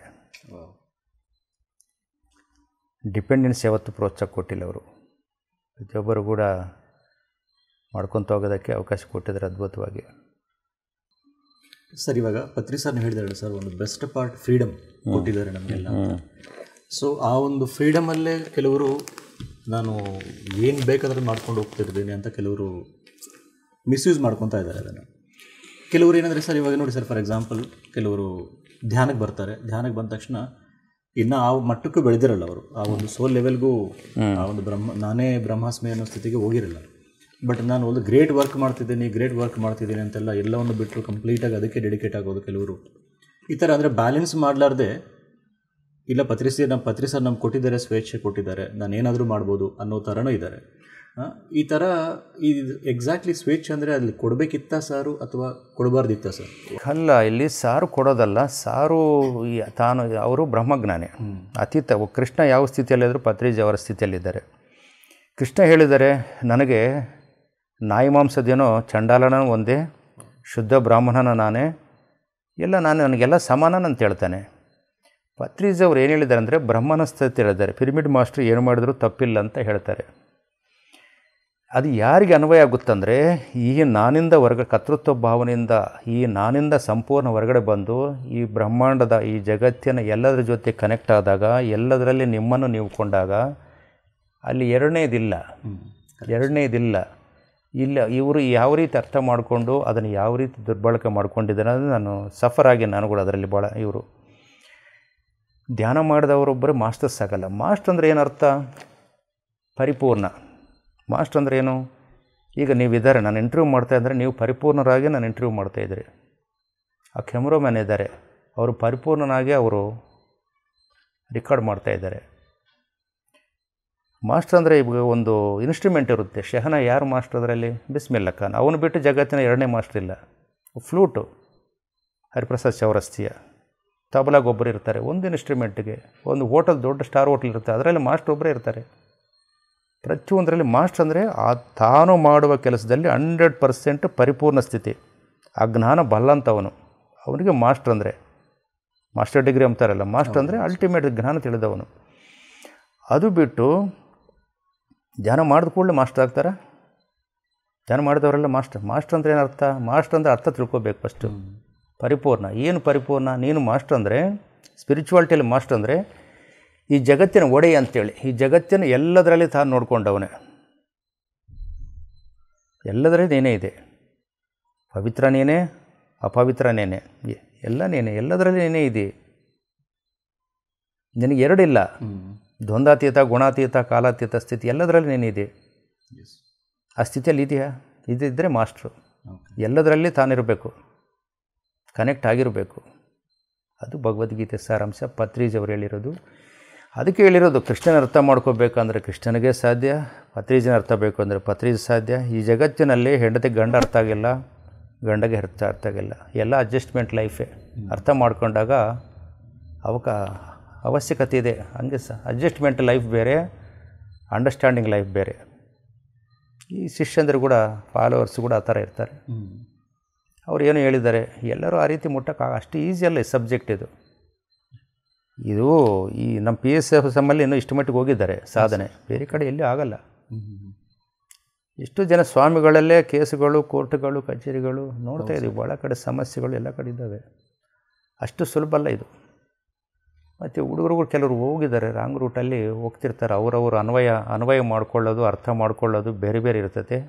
B: ಡಿಪೆಂಡೆನ್ಸ್ ಯಾವತ್ತೂ ಪ್ರೋತ್ಸಾಹ ಕೊಟ್ಟಿಲ್ಲ ಅವರು. ಪ್ರತಿಯೊಬ್ಬರು ಕೂಡ ಮಾಡ್ಕೊತ ಹೋಗೋದಕ್ಕೆ ಅವಕಾಶ ಕೊಟ್ಟಿದ್ದಾರೆ ಅದ್ಭುತವಾಗಿ.
A: ಸರ್, ಇವಾಗ ಪತ್ರಿ ಸರ್ನ ಹೇಳಿದಾರೆ ಸರ್, ಒಂದು ಬೆಸ್ಟ್ ಪಾರ್ಟ್ ಫ್ರೀಡಮ್ ಕೊಟ್ಟಿದ್ದಾರೆ ನಮಗೆಲ್ಲ. ಸೊ ಆ ಒಂದು ಫ್ರೀಡಮಲ್ಲೇ ಕೆಲವರು ನಾನು ಏನು ಬೇಕಾದರೂ ಮಾಡ್ಕೊಂಡು ಹೋಗ್ತಿರ್ತೀನಿ ಅಂತ ಕೆಲವರು ಮಿಸ್ಯೂಸ್ ಮಾಡ್ಕೊತಾ ಇದ್ದಾರೆ ಅದನ್ನು. ಕೆಲವರು ಏನಂದರೆ ಸರ್, ಇವಾಗ ನೋಡಿ ಸರ್, ಫಾರ್ ಎಕ್ಸಾಂಪಲ್ ಕೆಲವರು ಧ್ಯಾನಕ್ಕೆ ಬರ್ತಾರೆ. ಧ್ಯಾನಕ್ಕೆ ಬಂದ ತಕ್ಷಣ ಇನ್ನು ಆ ಮಟ್ಟಕ್ಕೂ ಬೆಳೆದಿರಲ್ಲ ಅವರು, ಆ ಒಂದು ಸೋಲ್ ಲೆವೆಲ್ಗೂ, ಆ ಒಂದು ನಾನೇ ಬ್ರಹ್ಮಾಸ್ಮಿ ಅನ್ನೋ ಸ್ಥಿತಿಗೆ ಹೋಗಿರಲ್ಲ. ಬಟ್ ನಾನು ಒಂದು ಗ್ರೇಟ್ ವರ್ಕ್ ಮಾಡ್ತಿದ್ದೀನಿ ಅಂತೆಲ್ಲ ಎಲ್ಲವನ್ನು ಬಿಟ್ಟರು ಕಂಪ್ಲೀಟಾಗಿ ಅದಕ್ಕೆ ಡೆಡಿಕೇಟ್ ಆಗೋದು ಕೆಲವರು. ಈ ಥರ ಅಂದರೆ ಬ್ಯಾಲೆನ್ಸ್ ಮಾಡಲಾರ್ದೆ, ಇಲ್ಲ ಪತ್ರಿ ಸರ್ ನಮ್ಗೆ ಕೊಟ್ಟಿದ್ದಾರೆ, ಸ್ವೇಚ್ಛೆ ಕೊಟ್ಟಿದ್ದಾರೆ, ನಾನು ಏನಾದರೂ ಮಾಡ್ಬೋದು ಅನ್ನೋ ಥರನೂ ಇದ್ದಾರೆ. ಈ ಥರ ಇದು ಎಕ್ಸಾಕ್ಟ್ಲಿ ಸ್ವೇಚ್ಛೆ ಅಂದರೆ ಅಲ್ಲಿ ಕೊಡಬೇಕಿತ್ತ ಸಾರು ಅಥವಾ ಕೊಡಬಾರ್ದಿತ್ತ ಸರ್?
B: ಅಲ್ಲ, ಇಲ್ಲಿ ಸಾರು ಕೊಡೋದಲ್ಲ. ಸಾರು ತಾನು ಅವರು ಬ್ರಹ್ಮಜ್ಞಾನಿ, ಅತೀತ. ಕೃಷ್ಣ ಯಾವ ಸ್ಥಿತಿಯಲ್ಲಿದ್ದರೂ ಪತ್ರಿಜಿ ಅವರ ಸ್ಥಿತಿಯಲ್ಲಿದ್ದಾರೆ. ಕೃಷ್ಣ ಹೇಳಿದ್ದಾರೆ, ನನಗೆ ನಾಯಿ ಮಾಂಸದೇನೋ ಚಂಡಾಲನ ಒಂದೇ, ಶುದ್ಧ ಬ್ರಾಹ್ಮಣನ ನಾನೇ, ನನಗೆಲ್ಲ ಸಮಾನ ಅಂತ ಹೇಳ್ತಾನೆ. ಪತ್ರಿಜಿ ಅವ್ರು ಏನು ಹೇಳಿದ್ದಾರೆ ಅಂದರೆ, ಬ್ರಹ್ಮನ ಸ್ಥಿತಿ ಹೇಳಿದ್ದಾರೆ. ಪಿರಮಿಡ್ ಮಾಸ್ಟ್ರು ಏನು ಮಾಡಿದ್ರು ತಪ್ಪಿಲ್ಲ ಅಂತ ಹೇಳ್ತಾರೆ. ಅದು ಯಾರಿಗೆ ಅನ್ವಯ ಆಗುತ್ತಂದರೆ, ಈ ನಾನಿಂದ ಕರ್ತೃತ್ವ ಭಾವನೆಯಿಂದ ಈ ನಾನಿಂದ ಸಂಪೂರ್ಣ ಹೊರಗಡೆ ಬಂದು ಈ ಬ್ರಹ್ಮಾಂಡದ ಈ ಜಗತ್ತಿನ ಎಲ್ಲದರ ಜೊತೆ ಕನೆಕ್ಟ್ ಆದಾಗ, ಎಲ್ಲದರಲ್ಲಿ ನಿಮ್ಮನ್ನು ನೀವು ಕೊಂಡಾಗ ಅಲ್ಲಿ ಎರಡನೇದಿಲ್ಲ. ಇಲ್ಲ ಇವರು ಯಾವ ರೀತಿ ಅರ್ಥ ಮಾಡಿಕೊಂಡು ಅದನ್ನು ಯಾವ ರೀತಿ ದುರ್ಬಳಕೆ ಮಾಡ್ಕೊಂಡಿದ್ದಾರೆ ಅಂದರೆ, ನಾನು ಸಫರ್ ಆಗಿ ನಾನು ಕೂಡ ಅದರಲ್ಲಿ ಭಾಳ. ಇವರು ಧ್ಯಾನ ಮಾಡಿದವರೊಬ್ಬರೇ ಮಾಸ್ಟರ್ಸ್ ಆಗಲ್ಲ. ಮಾಸ್ಟರ್ ಅಂದರೆ ಏನರ್ಥ? ಪರಿಪೂರ್ಣ. ಮಾಸ್ಟರ್ ಅಂದರೆ ಏನು? ಈಗ ನೀವಿದ್ದಾರೆ, ನಾನು ಇಂಟರ್ವ್ಯೂ ಮಾಡ್ತಾಯಿದ್ರೆ ನೀವು ಪರಿಪೂರ್ಣರಾಗಿ ನಾನು ಇಂಟರ್ವ್ಯೂ ಮಾಡ್ತಾಯಿದ್ರಿ. ಆ ಕ್ಯಾಮ್ರಾಮ್ಯಾನ್ ಇದ್ದಾರೆ, ಅವರು ಪರಿಪೂರ್ಣನಾಗಿ ಅವರು ರೆಕಾರ್ಡ್ ಮಾಡ್ತಾಯಿದ್ದಾರೆ. ಮಾಸ್ಟರ್ ಅಂದರೆ ಈಗ ಒಂದು ಇನ್ಸ್ಟ್ರೂಮೆಂಟ್ ಇರುತ್ತೆ. ಶಹನ ಯಾರು ಮಾಸ್ಟರ್ ಅದರಲ್ಲಿ? ಬಿಸ್ಮಿಲ್ಲಾ ಖಾನ್. ಅವನು ಬಿಟ್ಟು ಜಗತ್ತಿನ ಎರಡನೇ ಮಾಸ್ಟರ್ ಇಲ್ಲ. ಫ್ಲೂಟು ಹರಿಪ್ರಸಾದ್ ಚೌರಸ್ತಿಯ. ತಬಲಾಗ ಒಬ್ಬರು ಇರ್ತಾರೆ ಒಂದು ಇನ್ಸ್ಟ್ರೂಮೆಂಟ್ಗೆ. ಒಂದು ಹೋಟೆಲ್, ದೊಡ್ಡ ಸ್ಟಾರ್ ಹೋಟೆಲ್ ಇರುತ್ತೆ, ಅದರಲ್ಲಿ ಮಾಸ್ಟರ್ ಒಬ್ಬರೇ ಇರ್ತಾರೆ. ಪ್ರತಿಯೊಂದರಲ್ಲಿ ಮಾಸ್ಟರ್ ಅಂದರೆ ತಾನು ಮಾಡುವ ಕೆಲಸದಲ್ಲಿ 100% ಪರಿಪೂರ್ಣ ಸ್ಥಿತಿ. ಆ ಜ್ಞಾನ ಬಲ್ಲಂತವನು, ಅವನಿಗೆ ಮಾಸ್ಟರ್ ಅಂದರೆ. ಮಾಸ್ಟರ್ ಡಿಗ್ರಿ ಅಂತಾರಲ್ಲ, ಮಾಸ್ಟರ್ ಅಂದರೆ ಅಲ್ಟಿಮೇಟ್ ಜ್ಞಾನ ತಿಳಿದವನು. ಅದು ಬಿಟ್ಟು ಧ್ಯಾನ ಮಾಡಿದ ಕೂಡಲೇ ಮಾಸ್ಟರ್ ಆಗ್ತಾರೆ? ಧ್ಯಾನ ಮಾಡಿದವರೆಲ್ಲ ಮಾಸ್ಟರ್ ಅಂದರೆ ಏನರ್ಥ? ಮಾಸ್ಟರ್ ಅಂದರೆ ಅರ್ಥ ತಿಳ್ಕೊಬೇಕು ಫಸ್ಟು. ಪರಿಪೂರ್ಣ ಏನು? ಪರಿಪೂರ್ಣ ನೀನು ಮಾಸ್ಟರ್ ಅಂದರೆ, ಸ್ಪಿರಿಚುವಾಲಿಟಿಯಲ್ಲಿ ಮಾಸ್ಟರ್ ಅಂದರೆ ಈ ಜಗತ್ತಿನ ಒಡೆಯ ಅಂತೇಳಿ. ಈ ಜಗತ್ತಿನ ಎಲ್ಲದರಲ್ಲಿ ತಾನು ನೋಡ್ಕೊಂಡವನೇ. ಎಲ್ಲದರಲ್ಲಿ ನೇನೇ ಇದೆ. ಪವಿತ್ರ ನೇನೆ, ಅಪವಿತ್ರ ನೇನೆ, ಎಲ್ಲ ನೇನೆ, ಎಲ್ಲದರಲ್ಲಿ ನೇನೇ ಇದೆ. ನಿನಗೆ ಎರಡಿಲ್ಲ. ದ್ವಂದ್ವಾತೀತ, ಗುಣಾತೀತ, ಕಾಲಾತೀತ ಸ್ಥಿತಿ ಎಲ್ಲದರಲ್ಲಿ ನೇನಿದೆ. ಆ ಸ್ಥಿತಿಯಲ್ಲಿ ಇದೆಯಾ? ಇದ್ದರೆ ಮಾಸ್ಟ್ರು. ಎಲ್ಲದರಲ್ಲಿ ತಾನಿರಬೇಕು, ಕನೆಕ್ಟ್ ಆಗಿರಬೇಕು. ಅದು ಭಗವದ್ಗೀತೆ ಸಾರಾಂಶ. ಪತ್ರಿಜಿ ಅವರು ಹೇಳಿರೋದು. ಅದಕ್ಕೆ ಹೇಳಿರೋದು, ಕೃಷ್ಣನ ಅರ್ಥ ಮಾಡ್ಕೋಬೇಕಂದ್ರೆ ಕೃಷ್ಣನಿಗೆ ಸಾಧ್ಯ, ಪತ್ರಿಜಿನ ಅರ್ಥ ಬೇಕು ಅಂದರೆ ಪತ್ರಿಜಿ ಸಾಧ್ಯ. ಈ ಜಗತ್ತಿನಲ್ಲಿ ಹೆಂಡತಿಗೆ ಗಂಡ ಅರ್ಥ ಆಗಿಲ್ಲ, ಗಂಡಗೆ ಅರ್ಥ ಆಗಿಲ್ಲ, ಎಲ್ಲ ಅಡ್ಜಸ್ಟ್ಮೆಂಟ್ ಲೈಫೇ. ಅರ್ಥ ಮಾಡ್ಕೊಂಡಾಗ ಅವಶ್ಯಕತೆ ಇದೆ. ಹಂಗೆ ಅಡ್ಜಸ್ಟ್ಮೆಂಟ್ ಲೈಫ್ ಬೇರೆ, ಅಂಡರ್ಸ್ಟ್ಯಾಂಡಿಂಗ್ ಲೈಫ್ ಬೇರೆ. ಈ ಶಿಷ್ಯಂದರು ಕೂಡ, ಫಾಲೋವರ್ಸ್ ಕೂಡ ಆ ಥರ ಇರ್ತಾರೆ. ಅವ್ರು ಏನು ಹೇಳಿದ್ದಾರೆ, ಎಲ್ಲರೂ ಆ ರೀತಿ ಮುಟ್ಟಕ್ಕೆ ಅಷ್ಟು ಈಸಿ ಅಲ್ಲ ಈ ಸಬ್ಜೆಕ್ಟ್. ಇದು ಈ ನಮ್ಮ PSFM ಇನ್ನೂ ಇಷ್ಟು ಮಟ್ಟಿಗೆ ಹೋಗಿದ್ದಾರೆ ಸಾಧನೆ, ಬೇರೆ ಕಡೆ ಎಲ್ಲಿ ಆಗಲ್ಲ. ಎಷ್ಟು ಜನ ಸ್ವಾಮಿಗಳಲ್ಲೇ ಕೇಸುಗಳು, ಕೋರ್ಟ್ಗಳು, ಕಚೇರಿಗಳು ನೋಡ್ತಾ ಇದ್ದೀವಿ. ಭಾಳ ಕಡೆ ಸಮಸ್ಯೆಗಳು ಎಲ್ಲ ಕಡೆ ಇದ್ದಾವೆ. ಅಷ್ಟು ಸುಲಭ ಅಲ್ಲ ಇದು. ಮತ್ತು ಹುಡುಗರುಗಳು ಕೆಲವರು ಹೋಗಿದ್ದಾರೆ, ರಾಂಗ್ ರೂಟಲ್ಲಿ ಹೋಗ್ತಿರ್ತಾರೆ. ಅವರವರು ಅನ್ವಯ ಮಾಡ್ಕೊಳ್ಳೋದು, ಅರ್ಥ ಮಾಡ್ಕೊಳ್ಳೋದು ಬೇರೆ ಬೇರೆ ಇರ್ತದೆ.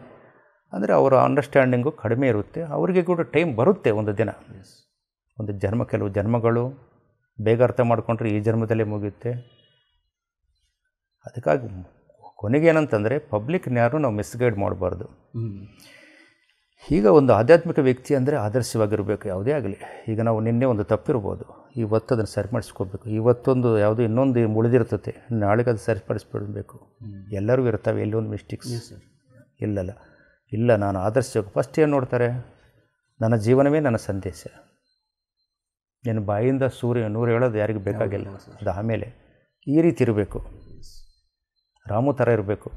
B: ಅಂದರೆ ಅವರ ಅಂಡರ್ಸ್ಟ್ಯಾಂಡಿಂಗು ಕಡಿಮೆ ಇರುತ್ತೆ. ಅವರಿಗೆ ಕೂಡ ಟೈಮ್ ಬರುತ್ತೆ, ಒಂದು ದಿನ, ಒಂದು ಜನ್ಮ, ಕೆಲವು ಜನ್ಮಗಳು ಬೇಗ ಅರ್ಥ ಮಾಡಿಕೊಂಡ್ರೆ ಈ ಜನ್ಮದಲ್ಲೇ ಮುಗಿಯುತ್ತೆ. ಅದಕ್ಕಾಗಿ ಕೊನೆಗೆ ಏನಂತಂದರೆ, ಪಬ್ಲಿಕ್ನ ಯಾರು ನಾವು ಮಿಸ್ಗೈಡ್ ಮಾಡಬಾರ್ದು. ಈಗ ಒಂದು ಆಧ್ಯಾತ್ಮಿಕ ವ್ಯಕ್ತಿ ಅಂದರೆ ಆದರ್ಶವಾಗಿರಬೇಕು ಯಾವುದೇ ಆಗಲಿ. ಈಗ ನಾವು ನಿನ್ನೆ ಒಂದು ತಪ್ಪಿರ್ಬೋದು, ಇವತ್ತು ಅದನ್ನು ಸರಿಪಡಿಸ್ಕೋಬೇಕು. ಇವತ್ತೊಂದು ಯಾವುದೋ ಇನ್ನೊಂದು ಉಳಿದಿರ್ತದೆ, ನಾಳೆಗೆ ಅದು ಸರಿಪಡಿಸ್ಬಿಡಬೇಕು. ಎಲ್ಲರಿಗೂ ಇರ್ತವೆ ಎಲ್ಲೊಂದು ಮಿಸ್ಟೇಕ್ಸ್. ಇಲ್ಲಲ್ಲ, ಇಲ್ಲ ನಾನು ಆದರ್ಶ. ಫಸ್ಟ್ ಏನು ನೋಡ್ತಾರೆ, ನನ್ನ ಜೀವನವೇ ನನ್ನ ಸಂದೇಶ. ನಿನ್ನ ಬಾಯಿಂದ ಸೂರ್ಯ ನೂರು ಹೇಳೋದು ಯಾರಿಗೂ ಬೇಕಾಗಿಲ್ಲ. ಅದು ಆಮೇಲೆ ಈ ರೀತಿ ಇರಬೇಕು. ರಾಮು ಥರ ಇರಬೇಕು.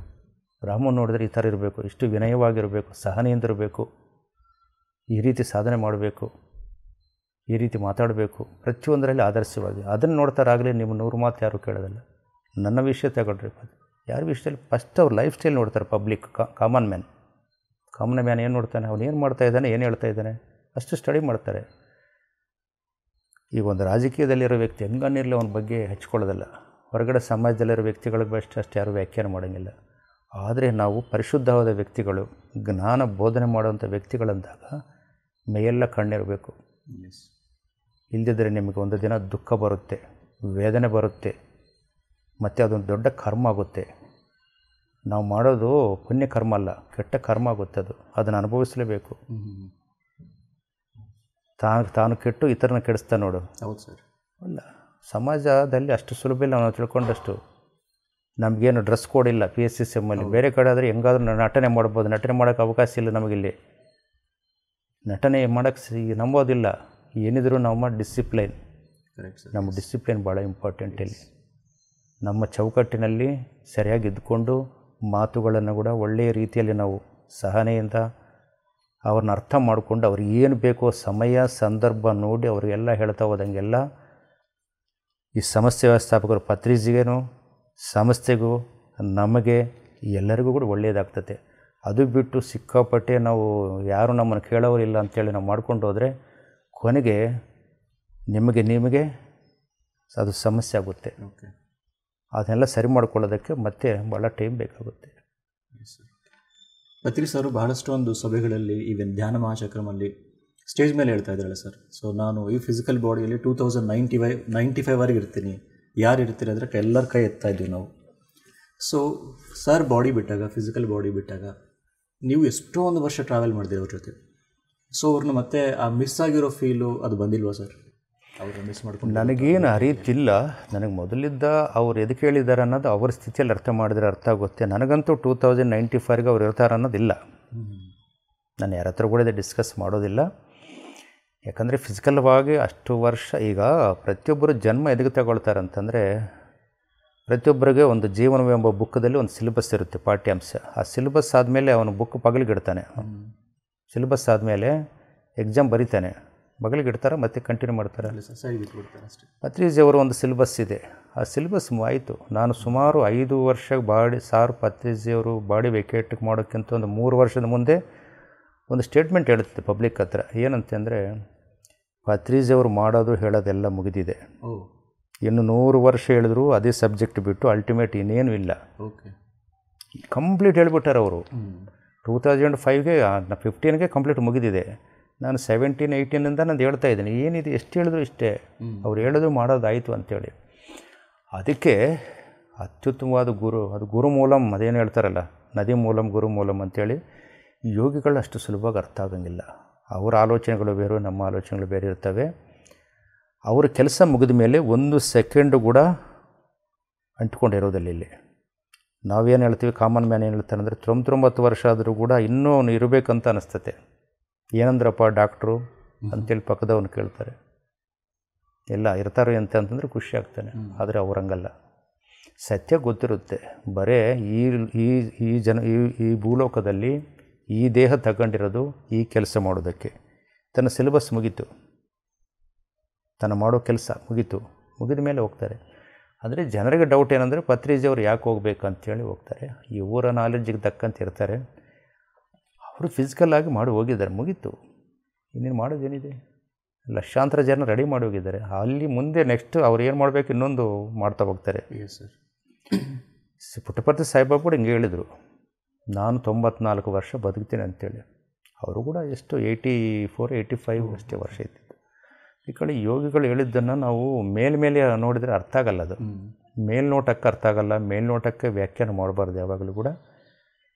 B: ರಾಮು ನೋಡಿದ್ರೆ ಈ ಥರ ಇರಬೇಕು, ಇಷ್ಟು ವಿನಯವಾಗಿರಬೇಕು, ಸಹನೆಯಿಂದ ಇರಬೇಕು, ಈ ರೀತಿ ಸಾಧನೆ ಮಾಡಬೇಕು, ಈ ರೀತಿ ಮಾತಾಡಬೇಕು, ಪ್ರತಿಯೊಂದರಲ್ಲಿ ಆದರ್ಶವಾಗಿ. ಅದನ್ನು ನೋಡ್ತಾರಾಗಲೇ ನಿಮ್ಮ 100 ಮಾತು ಯಾರೂ ಕೇಳೋದಿಲ್ಲ. ನನ್ನ ವಿಷಯ ತಗೊಳ್ರಿ, ಯಾರ ವಿಷಯದಲ್ಲಿ ಫಸ್ಟ್ ಅವ್ರ ಲೈಫ್ ಸ್ಟೈಲ್ ನೋಡ್ತಾರೆ. ಪಬ್ಲಿಕ್ ಕಾಮನ್ ಮ್ಯಾನ್ ಏನು ನೋಡ್ತಾನೆ, ಅವನು ಏನು ಮಾಡ್ತಾ ಇದ್ದಾನೆ, ಏನು ಹೇಳ್ತಾ ಇದ್ದಾನೆ, ಅಷ್ಟು ಸ್ಟಡಿ ಮಾಡ್ತಾರೆ. ಈಗ ಒಂದು ರಾಜಕೀಯದಲ್ಲಿರೋ ವ್ಯಕ್ತಿ ಹೆಂಗನ್ನಿರಲಿ ಅವನ ಬಗ್ಗೆ ಹಚ್ಕೊಳ್ಳೋದಿಲ್ಲ. ಹೊರಗಡೆ ಸಮಾಜದಲ್ಲಿರೋ ವ್ಯಕ್ತಿಗಳಿಗೆ ಅಷ್ಟು ಯಾರು ವ್ಯಾಖ್ಯಾನ ಮಾಡೋಂಗಿಲ್ಲ. ಆದರೆ ನಾವು ಪರಿಶುದ್ಧವಾದ ವ್ಯಕ್ತಿಗಳು, ಜ್ಞಾನ ಬೋಧನೆ ಮಾಡುವಂಥ ವ್ಯಕ್ತಿಗಳಂದಾಗ ಮೈಯೆಲ್ಲ ಕಣ್ಣಿರಬೇಕು. ಇಲ್ಲದಿದ್ದರೆ ನಿಮಗೆ ಒಂದು ದಿನ ದುಃಖ ಬರುತ್ತೆ, ವೇದನೆ ಬರುತ್ತೆ, ಮತ್ತು ಅದೊಂದು ದೊಡ್ಡ ಕರ್ಮ ಆಗುತ್ತೆ. ನಾವು ಮಾಡೋದು ಪುಣ್ಯ ಕರ್ಮ ಅಲ್ಲ, ಕೆಟ್ಟ ಕರ್ಮ ಆಗುತ್ತೆ. ಅದನ್ನು ಅನುಭವಿಸಲೇಬೇಕು. ತಾನು ಕೆಟ್ಟು ಇತರನ ಕೆಡಿಸ್ತಾ ನೋಡು.
A: ಹೌದು ಸರ್.
B: ಅಲ್ಲ, ಸಮಾಜದಲ್ಲಿ ಅಷ್ಟು ಸುಲಭ ಇಲ್ಲ ನಾವು ತಿಳ್ಕೊಂಡಷ್ಟು. ನಮಗೇನು ಡ್ರೆಸ್ ಕೋಡ್ ಇಲ್ಲ PSCMಲ್ಲಿ. ಬೇರೆ ಕಡೆ ಆದರೆ ಹೆಂಗಾದ್ರೂ ನಟನೆ ಮಾಡ್ಬೋದು. ನಟನೆ ಮಾಡೋಕ್ಕೆ ಅವಕಾಶ ಇಲ್ಲ ನಮಗಿಲ್ಲಿ. ನಟನೆ ಮಾಡೋಕ್ಕೆ ನಂಬೋದಿಲ್ಲ. ಏನಿದ್ರು ನಮ್ಮ ಡಿಸಿಪ್ಲೈನ್, ನಮ್ಮ ಡಿಸಿಪ್ಲೈನ್ ಭಾಳ ಇಂಪಾರ್ಟೆಂಟ್ ಇಲ್ಲಿ. ನಮ್ಮ ಚೌಕಟ್ಟಿನಲ್ಲಿ ಸರಿಯಾಗಿ ಇದ್ದುಕೊಂಡು ಮಾತುಗಳನ್ನು ಕೂಡ ಒಳ್ಳೆಯ ರೀತಿಯಲ್ಲಿ ನಾವು ಸಹನೆಯಿಂದ ಅವ್ರನ್ನ ಅರ್ಥ ಮಾಡಿಕೊಂಡು ಅವ್ರಿಗೆ ಏನು ಬೇಕೋ ಸಮಯ ಸಂದರ್ಭ ನೋಡಿ ಅವರಿಗೆಲ್ಲ ಹೇಳ್ತಾ ಹೋದಂಗೆಲ್ಲ ಈ ಸಮಸ್ಯೆ ವ್ಯವಸ್ಥಾಪಕರು ಪತ್ರಿಜಿಗೇನು, ಸಂಸ್ಥೆಗೂ, ನಮಗೆ ಎಲ್ಲರಿಗೂ ಕೂಡ ಒಳ್ಳೆಯದಾಗ್ತದೆ. ಅದು ಬಿಟ್ಟು ಸಿಕ್ಕಾಪಟ್ಟೆ ನಾವು ಯಾರು ನಮ್ಮನ್ನು ಕೇಳೋರಿಲ್ಲ ಅಂಥೇಳಿ ನಾವು ಮಾಡ್ಕೊಂಡು ಹೋದರೆ ಕೊನೆಗೆ ನಿಮಗೆ ಅದು ಸಮಸ್ಯೆ ಆಗುತ್ತೆ. ಅದನ್ನೆಲ್ಲ ಸರಿ ಮಾಡ್ಕೊಳ್ಳೋದಕ್ಕೆ ಮತ್ತೆ ಭಾಳ ಟೈಮ್ ಬೇಕಾಗುತ್ತೆ.
A: ಪತ್ರಿ ಸರ್ ಬಹಳಷ್ಟು ಒಂದು ಸಭೆಗಳಲ್ಲಿ ಈವನ್ ಧ್ಯಾನ ಮಹಾಚಕ್ರಮಲ್ಲಿ ಸ್ಟೇಜ್ ಮೇಲೆ ಹೇಳ್ತಾ ಇದ್ದಾರಲ್ಲ ಸರ್. ಸೊ ನಾನು ಈ ಫಿಸಿಕಲ್ ಬಾಡಿಯಲ್ಲಿ 2095 ಇರ್ತೀನಿ. ಯಾರು ಇರ್ತೀರಿ ಅಂದರೆ ಎಲ್ಲರ ಕೈ ಎತ್ತಾ ಇದ್ವಿ ನಾವು. ಸೊ ಸರ್ ಬಾಡಿ ಬಿಟ್ಟಾಗ, ಫಿಸಿಕಲ್ ಬಾಡಿ ಬಿಟ್ಟಾಗ ನೀವು ಎಷ್ಟೋ ಒಂದು ವರ್ಷ ಟ್ರಾವೆಲ್ ಮಾಡಿದಿರಿ ಅವ್ರ ಜೊತೆ. ಸೊ ಅವ್ರನ್ನ ಮತ್ತೆ ಆ ಮಿಸ್ ಆಗಿರೋ ಫೀಲು ಅದು ಬಂದಿಲ್ವಾ ಸರ್? ಅವ್ರನ್ನ ಮಿಸ್ ಮಾಡ್ಕೊಂಡು
B: ನನಗೇನು ಅರಿತಿಲ್ಲ. ನನಗೆ ಮೊದಲಿದ್ದ ಅವ್ರು ಎದಕ್ಕೆ ಹೇಳಿದ್ದಾರೆ ಅನ್ನೋದು ಅವ್ರ ಸ್ಥಿತಿಯಲ್ಲಿ ಅರ್ಥ ಮಾಡಿದ್ರೆ ಅರ್ಥ ಆಗುತ್ತೆ. ನನಗಂತೂ 2095ಗೆ ಅವ್ರು ಇರ್ತಾರೆ ಅನ್ನೋದಿಲ್ಲ. ನಾನು ಯಾರ ಹತ್ರ ಕೂಡ ಡಿಸ್ಕಸ್ ಮಾಡೋದಿಲ್ಲ. ಯಾಕಂದರೆ ಫಿಸಿಕಲ್ವಾಗಿ ಅಷ್ಟು ವರ್ಷ ಈಗ ಪ್ರತಿಯೊಬ್ಬರು ಜನ್ಮ ಎದಕ್ಕೆ ತಗೊಳ್ತಾರೆ ಅಂತಂದರೆ, ಪ್ರತಿಯೊಬ್ಬರಿಗೆ ಒಂದು ಜೀವನವೆಂಬ ಬುಕ್ಕದಲ್ಲಿ ಒಂದು ಸಿಲೆಬಸ್ ಇರುತ್ತೆ, ಪಾಠ್ಯಾಂಶ. ಆ ಸಿಲೆಬಸ್ ಆದಮೇಲೆ ಅವನು ಬುಕ್ ಬಗಲಿಗಿಡ್ತಾನೆ. ಸಿಲೆಬಸ್ ಆದಮೇಲೆ ಎಕ್ಸಾಮ್ ಬರೀತಾನೆ, ಬಗಲಿಗಿಡ್ತಾರೆ, ಮತ್ತೆ ಕಂಟಿನ್ಯೂ ಮಾಡ್ತಾರೆ.
A: ಅಷ್ಟೇ.
B: ಪತ್ರಿಜಿಯವರು ಒಂದು ಸಿಲೆಬಸ್ ಇದೆ, ಆ ಸಿಲೆಬಸ್ ಆಯಿತು. ನಾನು ಸುಮಾರು 5 ವರ್ಷ ಪತ್ರಿಜಿಯವರು ಬಾಡಿ ವೆಕೇಟ್ ಮಾಡೋಕ್ಕಿಂತ ಒಂದು 3 ವರ್ಷದ ಮುಂದೆ ಒಂದು ಸ್ಟೇಟ್ಮೆಂಟ್ ಹೇಳುತ್ತೆ ಪಬ್ಲಿಕ್ ಹತ್ರ. ಏನಂತಂದರೆ, ಪತ್ರಿಜಿಯವರು ಮಾಡೋದು ಹೇಳೋದೆಲ್ಲ ಮುಗಿದಿದೆ. ಇನ್ನು 100 ವರ್ಷ ಹೇಳಿದ್ರು ಅದೇ ಸಬ್ಜೆಕ್ಟ್ ಬಿಟ್ಟು ಅಲ್ಟಿಮೇಟ್ ಇನ್ನೇನು ಇಲ್ಲ. ಕಂಪ್ಲೀಟ್ ಹೇಳಿಬಿಟ್ಟಾರೆ ಅವರು. 2005ಗೆ 15ಗೆ ಕಂಪ್ಲೀಟ್ ಮುಗಿದಿದೆ. ನಾನು 17, 18ಇಂದ ನಾನು ಹೇಳ್ತಾ ಇದ್ದೀನಿ, ಏನಿದೆ ಎಷ್ಟು ಹೇಳಿದ್ರು ಇಷ್ಟೇ. ಅವ್ರು ಹೇಳೋದು ಮಾಡೋದಾಯಿತು ಅಂಥೇಳಿ. ಅದಕ್ಕೆ ಅತ್ಯುತ್ತಮವಾದ ಗುರು, ಅದು ಗುರು ಮೂಲಂ, ಅದೇನು ಹೇಳ್ತಾರಲ್ಲ, ನದಿ ಮೂಲಂ ಗುರು ಮೂಲಂ ಅಂಥೇಳಿ. ಯೋಗಿಗಳು ಅಷ್ಟು ಸುಲಭವಾಗಿ ಅರ್ಥ ಆಗಂಗಿಲ್ಲ. ಅವರ ಆಲೋಚನೆಗಳು ಬೇರೆ, ನಮ್ಮ ಆಲೋಚನೆಗಳು ಬೇರೆ ಇರ್ತವೆ. ಅವರ ಕೆಲಸ ಮುಗಿದ ಮೇಲೆ 1 ಸೆಕೆಂಡು ಕೂಡ ಅಂಟ್ಕೊಂಡಿರೋದಿಲ್ಲ ಇಲ್ಲಿ. ನಾವೇನು ಹೇಳ್ತೀವಿ, ಕಾಮನ್ ಮ್ಯಾನ್ ಏನು ಹೇಳ್ತಾರೆ ಅಂದರೆ 99 ವರ್ಷ ಆದರೂ ಕೂಡ ಇನ್ನೂ ಇರಬೇಕಂತ ಅನಿಸ್ತತೆ. ಏನಂದ್ರಪ್ಪ ಡಾಕ್ಟ್ರು ಅಂತೇಳಿ ಪಕ್ಕದವನು ಕೇಳ್ತಾರೆ. ಎಲ್ಲ ಇರ್ತಾರೆ ಅಂತಂದರೆ ಖುಷಿ ಆಗ್ತಾನೆ. ಆದರೆ ಅವರಂಗಲ್ಲ. ಸತ್ಯ ಗೊತ್ತಿರುತ್ತೆ. ಬರೇ ಈ ಭೂಲೋಕದಲ್ಲಿ ಈ ದೇಹ ತಗೊಂಡಿರೋದು ಈ ಕೆಲಸ ಮಾಡೋದಕ್ಕೆ. ತನ್ನ ಸಿಲೆಬಸ್ ಮುಗೀತು, ತನ್ನ ಮಾಡೋ ಕೆಲಸ ಮುಗೀತು, ಮುಗಿದ ಮೇಲೆ ಹೋಗ್ತಾರೆ. ಆದರೆ ಜನರಿಗೆ ಡೌಟ್ ಏನಂದರೆ, ಪತ್ರಿಜಿಯವರು ಯಾಕೆ ಹೋಗ್ಬೇಕು ಅಂಥೇಳಿ ಹೋಗ್ತಾರೆ. ಇವರ ನಾಲೆಡ್ಜಿಗೆ ತಕ್ಕಂತ ಇರ್ತಾರೆ. ಅವರು ಫಿಸಿಕಲ್ಲಾಗಿ ಮಾಡಿ ಹೋಗಿದ್ದಾರೆ, ಮುಗೀತು. ಇನ್ನೇನು ಮಾಡೋದೇನಿದೆ? ಲಕ್ಷಾಂತರ ಜನ ರೆಡಿ ಮಾಡಿ ಹೋಗಿದ್ದಾರೆ. ಅಲ್ಲಿ ಮುಂದೆ ನೆಕ್ಸ್ಟ್ ಅವ್ರು ಏನು ಮಾಡಬೇಕು ಇನ್ನೊಂದು ಮಾಡ್ತಾ ಹೋಗ್ತಾರೆ. ಪುಟ್ಟಪರ್ತಿ ಸಾಯಿಬಾಬು ಕೂಡ ಹಿಂಗೆ ಹೇಳಿದರು, ನಾನು 94 ವರ್ಷ ಬದುಕ್ತೀನಿ ಅಂತೇಳಿ. ಅವರು ಕೂಡ ಎಷ್ಟು 84, 85 ಅಷ್ಟೇ ವರ್ಷ ಇದ್ದಿದ್ದು. ಈ ಕಡೆ ಯೋಗಿಗಳು ಹೇಳಿದ್ದನ್ನು ನಾವು ಮೇಲ್ಮೇಲೆ ನೋಡಿದರೆ ಅರ್ಥ ಆಗಲ್ಲ. ಅದು ಮೇಲ್ನೋಟಕ್ಕೆ ಅರ್ಥ ಆಗಲ್ಲ, ಮೇಲ್ನೋಟಕ್ಕೆ ವ್ಯಾಖ್ಯಾನ ಮಾಡಬಾರ್ದು ಯಾವಾಗಲೂ ಕೂಡ.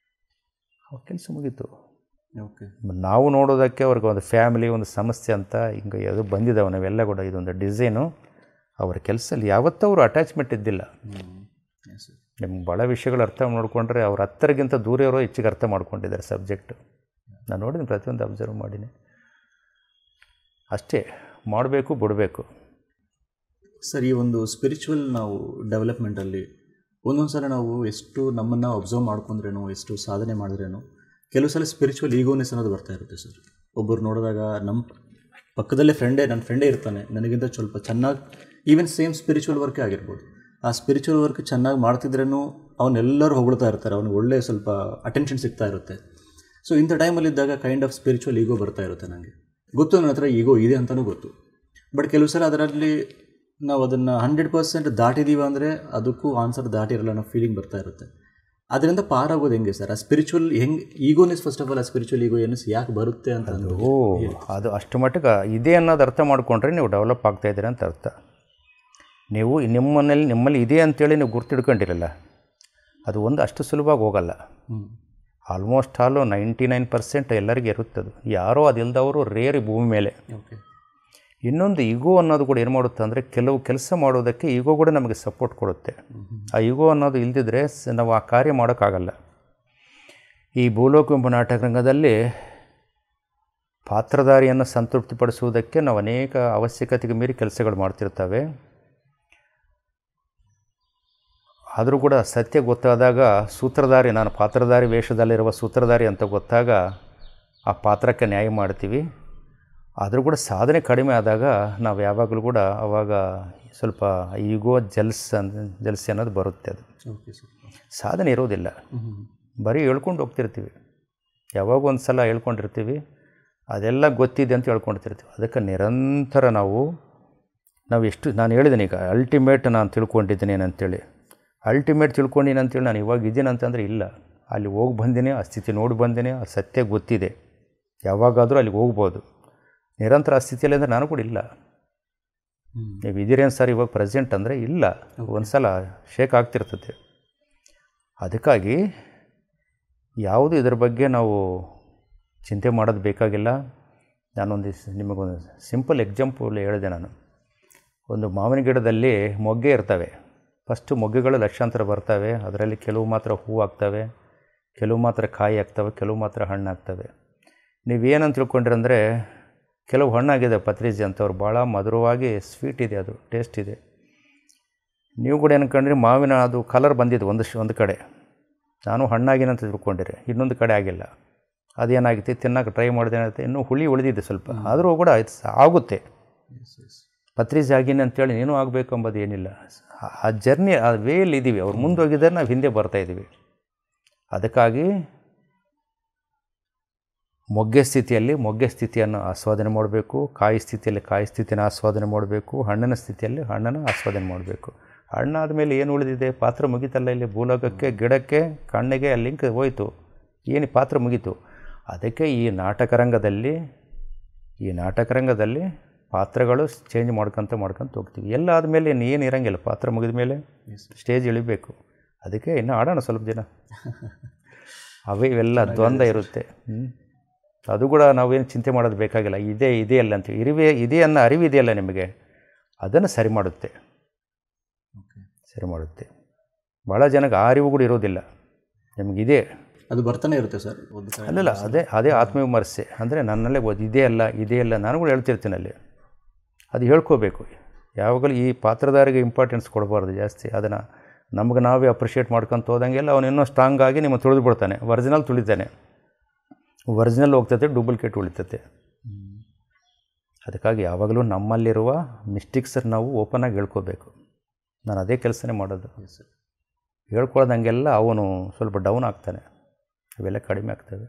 B: ಅವ್ರ ಕೆಲಸ ಮುಗೀತು.
A: ಓಕೆ.
B: ನಾವು ನೋಡೋದಕ್ಕೆ ಅವ್ರಿಗೆ ಒಂದು ಫ್ಯಾಮಿಲಿ, ಒಂದು ಸಮಸ್ಯೆ ಅಂತ ಹಿಂಗೆ ಅದು ಬಂದಿದ್ದಾವೆ ನಾವೆಲ್ಲ ಕೂಡ. ಇದೊಂದು ಡಿಸೈನು. ಅವ್ರ ಕೆಲಸದಲ್ಲಿ ಯಾವತ್ತೂ ಅವರು ಅಟ್ಯಾಚ್ಮೆಂಟ್ ಇದ್ದಿಲ್ಲ. ನಿಮ್ಗೆ ಭಾಳ ವಿಷಯಗಳು ಅರ್ಥ ಮಾಡಿಕೊಂಡ್ರೆ ಅವ್ರ ಹತ್ತರಿಗಿಂತ ದೂರ ಇರೋ ಹೆಚ್ಚಿಗೆ ಅರ್ಥ ಮಾಡ್ಕೊಂಡಿದ್ದಾರೆ ಸಬ್ಜೆಕ್ಟು. ನಾನು ನೋಡಿದ್ದೀನಿ, ಪ್ರತಿಯೊಂದು ಅಬ್ಸರ್ವ್ ಮಾಡೀನಿ. ಅಷ್ಟೇ ಮಾಡಬೇಕು, ಬಿಡಬೇಕು.
A: ಸರ್, ಈ ಒಂದು ಸ್ಪಿರಿಚುವಲ್ ನಾವು ಡೆವಲಪ್ಮೆಂಟಲ್ಲಿ ಒಂದೊಂದು ಸಲ ನಾವು ಎಷ್ಟು ನಮ್ಮನ್ನು ಅಬ್ಸರ್ವ್ ಮಾಡ್ಕೊಂಡ್ರೇನೋ, ಎಷ್ಟು ಸಾಧನೆ ಮಾಡಿದ್ರೇನೋ, ಕೆಲವು ಸಲ ಸ್ಪಿರಿಚುವಲ್ ಈಗೋನೆಸ್ ಅನ್ನೋದು ಬರ್ತಾ ಇರುತ್ತೆ ಸರ್. ಒಬ್ಬರು ನೋಡಿದಾಗ ನಮ್ಮ ಪಕ್ಕದಲ್ಲೇ ನನ್ನ ಫ್ರೆಂಡೇ ಇರ್ತಾನೆ, ನನಗಿಂತ ಸ್ವಲ್ಪ ಚೆನ್ನಾಗಿ, ಈವನ್ ಸೇಮ್ ಸ್ಪಿರಿಚುವಲ್ ವರ್ಕೇ ಆಗಿರ್ಬೋದು, ಆ ಸ್ಪಿರಿಚುವಲ್ ವರ್ಕ್ ಚೆನ್ನಾಗಿ ಮಾಡ್ತಿದ್ರೇನು ಅವನ್ನೆಲ್ಲರೂ ಹೊಗಳ್ತಾ ಇರ್ತಾರೆ, ಅವ್ನಿಗೆ ಒಳ್ಳೆ ಸ್ವಲ್ಪ ಅಟೆನ್ಷನ್ ಸಿಗ್ತಾ ಇರುತ್ತೆ. ಸೊ ಇಂಥ ಟೈಮಲ್ಲಿದ್ದಾಗ ಕೈಂಡ್ ಆಫ್ ಸ್ಪಿರಿಚುವಲ್ ಈಗೋ ಬರ್ತಾ ಇರುತ್ತೆ. ನನಗೆ ಗೊತ್ತು, ನನ್ನ ಹತ್ರ ಈಗೋ ಇದೆ ಅಂತಲೂ ಗೊತ್ತು. ಬಟ್ ಕೆಲವು ಸಲ ಅದರಲ್ಲಿ ನಾವು ಅದನ್ನು 100% ದಾಟಿದ್ದೀವಿ ಅಂದರೆ ಅದಕ್ಕೂ ಆನ್ಸರ್ ದಾಟಿರಲ್ಲ ಅನ್ನೋ ಫೀಲಿಂಗ್ ಬರ್ತಾ ಇರುತ್ತೆ. ಅದರಿಂದ ಪಾರಾಗೋದು ಹೆಂಗೆ ಸರ್? ಆ ಸ್ಪಿರಿಚುವಲ್ ಹೆಂಗೆ ಈಗೋನೆಸ್, ಫಸ್ಟ್ ಆಫ್ ಆಲ್ ಆ ಸ್ಪಿರಿಚುವಲ್ ಈಗೋ ಎನ್ನೆಸ್ ಯಾಕೆ ಬರುತ್ತೆ ಅಂತ
B: ಅದು ಅಷ್ಟು ಮಟ್ಟಿಗೆ ಇದೆ ಅನ್ನೋದು ಅರ್ಥ ಮಾಡಿಕೊಂಡ್ರೆ ನೀವು ಡೆವಲಪ್ ಆಗ್ತಾಯಿದ್ದೀರ ಅಂತ ಅರ್ಥ. ನೀವು ನಿಮ್ಮಲ್ಲಿ ಇದೆ ಅಂತೇಳಿ ನೀವು ಗುರ್ತಿಡ್ಕೊಂಡಿರಲ್ಲ, ಅದು ಒಂದು ಅಷ್ಟು ಸುಲಭವಾಗಿ ಹೋಗಲ್ಲ. ಆಲ್ಮೋಸ್ಟ್ ಆಲು 99% ಎಲ್ಲರಿಗೂ ಇರುತ್ತದು. ಯಾರೋ ಅದಿಲ್ಲದವರು ರೇರ್ ಭೂಮಿ ಮೇಲೆ. ಇನ್ನೊಂದು ಈಗೋ ಅನ್ನೋದು ಕೂಡ ಏನು ಮಾಡುತ್ತೆ ಅಂದರೆ, ಕೆಲವು ಕೆಲಸ ಮಾಡೋದಕ್ಕೆ ಈಗೋ ಕೂಡ ನಮಗೆ ಸಪೋರ್ಟ್ ಕೊಡುತ್ತೆ. ಆ ಈಗೋ ಅನ್ನೋದು ಇಲ್ದಿದ್ರೆ ನಾವು ಆ ಕಾರ್ಯ ಮಾಡೋಕ್ಕಾಗಲ್ಲ. ಈ ಭೂಲೋಕವೆಂಬ ನಾಟಕ ರಂಗದಲ್ಲಿ ಪಾತ್ರಧಾರಿಯನ್ನು ಸಂತೃಪ್ತಿಪಡಿಸುವುದಕ್ಕೆ ನಾವು ಅನೇಕ ಅವಶ್ಯಕತೆಗೆ ಮೀರಿ ಕೆಲಸಗಳು ಮಾಡ್ತಿರ್ತವೆ. ಆದರೂ ಕೂಡ ಸತ್ಯ ಗೊತ್ತಾದಾಗ ಸೂತ್ರಧಾರಿ, ನಾನು ಪಾತ್ರಧಾರಿ ವೇಷದಲ್ಲಿರುವ ಸೂತ್ರಧಾರಿ ಅಂತ ಗೊತ್ತಾಗ ಆ ಪಾತ್ರಕ್ಕೆ ನ್ಯಾಯ ಮಾಡ್ತೀವಿ. ಆದರೂ ಕೂಡ ಸಾಧನೆ ಕಡಿಮೆ ಆದಾಗ ನಾವು ಯಾವಾಗಲೂ ಕೂಡ ಅವಾಗ ಸ್ವಲ್ಪ ಈಗೋ ಜಲ್ಸಿ ಅನ್ನೋದು ಬರುತ್ತೆ. ಅದು ಸಾಧನೆ ಇರೋದಿಲ್ಲ, ಬರೀ ಹೇಳ್ಕೊಂಡು ಹೋಗ್ತಿರ್ತೀವಿ. ಯಾವಾಗ ಒಂದು ಸಲ ಹೇಳ್ಕೊಂಡಿರ್ತೀವಿ, ಅದೆಲ್ಲ ಗೊತ್ತಿದೆ ಅಂತ ಹೇಳ್ಕೊಳ್ತಿರ್ತೀವಿ. ಅದಕ್ಕೆ ನಿರಂತರ ನಾವು ಎಷ್ಟು, ನಾನು ಹೇಳಿದ್ದೀನಿ ಈಗ ಅಲ್ಟಿಮೇಟ್ ನಾನು ತಿಳ್ಕೊಂಡಿದ್ದೀನಿ ಏನಂತೇಳಿ. ಅಲ್ಟಿಮೇಟ್ ತಿಳ್ಕೊಂಡಿನಿ ಅಂತೇಳಿ ನಾನು ಇವಾಗ ಇದ್ದೀನಿ ಅಂತಂದರೆ ಇಲ್ಲ. ಅಲ್ಲಿ ಹೋಗಿ ಬಂದಿನಿ, ಆ ಸ್ಥಿತಿ ನೋಡಿ ಬಂದಿನಿ, ಆ ಸತ್ಯ ಗೊತ್ತಿದೆ. ಯಾವಾಗಾದರೂ ಅಲ್ಲಿಗೆ ಹೋಗ್ಬೋದು. ನಿರಂತರ ಆ ಸ್ಥಿತಿಯಲ್ಲಿ ಅಂದರೆ ನಾನು ಕೂಡ ಇಲ್ಲ. ನೀವು ಇದ್ದೀರೇನು ಸರ್ ಇವಾಗ ಪ್ರೆಸೆಂಟ್ ಅಂದರೆ ಇಲ್ಲ, ಒಂದು ಸಲ ಶೇಕ್ ಆಗ್ತಿರ್ತದೆ. ಅದಕ್ಕಾಗಿ ಯಾವುದು ಇದರ ಬಗ್ಗೆ ನಾವು ಚಿಂತೆ ಮಾಡೋದು ಬೇಕಾಗಿಲ್ಲ. ನಾನೊಂದು ನಿಮಗೊಂದು ಸಿಂಪಲ್ ಎಕ್ಸಾಂಪಲ್ ಹೇಳಿದೆ. ನಾನು ಒಂದು ಮಾವಿನ ಗಿಡದಲ್ಲಿ ಮೊಗ್ಗೆ ಇರ್ತವೆ. ಫಸ್ಟು ಮೊಗ್ಗುಗಳು ಲಕ್ಷಾಂತರ ಬರ್ತವೆ. ಅದರಲ್ಲಿ ಕೆಲವು ಮಾತ್ರ ಹೂವು ಆಗ್ತವೆ, ಕೆಲವು ಮಾತ್ರ ಕಾಯಿ ಆಗ್ತವೆ, ಕೆಲವು ಮಾತ್ರ ಹಣ್ಣು ಆಗ್ತವೆ. ನೀವೇನಂತ ತಿಳ್ಕೊಂಡ್ರಂದರೆ, ಕೆಲವು ಹಣ್ಣಾಗಿದೆ ಪತ್ರಿಜಿ ಅಂತವ್ರು, ಭಾಳ ಮಧುರವಾಗಿ ಸ್ವೀಟ್ ಇದೆ, ಅದು ಟೇಸ್ಟ್ ಇದೆ. ನೀವು ಕೂಡ ಏನಂಕೊಂಡ್ರಿ ಮಾವಿನ ಅದು ಕಲರ್ ಬಂದಿದೆ ಒಂದು ಕಡೆ, ನಾನು ಹಣ್ಣಾಗಿನಂತ ತಿಳ್ಕೊಂಡಿರಿ, ಇನ್ನೊಂದು ಕಡೆ ಆಗಿಲ್ಲ. ಅದೇನಾಗುತ್ತೆ, ತಿನ್ನೋಕೆ ಟ್ರೈ ಮಾಡಿದೆ ಏನಾಗುತ್ತೆ, ಇನ್ನೂ ಹುಳಿ ಉಳಿದಿದೆ ಸ್ವಲ್ಪ, ಆದರೂ ಕೂಡ ಆಗುತ್ತೆ. ಪತ್ರಿಜಿ ಆಗಿನಿ ಅಂತೇಳಿ ನೀನು ಆಗಬೇಕು ಅಂಬೋದು ಏನಿಲ್ಲ. ಆ ಜರ್ನಿ, ಆ ವೇಯಲ್ಲಿ ಇದ್ದೀವಿ. ಅವ್ರು ಮುಂದೋಗಿದ್ದಾರೆ, ನಾವು ಹಿಂದೆ ಬರ್ತಾಯಿದ್ದೀವಿ. ಅದಕ್ಕಾಗಿ ಮೊಗ್ಗೆ ಸ್ಥಿತಿಯನ್ನು ಆಸ್ವಾದನೆ ಮಾಡಬೇಕು, ಕಾಯಿ ಸ್ಥಿತಿಯಲ್ಲಿ ಕಾಯಿ ಸ್ಥಿತಿನ ಆಸ್ವಾದನೆ ಮಾಡಬೇಕು, ಹಣ್ಣಿನ ಸ್ಥಿತಿಯಲ್ಲಿ ಹಣ್ಣನ್ನು ಆಸ್ವಾದನೆ ಮಾಡಬೇಕು. ಹಣ್ಣಾದ ಮೇಲೆ ಏನು ಉಳಿದಿದೆ? ಪಾತ್ರ ಮುಗೀತಲ್ಲ. ಇಲ್ಲಿ ಭೂಲೋಕಕ್ಕೆ, ಗಿಡಕ್ಕೆ, ಕಣ್ಣಿಗೆ ಲಿಂಕ್ ಹೋಯಿತು. ಏನು ಪಾತ್ರ ಮುಗೀತು. ಅದಕ್ಕೆ ಈ ನಾಟಕರಂಗದಲ್ಲಿ ಪಾತ್ರಗಳು ಚೇಂಜ್ ಮಾಡ್ಕೊತ ಹೋಗ್ತೀವಿ. ಎಲ್ಲ ಆದಮೇಲೆ ಏನು ಇರೋಂಗಿಲ್ಲ. ಪಾತ್ರ ಮುಗಿದ ಮೇಲೆ ಸ್ಟೇಜ್ ಇಳಿಬೇಕು. ಅದಕ್ಕೆ ಇನ್ನೂ ಆಡೋಣ ಸ್ವಲ್ಪ ದಿನ. ಇವೆಲ್ಲ ದ್ವಂದ್ವ ಇರುತ್ತೆ. ಅದು ಕೂಡ ನಾವೇನು ಚಿಂತೆ ಮಾಡೋದು ಬೇಕಾಗಿಲ್ಲ. ಇದೆಯಲ್ಲ ಅಂತೀವಿ. ಇದೆ ಅನ್ನೋ ಅರಿವಿದೆಯಲ್ಲ ನಿಮಗೆ, ಅದನ್ನು ಸರಿ ಮಾಡುತ್ತೆ. ಭಾಳ ಜನಕ್ಕೆ ಆ ಅರಿವು ಕೂಡ ಇರೋದಿಲ್ಲ. ನಿಮಗಿದೆ,
A: ಅದು ಬರ್ತಾನೆ ಇರುತ್ತೆ ಸರ್.
B: ಅಲ್ಲಲ್ಲ, ಅದೇ ಆತ್ಮವಿಮರ್ಶೆ ಅಂದರೆ ನನ್ನಲ್ಲೇ ಇದೆಯಲ್ಲ ನಾನು ಕೂಡ ಹೇಳ್ತಿರ್ತೀನಿ ಅಲ್ಲಿ. ಅದು ಹೇಳ್ಕೋಬೇಕು. ಯಾವಾಗಲೂ ಈ ಪಾತ್ರಧಾರಿಗೆ ಇಂಪಾರ್ಟೆನ್ಸ್ ಕೊಡಬಾರ್ದು ಜಾಸ್ತಿ. ಅದನ್ನು ನಮ್ಗೆ ನಾವೇ ಅಪ್ರಿಷಿಯೇಟ್ ಮಾಡ್ಕೊತ ಹೋದಂಗೆಲ್ಲ ಅವನು ಇನ್ನೂ ಸ್ಟ್ರಾಂಗ್ ಆಗಿ ನಿಮ್ಮ ತುಳಿದು ಬಿಡ್ತಾನೆ. ಒರಿಜಿನಲ್ ತುಳಿತಾನೆ, ಒರಿಜಿನಲ್ ಹೋಗ್ತದೆ, ಡೂಪ್ಲಿಕೇಟ್ ಉಳಿತತೆ. ಅದಕ್ಕಾಗಿ ಯಾವಾಗಲೂ ನಮ್ಮಲ್ಲಿರುವ ಮಿಸ್ಟೇಕ್ಸನ್ನು ನಾವು ಓಪನಾಗಿ ಹೇಳ್ಕೋಬೇಕು. ನಾನು ಅದೇ ಕೆಲಸನೇ ಮಾಡೋದು. ಹೇಳ್ಕೊಳ್ಳೋದಂಗೆಲ್ಲ ಅವನು ಸ್ವಲ್ಪ ಡೌನ್ ಆಗ್ತಾನೆ, ಇವೆಲ್ಲ ಕಡಿಮೆ ಆಗ್ತವೆ.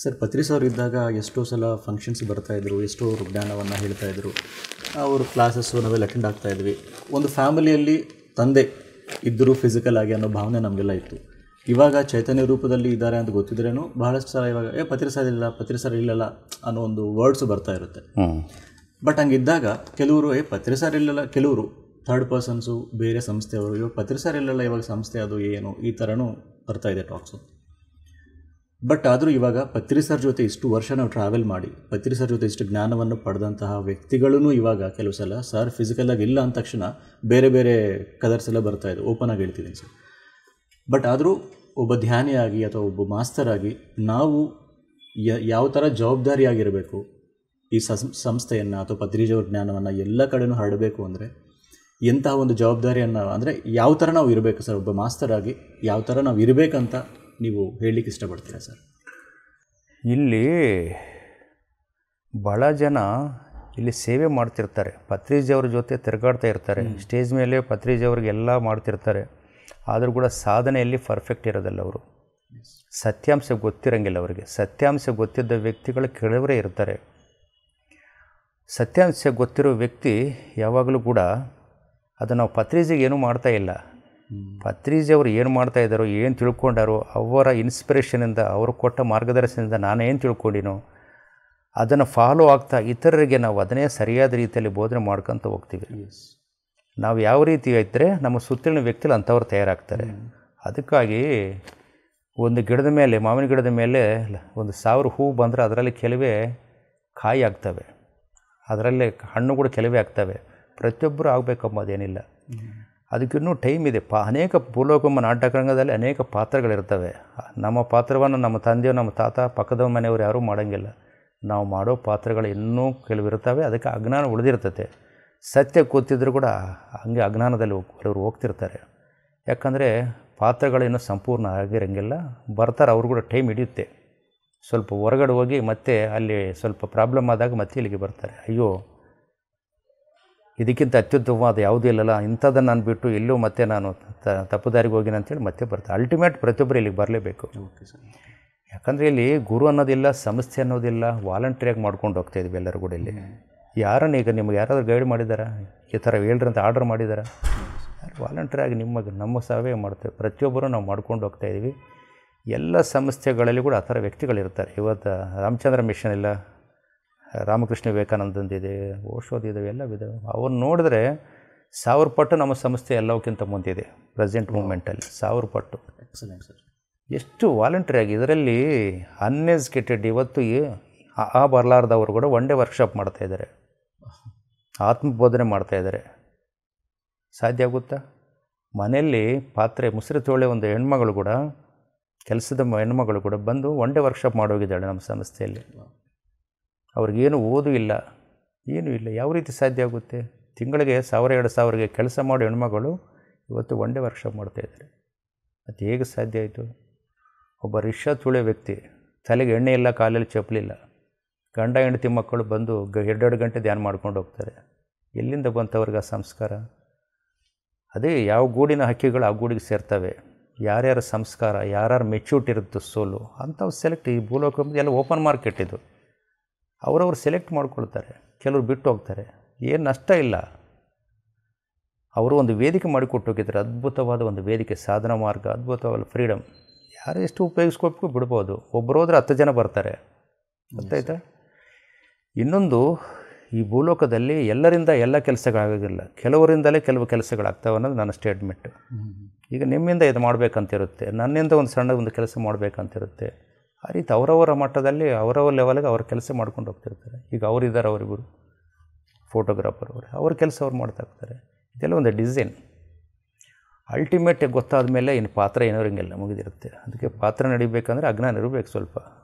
A: ಸರ್, ಪತ್ರಿಸ್ ಅವರು ಇದ್ದಾಗ ಎಷ್ಟೋ ಸಲ ಫಂಕ್ಷನ್ಸ್ ಬರ್ತಾಯಿದ್ರು, ಎಷ್ಟೋ ಅವರು ಜ್ಞಾನವನ್ನು ಹೇಳ್ತಾಯಿದ್ರು. ಅವರು ಕ್ಲಾಸಸ್ಸು ನಾವೆಲ್ಲ ಅಟೆಂಡ್ ಆಗ್ತಾಯಿದ್ವಿ. ಒಂದು ಫ್ಯಾಮಿಲಿಯಲ್ಲಿ ತಂದೆ ಇದ್ದರೂ ಫಿಸಿಕಲ್ ಆಗಿ ಅನ್ನೋ ಭಾವನೆ ನಮಗೆಲ್ಲ ಇತ್ತು. ಇವಾಗ ಚೈತನ್ಯ ರೂಪದಲ್ಲಿ ಇದ್ದಾರೆ ಅಂತ ಗೊತ್ತಿದ್ರೇನು ಬಹಳಷ್ಟು ಸಲ ಇವಾಗ ಪತ್ರಿಸಾರ ಇಲ್ಲಲ್ಲ ಅನ್ನೋ ಒಂದು ವರ್ಡ್ಸು ಬರ್ತಾ ಇರುತ್ತೆ. ಬಟ್ ಹಂಗಿದ್ದಾಗ ಕೆಲವರು ಪತ್ರಿಸಾರ ಇಲ್ಲಲ್ಲ, ಕೆಲವರು ಥರ್ಡ್ ಪರ್ಸನ್ಸು, ಬೇರೆ ಸಂಸ್ಥೆಯವರು, ಇವಾಗ ಪತ್ರಿಸಾರ ಇಲ್ಲಲ್ಲ, ಇವಾಗ ಸಂಸ್ಥೆ ಅದು ಏನು, ಈ ಥರನೂ ಬರ್ತಾಯಿದೆ ಟಾಕ್ಸು. ಬಟ್ ಆದರೂ ಇವಾಗ ಪತ್ರಿ ಸರ್ ಜೊತೆ ಇಷ್ಟು ವರ್ಷ ನಾವು ಟ್ರಾವೆಲ್ ಮಾಡಿ ಪತ್ರಿ ಸರ್ ಜೊತೆ ಇಷ್ಟು ಜ್ಞಾನವನ್ನು ಪಡೆದಂತಹ ವ್ಯಕ್ತಿಗಳೂ ಇವಾಗ ಕೆಲವು ಸಲ ಸರ್ ಫಿಸಿಕಲಾಗಿ ಇಲ್ಲ ಅಂದ ತಕ್ಷಣ ಬೇರೆ ಬೇರೆ ಕಲರ್ಸ್ ಎಲ್ಲ ಬರ್ತಾ ಇದೆ, ಓಪನ್ ಆಗಿ ಹೇಳ್ತಿದ್ದೀನಿ ಸರ್. ಬಟ್ ಆದರೂ ಒಬ್ಬ ಧ್ಯಾನಿಯಾಗಿ ಅಥವಾ ಒಬ್ಬ ಮಾಸ್ತರ್ ಆಗಿ ನಾವು ಯಾವ ಥರ ಜವಾಬ್ದಾರಿಯಾಗಿರಬೇಕು ಈ ಸಂಸ್ಥೆಯನ್ನು ಅಥವಾ ಪತ್ರಿಜಿಯವರ ಜ್ಞಾನವನ್ನು ಎಲ್ಲ ಕಡೆನೂ ಹರಡಬೇಕು ಅಂದರೆ ಎಂತಹ ಒಂದು ಜವಾಬ್ದಾರಿಯನ್ನು, ಅಂದರೆ ಯಾವ ಥರ ನಾವು ಇರಬೇಕು ಸರ್, ಒಬ್ಬ ಮಾಸ್ತರ್ ಆಗಿ ಯಾವ ಥರ ನಾವು ಇರಬೇಕಂತ ನೀವು ಹೇಳಲಿಕ್ಕೆ ಇಷ್ಟಪಡ್ತೀರಾ ಸರ್?
B: ಇಲ್ಲಿ ಭಾಳ ಜನ ಇಲ್ಲಿ ಸೇವೆ ಮಾಡ್ತಿರ್ತಾರೆ, ಪತ್ರಿಜಿಯವ್ರ ಜೊತೆ ತಿರುಗಾಡ್ತಾ ಇರ್ತಾರೆ, ಸ್ಟೇಜ್ ಮೇಲೆ ಪತ್ರಿಜಿಯವ್ರಿಗೆಲ್ಲ ಮಾಡ್ತಿರ್ತಾರೆ. ಆದರೂ ಕೂಡ ಸಾಧನೆಯಲ್ಲಿ ಪರ್ಫೆಕ್ಟ್ ಇರೋದಲ್ಲ. ಅವರು ಸತ್ಯಾಂಶ ಗೊತ್ತಿರೋಂಗಿಲ್ಲ. ಅವರಿಗೆ ಸತ್ಯಾಂಶ ಗೊತ್ತಿದ್ದ ವ್ಯಕ್ತಿಗಳು ಕೆಲವರೇ ಇರ್ತಾರೆ. ಸತ್ಯಾಂಶ ಗೊತ್ತಿರೋ ವ್ಯಕ್ತಿ ಯಾವಾಗಲೂ ಕೂಡ ಅದು ನಾವು ಪತ್ರಿಜಿಗೆ ಏನೂ ಮಾಡ್ತಾಯಿಲ್ಲ. ಪತ್ರಿಜಿಯವರು ಏನು ಮಾಡ್ತಾಯಿದ್ದಾರೋ, ಏನು ತಿಳ್ಕೊಂಡಾರೋ, ಅವರ ಇನ್ಸ್ಪಿರೇಷನಿಂದ, ಅವರು ಕೊಟ್ಟ ಮಾರ್ಗದರ್ಶನದಿಂದ ನಾನೇನು ತಿಳ್ಕೊಂಡಿನೋ ಅದನ್ನು ಫಾಲೋ ಆಗ್ತಾ ಇತರರಿಗೆ ನಾವು ಅದನ್ನೇ ಸರಿಯಾದ ರೀತಿಯಲ್ಲಿ ಬೋಧನೆ ಮಾಡ್ಕೊತ ಹೋಗ್ತೀವಿ. ನಾವು ಯಾವ ರೀತಿ ಇದ್ದರೆ ನಮ್ಮ ಸುತ್ತಲಿನ ವ್ಯಕ್ತಿಗಳು ಅಂಥವ್ರು ತಯಾರಾಗ್ತಾರೆ. ಅದಕ್ಕಾಗಿ ಒಂದು ಗಿಡದ ಮೇಲೆ, ಮಾವಿನ ಗಿಡದ ಮೇಲೆ 1000 ಹೂವು ಬಂದರೆ ಅದರಲ್ಲಿ ಕೆಲವೇ ಕಾಯಿ ಆಗ್ತವೆ, ಅದರಲ್ಲೇ ಹಣ್ಣು ಕೂಡ ಕೆಲವೇ ಆಗ್ತವೆ. ಪ್ರತಿಯೊಬ್ಬರು ಆಗಬೇಕಂಬೋದೇನಿಲ್ಲ. ಅದಕ್ಕಿನ್ನೂ ಟೈಮ್ ಇದೆ. ಅನೇಕ ಭೂಲೋಕಮ್ಮ ನಾಟಕರಂಗದಲ್ಲಿ ಅನೇಕ ಪಾತ್ರಗಳಿರ್ತವೆ. ನಮ್ಮ ಪಾತ್ರವನ್ನು ನಮ್ಮ ತಂದೆಯೋ ನಮ್ಮ ತಾತ ಪಕ್ಕದ ಮನೆಯವರು ಯಾರೂ ಮಾಡೋಂಗಿಲ್ಲ. ನಾವು ಮಾಡೋ ಪಾತ್ರಗಳು ಇನ್ನೂ ಕೆಲವು ಇರ್ತವೆ. ಅದಕ್ಕೆ ಅಜ್ಞಾನ ಉಳಿದಿರ್ತದೆ. ಸತ್ಯ ಕೂತಿದ್ರು ಕೂಡ ಹಂಗೆ ಅಜ್ಞಾನದಲ್ಲಿ ಕೆಲವರು ಹೋಗ್ತಿರ್ತಾರೆ. ಯಾಕಂದರೆ ಪಾತ್ರಗಳಿನ್ನೂ ಸಂಪೂರ್ಣ ಆಗಿರೋಂಗಿಲ್ಲ. ಬರ್ತಾರೆ, ಅವ್ರು ಕೂಡ ಟೈಮ್ ಹಿಡಿಯುತ್ತೆ. ಸ್ವಲ್ಪ ಹೊರಗಡೆ ಹೋಗಿ ಮತ್ತೆ ಅಲ್ಲಿ ಸ್ವಲ್ಪ ಪ್ರಾಬ್ಲಮ್ ಆದಾಗ ಮತ್ತೆ ಇಲ್ಲಿಗೆ ಬರ್ತಾರೆ. ಅಯ್ಯೋ, ಇದಕ್ಕಿಂತ ಅತ್ಯುತ್ತಮವಾದ ಯಾವುದೂ ಇಲ್ಲಲ್ಲ, ಇಂಥದ್ದನ್ನು ನಾನು ಬಿಟ್ಟು ಎಲ್ಲೂ ಮತ್ತೆ ನಾನು ತಪ್ಪುದಾರಿಗೆ ಹೋಗಿನ ಅಂತೇಳಿ ಮತ್ತೆ ಬರ್ತಾರೆ. ಅಲ್ಟಿಮೇಟ್ ಪ್ರತಿಯೊಬ್ಬರು ಇಲ್ಲಿಗೆ ಬರಲೇಬೇಕು. ಯಾಕಂದರೆ ಇಲ್ಲಿ ಗುರು ಅನ್ನೋದಿಲ್ಲ, ಸಂಸ್ಥೆ ಅನ್ನೋದಿಲ್ಲ, ವಾಲಂಟ್ರಿಯಾಗಿ ಮಾಡ್ಕೊಂಡು ಹೋಗ್ತಾಯಿದ್ವಿ ಎಲ್ಲರೂ ಕೂಡ. ಇಲ್ಲಿ ಯಾರನ್ನ ಈಗ ನಿಮ್ಗೆ ಯಾರಾದರೂ ಗೈಡ್ ಮಾಡಿದಾರಾ, ಈ ಥರ ಹೇಳ್ರಿ ಅಂತ ಆರ್ಡರ್ ಮಾಡಿದಾರಾ? ಯಾರು ವಾಲಂಟ್ರಿಯಾಗಿ ನಮ್ಮ ಸೇವೆ ಮಾಡ್ತೇವೆ. ಪ್ರತಿಯೊಬ್ಬರೂ ನಾವು ಮಾಡ್ಕೊಂಡು ಹೋಗ್ತಾಯಿದ್ದೀವಿ. ಎಲ್ಲ ಸಂಸ್ಥೆಗಳಲ್ಲಿ ಕೂಡ ಆ ಥರ ವ್ಯಕ್ತಿಗಳಿರ್ತಾರೆ. ಇವತ್ತು ರಾಮಚಂದ್ರ ಮಿಷನ್ ಇಲ್ಲ, ರಾಮಕೃಷ್ಣ ವಿವೇಕಾನಂದಂದಿದೆ, ಓಶೋದಿದ್ದಾವೆ, ಎಲ್ಲವಿದೆ. ಅವ್ರು ನೋಡಿದ್ರೆ 1000 ಪಟ್ಟು ನಮ್ಮ ಸಂಸ್ಥೆ ಎಲ್ಲಕ್ಕಿಂತ ಮುಂದಿದೆ. ಪ್ರೆಸೆಂಟ್ ಮೂಮೆಂಟಲ್ಲಿ 1000 ಪಟ್ಟು.
A: Excellent sir.
B: ಎಷ್ಟು ವಾಲಂಟ್ರಿಯಾಗಿ ಇದರಲ್ಲಿ ಅನ್ಎಜುಕೇಟೆಡ್ ಇವತ್ತು ಬರಲಾರ್ದವರು ಕೂಡ ಒನ್ ಡೇ ವರ್ಕ್ಶಾಪ್ ಮಾಡ್ತಾಯಿದ್ದಾರೆ, ಆತ್ಮಬೋಧನೆ ಮಾಡ್ತಾಯಿದ್ದಾರೆ. ಸಾಧ್ಯ ಆಗುತ್ತಾ? ಮನೆಯಲ್ಲಿ ಪಾತ್ರೆ ಮುಸುರೆ ತೊಳೆ ಒಂದು ಹೆಣ್ಮಗಳು ಕೂಡ, ಕೆಲಸದ ಹೆಣ್ಮಗಳು ಕೂಡ ಬಂದು ಒನ್ ಡೇ ವರ್ಕ್ಶಾಪ್ ಮಾಡೋಗಿದ್ದಾಳೆ ನಮ್ಮ ಸಂಸ್ಥೆಯಲ್ಲಿ. ಅವ್ರಿಗೇನು ಓದು ಇಲ್ಲ, ಏನೂ ಇಲ್ಲ. ಯಾವ ರೀತಿ ಸಾಧ್ಯ ಆಗುತ್ತೆ? ತಿಂಗಳಿಗೆ 1000-2000ಗೆ ಕೆಲಸ ಮಾಡೋ ಹೆಣ್ಮಗಳು ಇವತ್ತು ಒನ್ ಡೇ ವರ್ಕ್ಶಾಪ್ ಮಾಡ್ತಾಯಿದ್ದಾರೆ. ಅದು ಹೇಗೆ ಸಾಧ್ಯ ಆಯಿತು? ಒಬ್ಬ ರಿಕ್ಷಾ ತುಳಿಯೋ ವ್ಯಕ್ತಿ, ತಲೆಗೆ ಎಣ್ಣೆ ಇಲ್ಲ, ಕಾಲಲ್ಲಿ ಚಪ್ಪಲಿಲ್ಲ, ಗಂಡ ಹೆಂಡತಿ ಮಕ್ಕಳು ಬಂದು 2 ಗಂಟೆ ಧ್ಯಾನ ಮಾಡ್ಕೊಂಡು ಹೋಗ್ತಾರೆ. ಎಲ್ಲಿಂದ ಬಂತವ್ರಿಗೆ ಆ ಸಂಸ್ಕಾರ? ಅದೇ ಯಾವ ಗೂಡಿನ ಹಕ್ಕಿಗಳು ಆ ಗೂಡಿಗೆ ಸೇರ್ತವೆ. ಯಾರ್ಯಾರ ಸಂಸ್ಕಾರ, ಯಾರ್ಯಾರು ಮೆಚ್ಯೂರಿಟಿ ಇರುತ್ತೆ ಸೋಲು ಅಂಥವು ಸೆಲೆಕ್ಟ್. ಈ ಭೂಲೋಕ ಎಲ್ಲ ಓಪನ್ ಮಾರ್ಕೆಟ್ ಇದು. ಅವರವ್ರು ಸೆಲೆಕ್ಟ್ ಮಾಡ್ಕೊಳ್ತಾರೆ, ಕೆಲವರು ಬಿಟ್ಟು ಹೋಗ್ತಾರೆ. ಏನು ನಷ್ಟ ಇಲ್ಲ. ಅವರು ಒಂದು ವೇದಿಕೆ ಮಾಡಿಕೊಟ್ಟು ಹೋಗಿದ್ದಾರೆ, ಅದ್ಭುತವಾದ ಒಂದು ವೇದಿಕೆ, ಸಾಧನಾ ಮಾರ್ಗ, ಅದ್ಭುತವಾದ ಫ್ರೀಡಮ್. ಯಾರು ಎಷ್ಟು ಉಪಯೋಗಿಸ್ಕೊಬೇಕು ಬಿಡ್ಬೋದು. ಒಬ್ಬರು ಹೋದ್ರೆ 10 ಜನ ಬರ್ತಾರೆ. ಗೊತ್ತಾಯ್ತಾ? ಇನ್ನೊಂದು, ಈ ಭೂಲೋಕದಲ್ಲಿ ಎಲ್ಲರಿಂದ ಎಲ್ಲ ಕೆಲಸಗಳಾಗೋದಿಲ್ಲ, ಕೆಲವರಿಂದಲೇ ಕೆಲವು ಕೆಲಸಗಳಾಗ್ತವೆ ಅನ್ನೋದು ನನ್ನ ಸ್ಟೇಟ್ಮೆಂಟ್. ಈಗ ನಿಮ್ಮಿಂದ ಇದು ಮಾಡಬೇಕಂತಿರುತ್ತೆ, ನನ್ನಿಂದ ಒಂದು ಸಣ್ಣ ಒಂದು ಕೆಲಸ ಮಾಡಬೇಕಂತಿರುತ್ತೆ. ಆ ರೀತಿ ಅವರವರ ಮಟ್ಟದಲ್ಲಿ ಅವರವರ ಲೆವೆಲ್ಗೆ ಅವ್ರ ಕೆಲಸ ಮಾಡ್ಕೊಂಡು ಹೋಗ್ತಿರ್ತಾರೆ. ಈಗ ಅವರಿದ್ದಾರೆ, ಅವರಿಬ್ಬರು ಫೋಟೋಗ್ರಾಫರ್ ಅವ್ರ ಕೆಲಸ ಅವ್ರು ಮಾಡ್ತಾ ಇರ್ತಾರೆ. ಇದೆಲ್ಲ ಒಂದು ಡಿಸೈನ್. ಅಲ್ಟಿಮೇಟ್ ಗೊತ್ತಾದ ಮೇಲೆ ಇನ್ನು ಪಾತ್ರ ಏನಿರೋಂಗಿಲ್ಲ, ಮುಗಿದಿರುತ್ತೆ. ಅದಕ್ಕೆ ಪಾತ್ರ ನಡಿಬೇಕಂದ್ರೆ ಅಜ್ಞಾನ ಇರಬೇಕು. ಸ್ವಲ್ಪ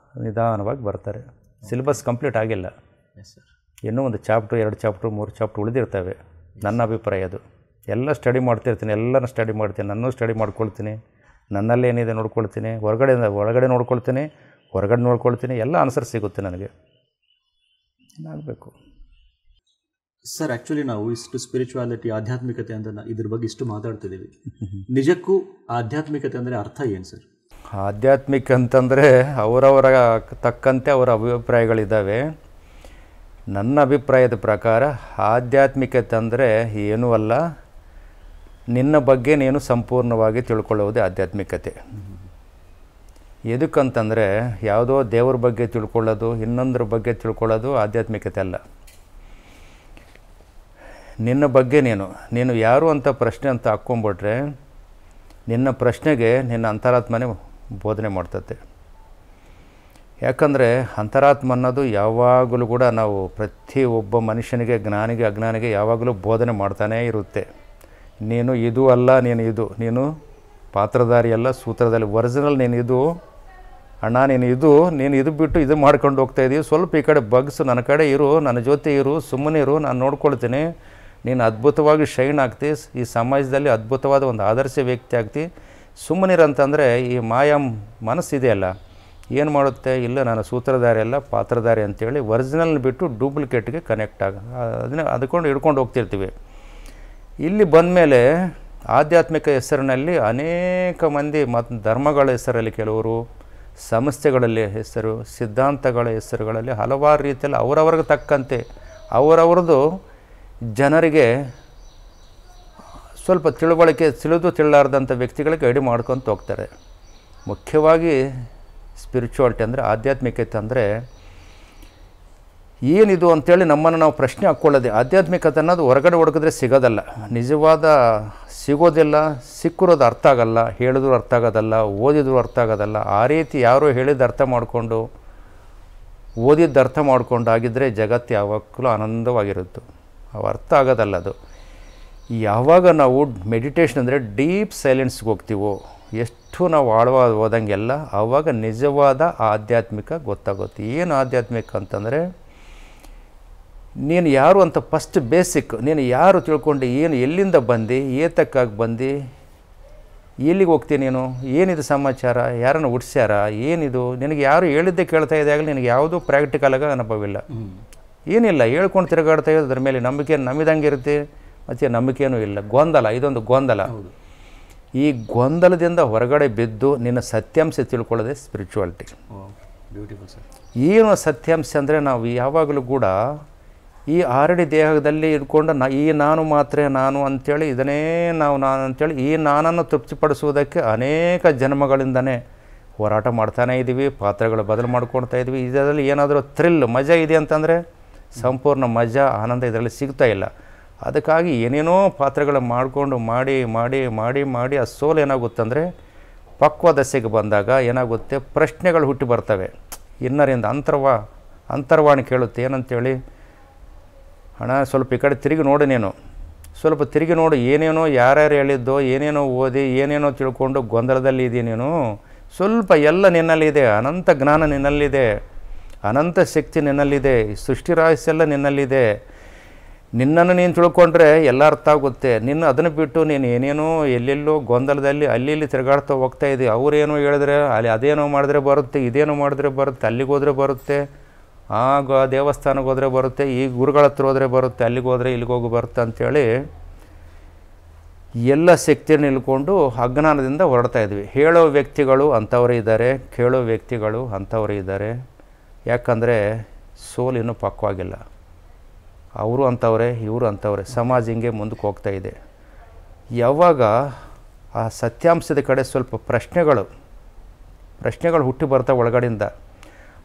B: ನಿಧಾನವಾಗಿ ಬರ್ತಾರೆ. ಸಿಲೆಬಸ್ ಕಂಪ್ಲೀಟ್ ಆಗಿಲ್ಲ. ಇನ್ನೂ ಒಂದು ಚಾಪ್ಟ್ರು, 2 ಚಾಪ್ಟ್ರು, 3 ಚಾಪ್ಟ್ರು ಉಳಿದಿರ್ತವೆ. ನನ್ನ ಅಭಿಪ್ರಾಯ ಅದು. ಎಲ್ಲ ಸ್ಟಡಿ ಮಾಡ್ತಿರ್ತೀನಿ, ಎಲ್ಲನೂ ಸ್ಟಡಿ ಮಾಡ್ತೀನಿ, ನನ್ನೂ ಸ್ಟಡಿ ಮಾಡ್ಕೊಳ್ತೀನಿ, ನನ್ನಲ್ಲೇನಿದೆ ನೋಡ್ಕೊಳ್ತೀನಿ, ಒಳಗಡೆ ನೋಡ್ಕೊಳ್ತೀನಿ, ಹೊರಗಡೆ ನೋಡ್ಕೊಳ್ತೀನಿ. ಎಲ್ಲ ಆನ್ಸರ್ ಸಿಗುತ್ತೆ ನನಗೆ. ಏನಾಗಬೇಕು
A: ಸರ್? ಆ್ಯಕ್ಚುಲಿ ನಾವು ಇಷ್ಟು ಸ್ಪಿರಿಚುವಾಲಿಟಿ, ಆಧ್ಯಾತ್ಮಿಕತೆ ಅಂತ ಇದ್ರ ಬಗ್ಗೆ ಇಷ್ಟು ಮಾತಾಡ್ತಿದ್ದೀವಿ. ನಿಜಕ್ಕೂ ಆಧ್ಯಾತ್ಮಿಕತೆ ಅಂದರೆ ಅರ್ಥ ಏನು ಸರ್?
B: ಆಧ್ಯಾತ್ಮಿಕ ಅಂತಂದರೆ ಅವರವರ ತಕ್ಕಂತೆ ಅವರ ಅಭಿಪ್ರಾಯಗಳಿದ್ದಾವೆ. ನನ್ನ ಅಭಿಪ್ರಾಯದ ಪ್ರಕಾರ ಆಧ್ಯಾತ್ಮಿಕತೆ ಅಂದರೆ ಏನೂ ಅಲ್ಲ, ನಿನ್ನ ಬಗ್ಗೆ ನೀನು ಸಂಪೂರ್ಣವಾಗಿ ತಿಳ್ಕೊಳ್ಳೋದೇ ಆಧ್ಯಾತ್ಮಿಕತೆ. ಎದಕ್ಕಂತಂದರೆ ಯಾವುದೋ ದೇವ್ರ ಬಗ್ಗೆ ತಿಳ್ಕೊಳ್ಳೋದು, ಇನ್ನೊಂದ್ರ ಬಗ್ಗೆ ತಿಳ್ಕೊಳ್ಳೋದು ಆಧ್ಯಾತ್ಮಿಕತೆ ಅಲ್ಲ. ನಿನ್ನ ಬಗ್ಗೆ ನೀನು ಯಾರು ಅಂತ ಪ್ರಶ್ನೆ ಅಂತ ಹಾಕ್ಕೊಂಬಿಟ್ರೆ ನಿನ್ನ ಪ್ರಶ್ನೆಗೆ ನಿನ್ನ ಅಂತರಾತ್ಮನೇ ಬೋಧನೆ ಮಾಡ್ತದೆ. ಯಾಕಂದರೆ ಅಂತರಾತ್ಮ ಅನ್ನೋದು ಯಾವಾಗಲೂ ಕೂಡ ನಾವು ಪ್ರತಿಯೊಬ್ಬ ಮನುಷ್ಯನಿಗೆ ಜ್ಞಾನಿಗೆ ಅಜ್ಞಾನಿಗೆ ಯಾವಾಗಲೂ ಬೋಧನೆ ಮಾಡ್ತಾನೇ ಇರುತ್ತೆ. ನೀನು ಇದು ಅಲ್ಲ, ನೀನು ಪಾತ್ರಧಾರಿ ಅಲ್ಲ, ಸೂತ್ರಧಾರಿ, ಒರಿಜಿನಲ್ ನೀನು ಇದು ಅಣ್ಣ, ನೀನು ಇದು ಬಿಟ್ಟು ಇದು ಮಾಡ್ಕೊಂಡು ಹೋಗ್ತಾಯಿದ್ದೀವಿ, ಸ್ವಲ್ಪ ಈ ಕಡೆ ಬಗ್ಸು, ನನ್ನ ಕಡೆ ಇರು, ನನ್ನ ಜೊತೆ ಇರು, ಸುಮ್ಮನೆ ಇರು, ನಾನು ನೋಡ್ಕೊಳ್ತೀನಿ, ನೀನು ಅದ್ಭುತವಾಗಿ ಶೈನ್ ಆಗ್ತಿ, ಈ ಸಮಾಜದಲ್ಲಿ ಅದ್ಭುತವಾದ ಒಂದು ಆದರ್ಶ ವ್ಯಕ್ತಿ ಆಗ್ತಿ, ಸುಮ್ಮನಿರಂತಂದರೆ ಈ ಮಾಯಾ ಮನಸ್ಸಿದೆಯಲ್ಲ ಏನು ಮಾಡುತ್ತೆ, ಇಲ್ಲ ನಾನು ಸೂತ್ರಧಾರಿ ಅಲ್ಲ ಪಾತ್ರಧಾರಿ ಅಂತೇಳಿ ಒರಿಜಿನಲ್ ಬಿಟ್ಟು ಡೂಪ್ಲಿಕೇಟ್ಗೆ ಕನೆಕ್ಟ್ ಅದಕ್ಕೊಂಡು ಹಿಡ್ಕೊಂಡು ಹೋಗ್ತಿರ್ತೀವಿ. ಇಲ್ಲಿ ಬಂದಮೇಲೆ ಆಧ್ಯಾತ್ಮಿಕ ಹೆಸರಿನಲ್ಲಿ ಅನೇಕ ಮಂದಿ ಮತ್ತು ಧರ್ಮಗಳ ಹೆಸರಲ್ಲಿ ಕೆಲವರು, ಸಂಸ್ಥೆಗಳಲ್ಲಿ ಹೆಸರು, ಸಿದ್ಧಾಂತಗಳ ಹೆಸರುಗಳಲ್ಲಿ ಹಲವಾರು ರೀತಿಯಲ್ಲಿ ಅವರವ್ರಿಗೆ ತಕ್ಕಂತೆ ಅವರವ್ರದ್ದು ಜನರಿಗೆ ಸ್ವಲ್ಪ ತಿಳಿಲಾರ್ದಂಥ ವ್ಯಕ್ತಿಗಳಿಗೆ ಗೈಡ್ ಮಾಡ್ಕೊತ ಹೋಗ್ತಾರೆ. ಮುಖ್ಯವಾಗಿ ಸ್ಪಿರಿಚುವಾಲಿಟಿ ಅಂದರೆ ಆಧ್ಯಾತ್ಮಿಕತೆ ಅಂದರೆ ಏನಿದು ಅಂಥೇಳಿ ನಮ್ಮನ್ನು ನಾವು ಪ್ರಶ್ನೆ ಹಾಕ್ಕೊಳ್ಳೋದೆ. ಆಧ್ಯಾತ್ಮಿಕತೆ ಅನ್ನೋದು ಹೊರಗಡೆ ಹುಡುಕಿದ್ರೆ ಸಿಗೋದಲ್ಲ, ನಿಜವಾದ ಸಿಗೋದಿಲ್ಲ, ಸಿಕ್ಕಿರೋದು ಅರ್ಥ ಆಗಲ್ಲ, ಹೇಳಿದ್ರು ಅರ್ಥ ಆಗೋದಲ್ಲ, ಓದಿದ್ರು ಅರ್ಥ ಆಗೋದಲ್ಲ. ಆ ರೀತಿ ಯಾರೋ ಹೇಳಿದ್ದು ಅರ್ಥ ಮಾಡಿಕೊಂಡು ಓದಿದ್ದು ಅರ್ಥ ಮಾಡ್ಕೊಂಡಾಗಿದ್ದರೆ ಜಗತ್ತು ಯಾವಾಗಲೂ ಆನಂದವಾಗಿರುತ್ತೆ. ಅವು ಅರ್ಥ ಆಗೋದಲ್ಲ. ಅದು ಯಾವಾಗ ನಾವು ಮೆಡಿಟೇಷನ್ ಅಂದರೆ ಡೀಪ್ ಸೈಲೆನ್ಸ್ಗೆ ಹೋಗ್ತೀವೋ, ಎಷ್ಟು ನಾವು ಆಳವಾಗಿ ಹೋದಂಗೆಲ್ಲ ಆವಾಗ ನಿಜವಾದ ಆಧ್ಯಾತ್ಮಿಕ ಗೊತ್ತಾಗುತ್ತೆ. ಏನು ಆಧ್ಯಾತ್ಮಿಕ ಅಂತಂದರೆ ನೀನು ಯಾರು ಅಂತ ಫಸ್ಟ್ ಬೇಸಿಕ್, ನೀನು ಯಾರು ತಿಳ್ಕೊಂಡು, ಏನು ಎಲ್ಲಿಂದ ಬಂದು, ಏತಕ್ಕಾಗಿ ಬಂದು, ಎಲ್ಲಿಗೆ ಹೋಗ್ತೀನಿ, ನೀನು ಏನಿದು ಸಮಾಚಾರ, ಯಾರನ್ನು ಹುಡ್ಸ್ಯಾರ, ಏನಿದು ನಿನಗೆ ಯಾರು ಹೇಳಿದ್ದೆ ಕೇಳ್ತಾ ಇದ್ದಾಗಲಿ ನಿನಗೆ ಯಾವುದೂ ಪ್ರಾಕ್ಟಿಕಲಾಗ ಅನುಭವಿಲ್ಲ, ಏನಿಲ್ಲ, ಹೇಳ್ಕೊಂಡು ತಿರುಗಾಡ್ತಾ ಇರೋದು. ಅದ್ರ ಮೇಲೆ ನಂಬಿಕೆ ನಮ್ಮಿದಂಗೆ ಇರುತ್ತೆ, ಮತ್ತು ನಂಬಿಕೆಯೂ ಇಲ್ಲ. ಗೊಂದಲ, ಇದೊಂದು ಗೊಂದಲ. ಈ ಗೊಂದಲದಿಂದ ಹೊರಗಡೆ ಬಿದ್ದು ನಿನ್ನ ಸತ್ಯಾಂಶ ತಿಳ್ಕೊಳ್ಳೋದೇ ಸ್ಪಿರಿಚುವಾಲಿಟಿ.
A: Beautiful sir.
B: ಏನು ಸತ್ಯಾಂಶ ಅಂದರೆ ನಾವು ಯಾವಾಗಲೂ ಕೂಡ ಈ ಆರಡಿ ದೇಹದಲ್ಲಿ ಇಟ್ಕೊಂಡು ಈ ನಾನು ಮಾತ್ರ ನಾನು ಅಂಥೇಳಿ ಇದನ್ನೇ ನಾನು ಅಂಥೇಳಿ ಈ ನಾನನ್ನು ತೃಪ್ತಿಪಡಿಸುವುದಕ್ಕೆ ಅನೇಕ ಜನ್ಮಗಳಿಂದನೇ ಹೋರಾಟ ಮಾಡ್ತಾನೇ ಇದ್ದೀವಿ, ಪಾತ್ರಗಳು ಬದಲು ಮಾಡ್ಕೊಳ್ತಾ ಇದ್ವಿ. ಇದರಲ್ಲಿ ಏನಾದರೂ ಥ್ರಿಲ್ ಮಜಾ ಇದೆ ಅಂತಂದರೆ ಸಂಪೂರ್ಣ ಮಜಾ ಆನಂದ ಇದರಲ್ಲಿ ಸಿಗ್ತಾ ಇಲ್ಲ. ಅದಕ್ಕಾಗಿ ಏನೇನೋ ಪಾತ್ರಗಳು ಮಾಡಿಕೊಂಡು ಮಾಡಿ ಆ ಸೋಲು ಏನಾಗುತ್ತಂದರೆ ಪಕ್ವ ದಶೆಗೆ ಬಂದಾಗ ಏನಾಗುತ್ತೆ, ಪ್ರಶ್ನೆಗಳು ಹುಟ್ಟಿ ಬರ್ತವೆ. ಇನ್ನರಿಂದ ಅಂತರ್ವಾಣಿ ಕೇಳುತ್ತೆ, ಏನಂತೇಳಿ, ಹಣ ಸ್ವಲ್ಪ ಈ ಕಡೆ ತಿರುಗಿ ನೋಡು, ನೀನು ಸ್ವಲ್ಪ ತಿರುಗಿ ನೋಡು, ಏನೇನೋ ಯಾರ್ಯಾರು ಹೇಳಿದ್ದೋ, ಏನೇನೋ ಓದಿ ಏನೇನೋ ತಿಳ್ಕೊಂಡು ಗೊಂದಲದಲ್ಲಿ ಇದೆಯಾ ನೀನು. ಸ್ವಲ್ಪ ಎಲ್ಲ ನಿನ್ನಲ್ಲಿದೆ, ಅನಂತ ಜ್ಞಾನ ನಿನ್ನಲ್ಲಿದೆ, ಅನಂತ ಶಕ್ತಿ ನಿನ್ನಲ್ಲಿದೆ, ಸೃಷ್ಟಿ ರಹಸ್ಯ ಎಲ್ಲ ನಿನ್ನಲ್ಲಿದೆ. ನಿನ್ನನ್ನು ನೀನು ತಿಳ್ಕೊಂಡ್ರೆ ಎಲ್ಲ ಅರ್ಥ ಆಗುತ್ತೆ. ನಿನ್ನ ಅದನ್ನು ಬಿಟ್ಟು ನೀನು ಏನೇನೋ ಎಲ್ಲೆಲ್ಲೋ ಗೊಂದಲದಲ್ಲಿ ಅಲ್ಲಿ ಇಲ್ಲಿ ತಿರುಗಾಡ್ತಾ ಹೋಗ್ತಾ ಇದ್ದೀವಿ. ಅವರೇನೋ ಹೇಳಿದ್ರೆ ಅಲ್ಲಿ ಅದೇನೋ ಮಾಡಿದ್ರೆ ಬರುತ್ತೆ, ಇದೇನೋ ಮಾಡಿದ್ರೆ ಬರುತ್ತೆ, ಅಲ್ಲಿಗೆ ಹೋದರೆ ಬರುತ್ತೆ, ಆಗ ದೇವಸ್ಥಾನಕ್ಕೆ ಹೋದರೆ ಬರುತ್ತೆ, ಈ ಗುರುಗಳ ಹತ್ರ ಹೋದರೆ ಬರುತ್ತೆ, ಅಲ್ಲಿಗೆ ಹೋದರೆ ಇಲ್ಲಿಗೆ ಹೋಗಿ ಬರುತ್ತೆ ಅಂಥೇಳಿ ಎಲ್ಲ ಶಕ್ತಿಯನ್ನು ನಿಲ್ಕೊಂಡು ಅಜ್ಞಾನದಿಂದ ಹೊರಡ್ತಾ ಇದ್ವಿ. ಹೇಳೋ ವ್ಯಕ್ತಿಗಳು ಅಂಥವರೇ ಇದ್ದಾರೆ, ಕೇಳೋ ವ್ಯಕ್ತಿಗಳು ಅಂಥವರೇ ಇದ್ದಾರೆ. ಯಾಕಂದರೆ ಸೋಲು ಇನ್ನೂ ಪಕ್ವಾಗಿಲ್ಲ. ಅವರು ಅಂಥವ್ರೆ, ಇವರು ಅಂಥವ್ರೆ, ಸಮಾಜ ಹಿಂಗೆ ಮುಂದಕ್ಕೆ ಹೋಗ್ತಾ ಇದೆ. ಯಾವಾಗ ಆ ಸತ್ಯಾಂಶದ ಕಡೆ ಸ್ವಲ್ಪ ಪ್ರಶ್ನೆಗಳು ಹುಟ್ಟಿ ಬರ್ತಾವೆ ಒಳಗಡೆಯಿಂದ,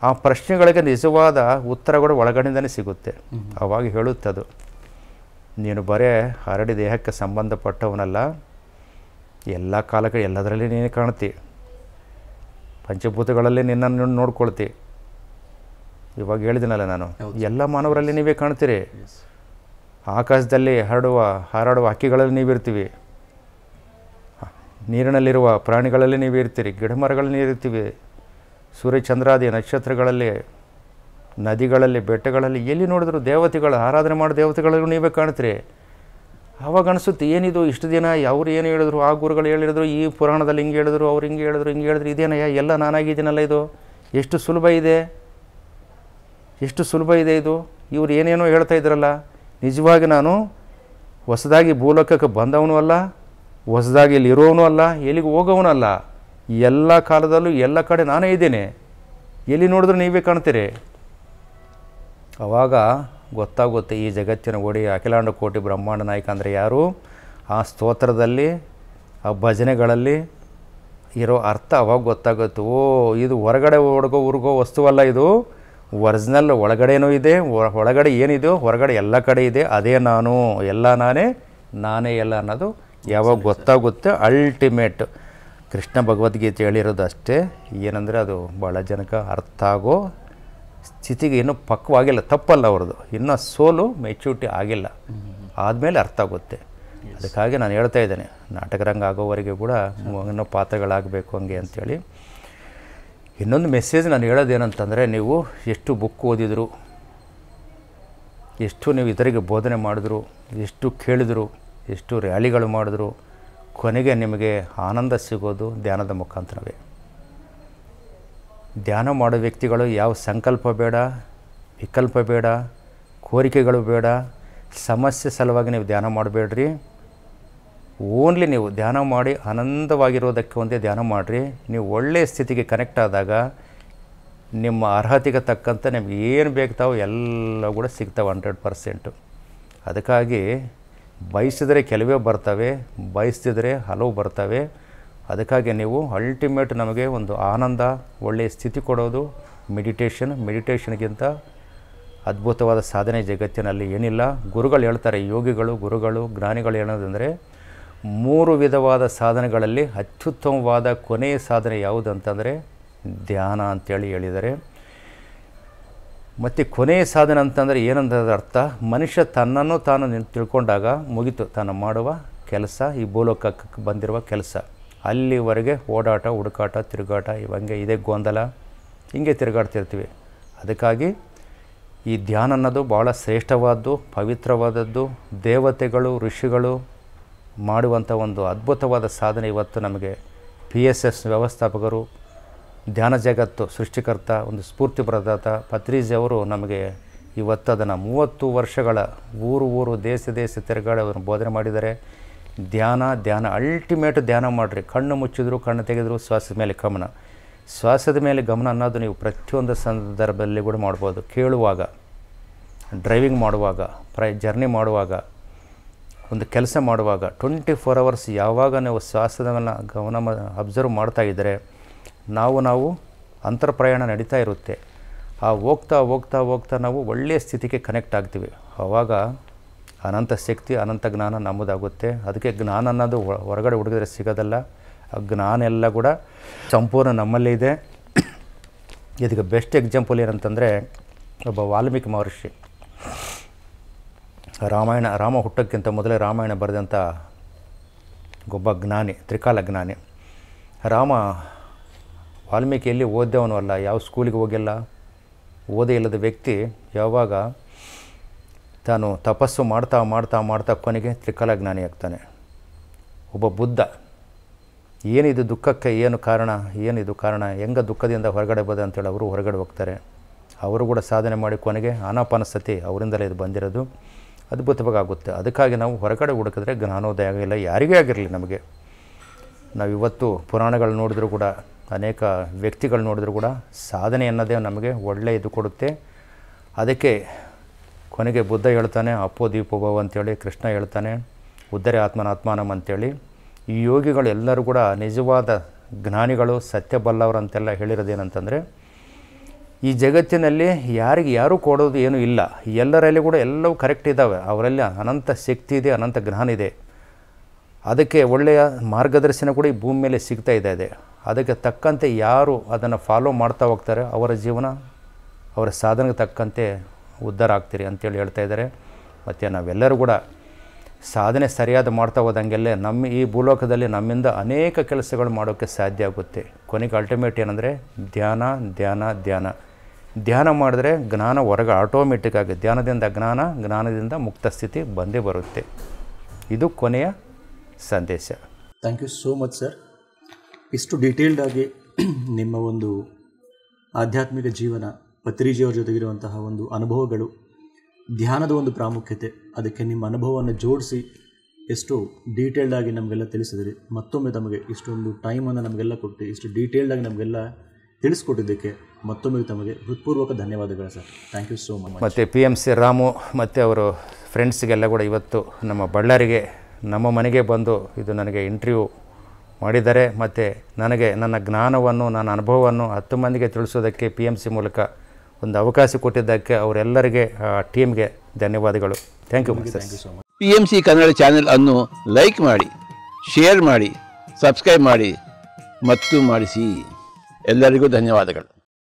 B: ಆ ಪ್ರಶ್ನೆಗಳಿಗೆ ನಿಜವಾದ ಉತ್ತರಗಳು ಒಳಗಡೆಯಿಂದನೇ ಸಿಗುತ್ತೆ. ಆವಾಗ ಹೇಳುತ್ತದು, ನೀನು ಬರೇ ಹರಡಿ ದೇಹಕ್ಕೆ ಸಂಬಂಧಪಟ್ಟವನಲ್ಲ, ಎಲ್ಲ ಕಾಲಕ್ಕೆ ಎಲ್ಲದರಲ್ಲಿ ನೀನು ಕಾಣ್ತಿ, ಪಂಚಭೂತಗಳಲ್ಲಿ ನಿನ್ನನ್ನು ನೋಡ್ಕೊಳ್ತಿ. ಇವಾಗ ಹೇಳಿದಿನಲ್ಲ ನಾನು, ಎಲ್ಲ ಮಾನವರಲ್ಲಿ ನೀವೇ ಕಾಣ್ತೀರಿ. ಆಕಾಶದಲ್ಲಿ ಹಾರಾಡುವ ಹಕ್ಕಿಗಳಲ್ಲಿ ನೀವಿರ್ತೀವಿ, ನೀರಿನಲ್ಲಿರುವ ಪ್ರಾಣಿಗಳಲ್ಲಿ ನೀವು ಇರ್ತೀರಿ, ಗಿಡ ಮರಗಳಲ್ಲಿ ನೀರಿರ್ತೀವಿ, ಸೂರ್ಯಚಂದ್ರಾದಿ ನಕ್ಷತ್ರಗಳಲ್ಲಿ, ನದಿಗಳಲ್ಲಿ, ಬೆಟ್ಟಗಳಲ್ಲಿ, ಎಲ್ಲಿ ನೋಡಿದ್ರು ದೇವತೆಗಳು, ಆರಾಧನೆ ಮಾಡೋ ದೇವತೆಗಳಿಗೂ ನೀವೇ ಕಾಣ್ತೀರಿ. ಆವಾಗ ಅನಿಸುತ್ತೆ, ಏನಿದು ಇಷ್ಟು ದಿನ ಅವ್ರು ಏನು ಹೇಳಿದ್ರು, ಆ ಗುರುಗಳು ಹೇಳಿದ್ರು, ಈ ಪುರಾಣದಲ್ಲಿ ಹಿಂಗೆ ಹೇಳಿದ್ರು, ಅವ್ರು ಹಿಂಗೆ ಹೇಳಿದ್ರು, ಇದೇನಯ್ಯ ಎಲ್ಲ ನಾನಾಗಿದ್ದೀನಲ್ಲ, ಇದು ಎಷ್ಟು ಸುಲಭ ಇದೆ ಇದು. ಇವ್ರು ಏನೇನೋ ಹೇಳ್ತಾ ಇದ್ರಲ್ಲ, ನಿಜವಾಗಿ ನಾನು ಹೊಸದಾಗಿ ಭೂಲೋಕಕ್ಕೆ ಬಂದವನು ಅಲ್ಲ, ಹೊಸದಾಗಿ ಇಲ್ಲಿ ಇರೋವನು ಅಲ್ಲ, ಎಲ್ಲಿಗೆ ಹೋಗೋವನು ಅಲ್ಲ, ಎಲ್ಲ ಕಾಲದಲ್ಲೂ ಎಲ್ಲ ಕಡೆ ನಾನೇ ಇದ್ದೇನೆ, ಎಲ್ಲಿ ನೋಡಿದ್ರು ನೀವೇ ಕಾಣ್ತೀರಿ. ಆವಾಗ ಗೊತ್ತಾಗುತ್ತೆ ಈ ಜಗತ್ತಿನ ಒಡೆಯ ಅಖಿಲಾಂಡ ಕೋಟಿ ಬ್ರಹ್ಮಾಂಡ ನಾಯಕ ಅಂದರೆ ಯಾರು. ಆ ಸ್ತೋತ್ರದಲ್ಲಿ, ಆ ಭಜನೆಗಳಲ್ಲಿ ಇರೋ ಅರ್ಥ ಅವಾಗ ಗೊತ್ತಾಗುತ್ತೆ. ಓ, ಇದು ಹೊರಗಡೆ ಹುಡುಗೋ ವಸ್ತುವಲ್ಲ, ಇದು ಒರಿಜಿನಲ್ ಒಳಗಡೆನೂ ಇದೆ, ಒಳಗಡೆ ಏನಿದೆಯೋ ಹೊರಗಡೆ ಎಲ್ಲ ಕಡೆ ಇದೆ, ಅದೇ ನಾನು, ಎಲ್ಲ ನಾನೇ ಎಲ್ಲ ಅನ್ನೋದು ಯಾವಾಗ ಗೊತ್ತಾಗುತ್ತೆ. ಅಲ್ಟಿಮೇಟ್ ಕೃಷ್ಣ ಭಗವದ್ಗೀತೆ ಹೇಳಿರೋದು ಅಷ್ಟೇ, ಏನಂದರೆ ಅದು ಭಾಳ ಜನಕ್ಕೆ ಅರ್ಥ ಆಗೋ ಸ್ಥಿತಿಗೆ ಇನ್ನೂ ಪಕ್ವಾಗಿಲ್ಲ. ತಪ್ಪಲ್ಲ ಅವ್ರದ್ದು, ಇನ್ನೂ ಸೋಲು ಮೆಚೂರಿಟಿ ಆಗಿಲ್ಲ, ಆದಮೇಲೆ ಅರ್ಥ ಆಗುತ್ತೆ. ಅದಕ್ಕಾಗಿ ನಾನು ಹೇಳ್ತಾ ಇದ್ದೇನೆ, ನಾಟಕ ರಂಗ ಆಗೋವರೆಗೆ ಕೂಡ ಇನ್ನೂ ಪಾತ್ರಗಳಾಗಬೇಕು ಹಂಗೆ ಅಂಥೇಳಿ. ಇನ್ನೊಂದು ಮೆಸೇಜ್ ನಾನು ಹೇಳೋದೇನಂತಂದರೆ, ನೀವು ಎಷ್ಟು ಬುಕ್ ಓದಿದ್ರು, ಎಷ್ಟು ನೀವು ಇತರಿಗೆ ಬೋಧನೆ ಮಾಡಿದ್ರು, ಎಷ್ಟು ಕೇಳಿದ್ರು, ಎಷ್ಟು ರ್ಯಾಲಿಗಳು ಮಾಡಿದ್ರು, ಕೊನೆಗೆ ನಿಮಗೆ ಆನಂದ ಸಿಗೋದು ಧ್ಯಾನದ ಮುಖಾಂತರವೇ. ಧ್ಯಾನ ಮಾಡೋ ವ್ಯಕ್ತಿಗಳು ಯಾವ ಸಂಕಲ್ಪ ಬೇಡ, ವಿಕಲ್ಪ ಬೇಡ, ಕೋರಿಕೆಗಳು ಬೇಡ, ಸಮಸ್ಯೆ ಸಲುವಾಗಿ ನೀವು ಧ್ಯಾನ ಮಾಡಬೇಡ್ರಿ. ಓನ್ಲಿ ನೀವು ಧ್ಯಾನ ಮಾಡಿ ಆನಂದವಾಗಿರೋದಕ್ಕೆ ಒಂದೇ ಧ್ಯಾನ ಮಾಡಿರಿ. ನೀವು ಒಳ್ಳೆಯ ಸ್ಥಿತಿಗೆ ಕನೆಕ್ಟ್ ಆದಾಗ ನಿಮ್ಮ ಅರ್ಹತೆಗೆ ತಕ್ಕಂತೆ ನಿಮ್ಗೆ ಏನು ಬೇಕಾವೋ ಎಲ್ಲ ಕೂಡ ಸಿಗ್ತಾವೆ 100%. ಅದಕ್ಕಾಗಿ ಬಯಸಿದರೆ ಕೆಲವೇ ಬರ್ತವೆ, ಬಯಸ್ತಿದ್ರೆ ಹಲವು ಬರ್ತವೆ. ಅದಕ್ಕಾಗಿ ನೀವು ಅಲ್ಟಿಮೇಟ್ ನಮಗೆ ಒಂದು ಆನಂದ, ಒಳ್ಳೆಯ ಸ್ಥಿತಿ ಕೊಡೋದು ಮೆಡಿಟೇಷನ್ಗಿಂತ ಅದ್ಭುತವಾದ ಸಾಧನೆ ಜಗತ್ತಿನಲ್ಲಿ ಏನಿಲ್ಲ. ಗುರುಗಳು ಹೇಳ್ತಾರೆ, ಯೋಗಿಗಳು, ಗುರುಗಳು, ಜ್ಞಾನಿಗಳು ಹೇಳೋದಂದರೆ 3 ವಿಧವಾದ ಸಾಧನೆಗಳಲ್ಲಿ ಅತ್ಯುತ್ತಮವಾದ ಕೊನೆಯ ಸಾಧನೆ ಯಾವುದು ಅಂತಂದರೆ ಧ್ಯಾನ ಅಂತೇಳಿ ಹೇಳಿದ್ದಾರೆ. ಮತ್ತು ಕೊನೆಯ ಸಾಧನೆ ಅಂತಂದರೆ ಏನಂತಂದ್ರೆ ಅರ್ಥ, ಮನುಷ್ಯ ತನ್ನನ್ನು ತಾನು ತಿಳ್ಕೊಂಡಾಗ ಮುಗಿತು ತಾನು ಮಾಡುವ ಕೆಲಸ, ಈ ಭೂಲೋಕಕ್ಕೆ ಬಂದಿರುವ ಕೆಲಸ. ಅಲ್ಲಿವರೆಗೆ ಓಡಾಟ, ಹುಡುಕಾಟ, ತಿರುಗಾಟ, ಇವಂಗೆ ಇದೇ ಗೊಂದಲ, ಹಿಂಗೆ ತಿರುಗಾಡ್ತಿರ್ತೀವಿ. ಅದಕ್ಕಾಗಿ ಈ ಧ್ಯಾನ ಅನ್ನೋದು ಭಾಳ ಶ್ರೇಷ್ಠವಾದ್ದು, ಪವಿತ್ರವಾದದ್ದು. ದೇವತೆಗಳು, ಋಷಿಗಳು ಮಾಡುವಂಥ ಒಂದು ಅದ್ಭುತವಾದ ಸಾಧನೆ ಇವತ್ತು ನಮಗೆ PSS ವ್ಯವಸ್ಥಾಪಕರು, ಧ್ಯಾನ ಜಗತ್ತು ಸೃಷ್ಟಿಕರ್ತ, ಒಂದು ಸ್ಫೂರ್ತಿ ಪ್ರದಾತ ಪತ್ರಿಜಿ ಅವರು ನಮಗೆ ಇವತ್ತು ಅದನ್ನು 30 ವರ್ಷಗಳ ಊರು ದೇಶ ತಿರುಗಾಡಿ ಅದನ್ನು ಬೋಧನೆ ಮಾಡಿದ್ದಾರೆ. ಧ್ಯಾನ ಅಲ್ಟಿಮೇಟ್ ಧ್ಯಾನ ಮಾಡಿರಿ. ಕಣ್ಣು ಮುಚ್ಚಿದ್ರು, ಕಣ್ಣು ತೆಗೆದ್ರು, ಶ್ವಾಸದ ಮೇಲೆ ಗಮನ. ಶ್ವಾಸದ ಮೇಲೆ ಗಮನ ಅನ್ನೋದು ನೀವು ಪ್ರತಿಯೊಂದು ಸಂದರ್ಭದಲ್ಲಿ ಕೂಡ ಮಾಡ್ಬೋದು. ಕೇಳುವಾಗ, ಡ್ರೈವಿಂಗ್ ಮಾಡುವಾಗ, ಜರ್ನಿ ಮಾಡುವಾಗ, ಒಂದು ಕೆಲಸ ಮಾಡುವಾಗ 24 hours ಯಾವಾಗ ನೀವು ಶ್ವಾಸದ ಮೇಲೆ ಗಮನ ಅಬ್ಸರ್ವ್ ಮಾಡ್ತಾಯಿದ್ದರೆ ನಾವು ಅಂತರ್ಪ್ರಯಾಣ ನಡೀತಾ ಇರುತ್ತೆ. ಆ ಹೋಗ್ತಾ ನಾವು ಒಳ್ಳೆಯ ಸ್ಥಿತಿಗೆ ಕನೆಕ್ಟ್ ಆಗ್ತೀವಿ. ಆವಾಗ ಅನಂತ ಶಕ್ತಿ, ಅನಂತ ಜ್ಞಾನ ನಮ್ಮದಾಗುತ್ತೆ. ಅದಕ್ಕೆ ಜ್ಞಾನ ಅನ್ನೋದು ಹೊರಗಡೆ ಹುಡುಗಿದ್ರೆ ಸಿಗೋದಲ್ಲ. ಆ ಜ್ಞಾನ ಎಲ್ಲ ಕೂಡ ಸಂಪೂರ್ಣ ನಮ್ಮಲ್ಲೇ ಇದೆ. ಇದಕ್ಕೆ ಬೆಸ್ಟ್ ಎಕ್ಸಾಂಪಲ್ ಏನಂತಂದರೆ, ಒಬ್ಬ ವಾಲ್ಮೀಕಿ ಮಹರ್ಷಿ ರಾಮ ಹುಟ್ಟೋಕ್ಕಿಂತ ಮೊದಲೇ ರಾಮಾಯಣ ಬರೆದಂಥ ಒಬ್ಬ ಜ್ಞಾನಿ, ತ್ರಿಕಾಲ ಜ್ಞಾನಿ. ರಾಮ ವಾಲ್ಮೀಕಿಯಲ್ಲಿ ಓದ್ದವನು ಅಲ್ಲ, ಯಾವ ಸ್ಕೂಲಿಗೆ ಹೋಗಿಲ್ಲ, ಓದೇ ಇಲ್ಲದ ವ್ಯಕ್ತಿ ಯಾವಾಗ ತಾನು ತಪಸ್ಸು ಮಾಡ್ತಾ ಕೊನೆಗೆ ತ್ರಿಕಾಲ ಜ್ಞಾನಿ ಆಗ್ತಾನೆ. ಒಬ್ಬ ಬುದ್ಧ, ಏನಿದು ದುಃಖಕ್ಕೆ ಏನು ಕಾರಣ, ಹೆಂಗೆ ದುಃಖದಿಂದ ಹೊರಗಡೆ ಬದ ಅಂತೇಳಿ ಅವರು ಹೊರಗಡೆ ಹೋಗ್ತಾರೆ. ಅವರು ಕೂಡ ಸಾಧನೆ ಮಾಡಿ ಕೊನೆಗೆ ಆನಾಪಾನಸತಿ ಅವರಿಂದಲೇ ಇದು ಬಂದಿರೋದು. ಅದ್ಭುತವಾಗಿ ಆಗುತ್ತೆ. ಅದಕ್ಕಾಗಿ ನಾವು ಹೊರಗಡೆ ಹುಡುಕಿದ್ರೆ ಜ್ಞಾನೋದಯ ಆಗಿಲ್ಲ, ಯಾರಿಗೇ ಆಗಿರಲಿ ನಮಗೆ. ನಾವಿವತ್ತು ಪುರಾಣಗಳು ನೋಡಿದ್ರೂ ಕೂಡ, ಅನೇಕ ವ್ಯಕ್ತಿಗಳು ನೋಡಿದ್ರೂ ಕೂಡ ಸಾಧನೆ ಅನ್ನೋದೇ ನಮಗೆ ಒಳ್ಳೆಯ ಇದು ಕೊಡುತ್ತೆ. ಅದಕ್ಕೆ ಕೊನೆಗೆ ಬುದ್ಧ ಹೇಳ್ತಾನೆ, ಅಪ್ಪೋ ದೀಪೋಭವ ಅಂತೇಳಿ, ಕೃಷ್ಣ ಹೇಳ್ತಾನೆ, ಉದ್ಧರೆ ಆತ್ಮನಾತ್ಮಾನಂ ಅಂತೇಳಿ. ಈ ಯೋಗಿಗಳು ಎಲ್ಲರೂ ಕೂಡ ನಿಜವಾದ ಜ್ಞಾನಿಗಳು, ಸತ್ಯಬಲ್ಲವರು ಅಂತೆಲ್ಲ ಹೇಳಿರೋದೇನಂತಂದರೆ, ಈ ಜಗತ್ತಿನಲ್ಲಿ ಯಾರೂ ಕೊಡೋದು ಏನೂ ಇಲ್ಲ. ಎಲ್ಲರಲ್ಲಿ ಕೂಡ ಎಲ್ಲವೂ ಕರೆಕ್ಟ್ ಇದ್ದಾವೆ. ಅವರಲ್ಲಿ ಅನಂತ ಶಕ್ತಿ ಇದೆ, ಅನಂತ ಜ್ಞಾನ ಇದೆ. ಅದಕ್ಕೆ ಒಳ್ಳೆಯ ಮಾರ್ಗದರ್ಶನ ಕೂಡ ಈ ಭೂಮಿ ಮೇಲೆ ಸಿಗ್ತಾ ಇದೆ. ಅದಕ್ಕೆ ತಕ್ಕಂತೆ ಯಾರು ಅದನ್ನು ಫಾಲೋ ಮಾಡ್ತಾ ಹೋಗ್ತಾರೆ, ಅವರ ಜೀವನ, ಅವರ ಸಾಧನೆಗೆ ತಕ್ಕಂತೆ ಉದ್ಧಾರ ಆಗ್ತೀರಿ ಅಂತೇಳಿ ಹೇಳ್ತಾ ಇದ್ದಾರೆ. ಮತ್ತು ನಾವೆಲ್ಲರೂ ಕೂಡ ಸಾಧನೆ ಸರಿಯಾದ ಮಾಡ್ತಾ ಹೋದಂಗೆಲ್ಲೇ ನಮ್ಮ ಈ ಭೂಲೋಕದಲ್ಲಿ ನಮ್ಮಿಂದ ಅನೇಕ ಕೆಲಸಗಳು ಮಾಡೋಕ್ಕೆ ಸಾಧ್ಯ ಆಗುತ್ತೆ. ಕೊನೆಗೆ ಅಲ್ಟಿಮೇಟ್ ಏನಂದರೆ ಧ್ಯಾನ ಮಾಡಿದ್ರೆ ಜ್ಞಾನ ಹೊರಗೆ ಆಟೋಮೆಟಿಕ್ ಆಗಿ, ಧ್ಯಾನದಿಂದ ಜ್ಞಾನದಿಂದ ಮುಕ್ತ ಸ್ಥಿತಿ ಬಂದೇ ಬರುತ್ತೆ. ಇದು ಕೊನೆಯ ಸಂದೇಶ.
A: Thank you so much sir. ಇಷ್ಟು ಡೀಟೇಲ್ಡಾಗಿ ನಿಮ್ಮ ಒಂದು ಆಧ್ಯಾತ್ಮಿಕ ಜೀವನ, ಪತ್ರಿಜಿಯವರ ಜೊತೆಗಿರುವಂತಹ ಒಂದು ಅನುಭವಗಳು, ಧ್ಯಾನದ ಒಂದು ಪ್ರಾಮುಖ್ಯತೆ, ಅದಕ್ಕೆ ನಿಮ್ಮ ಅನುಭವವನ್ನು ಜೋಡಿಸಿ ಎಷ್ಟು ಡೀಟೇಲ್ಡಾಗಿ ನಮಗೆಲ್ಲ ತಿಳಿಸಿದ್ರಿ. ಮತ್ತೊಮ್ಮೆ ತಮಗೆ ಇಷ್ಟೊಂದು ಟೈಮನ್ನು ನಮಗೆಲ್ಲ ಕೊಟ್ಟು ಇಷ್ಟು ಡೀಟೇಲ್ಡಾಗಿ ನಮಗೆಲ್ಲ ತಿಳಿಸ್ಕೊಟ್ಟಿದ್ದಕ್ಕೆ ಮತ್ತೊಮ್ಮೆ ತಮಗೆ ಹೃತ್ಪೂರ್ವಕ ಧನ್ಯವಾದಗಳು sir. Thank you so much.
B: ಮತ್ತು PMC ರಾಮು ಮತ್ತು ಅವರು ಫ್ರೆಂಡ್ಸ್ಗೆಲ್ಲ ಕೂಡ ಇವತ್ತು ನಮ್ಮ ಬಳ್ಳಾರಿಗೆ ನಮ್ಮ ಮನೆಗೆ ಬಂದು ಇದು ನನಗೆ ಇಂಟರ್ವ್ಯೂ ಮಾಡಿದ್ದಾರೆ. ಮತ್ತು ನನಗೆ ನನ್ನ ಜ್ಞಾನವನ್ನು, ನನ್ನ ಅನುಭವವನ್ನು 10 ಮಂದಿಗೆ ತಿಳಿಸೋದಕ್ಕೆ PMC ಮೂಲಕ ಒಂದು ಅವಕಾಶ ಕೊಟ್ಟಿದ್ದಕ್ಕೆ ಅವರೆಲ್ಲರಿಗೆ, ಟೀಮ್ಗೆ ಧನ್ಯವಾದಗಳು. Thank you sir.
C: PMC Kannada channel ಅನ್ನು ಲೈಕ್ ಮಾಡಿ, ಶೇರ್ ಮಾಡಿ, ಸಬ್ಸ್ಕ್ರೈಬ್ ಮಾಡಿ ಮತ್ತು ಮಾಡಿಸಿ. ಎಲ್ಲರಿಗೂ ಧನ್ಯವಾದಗಳು.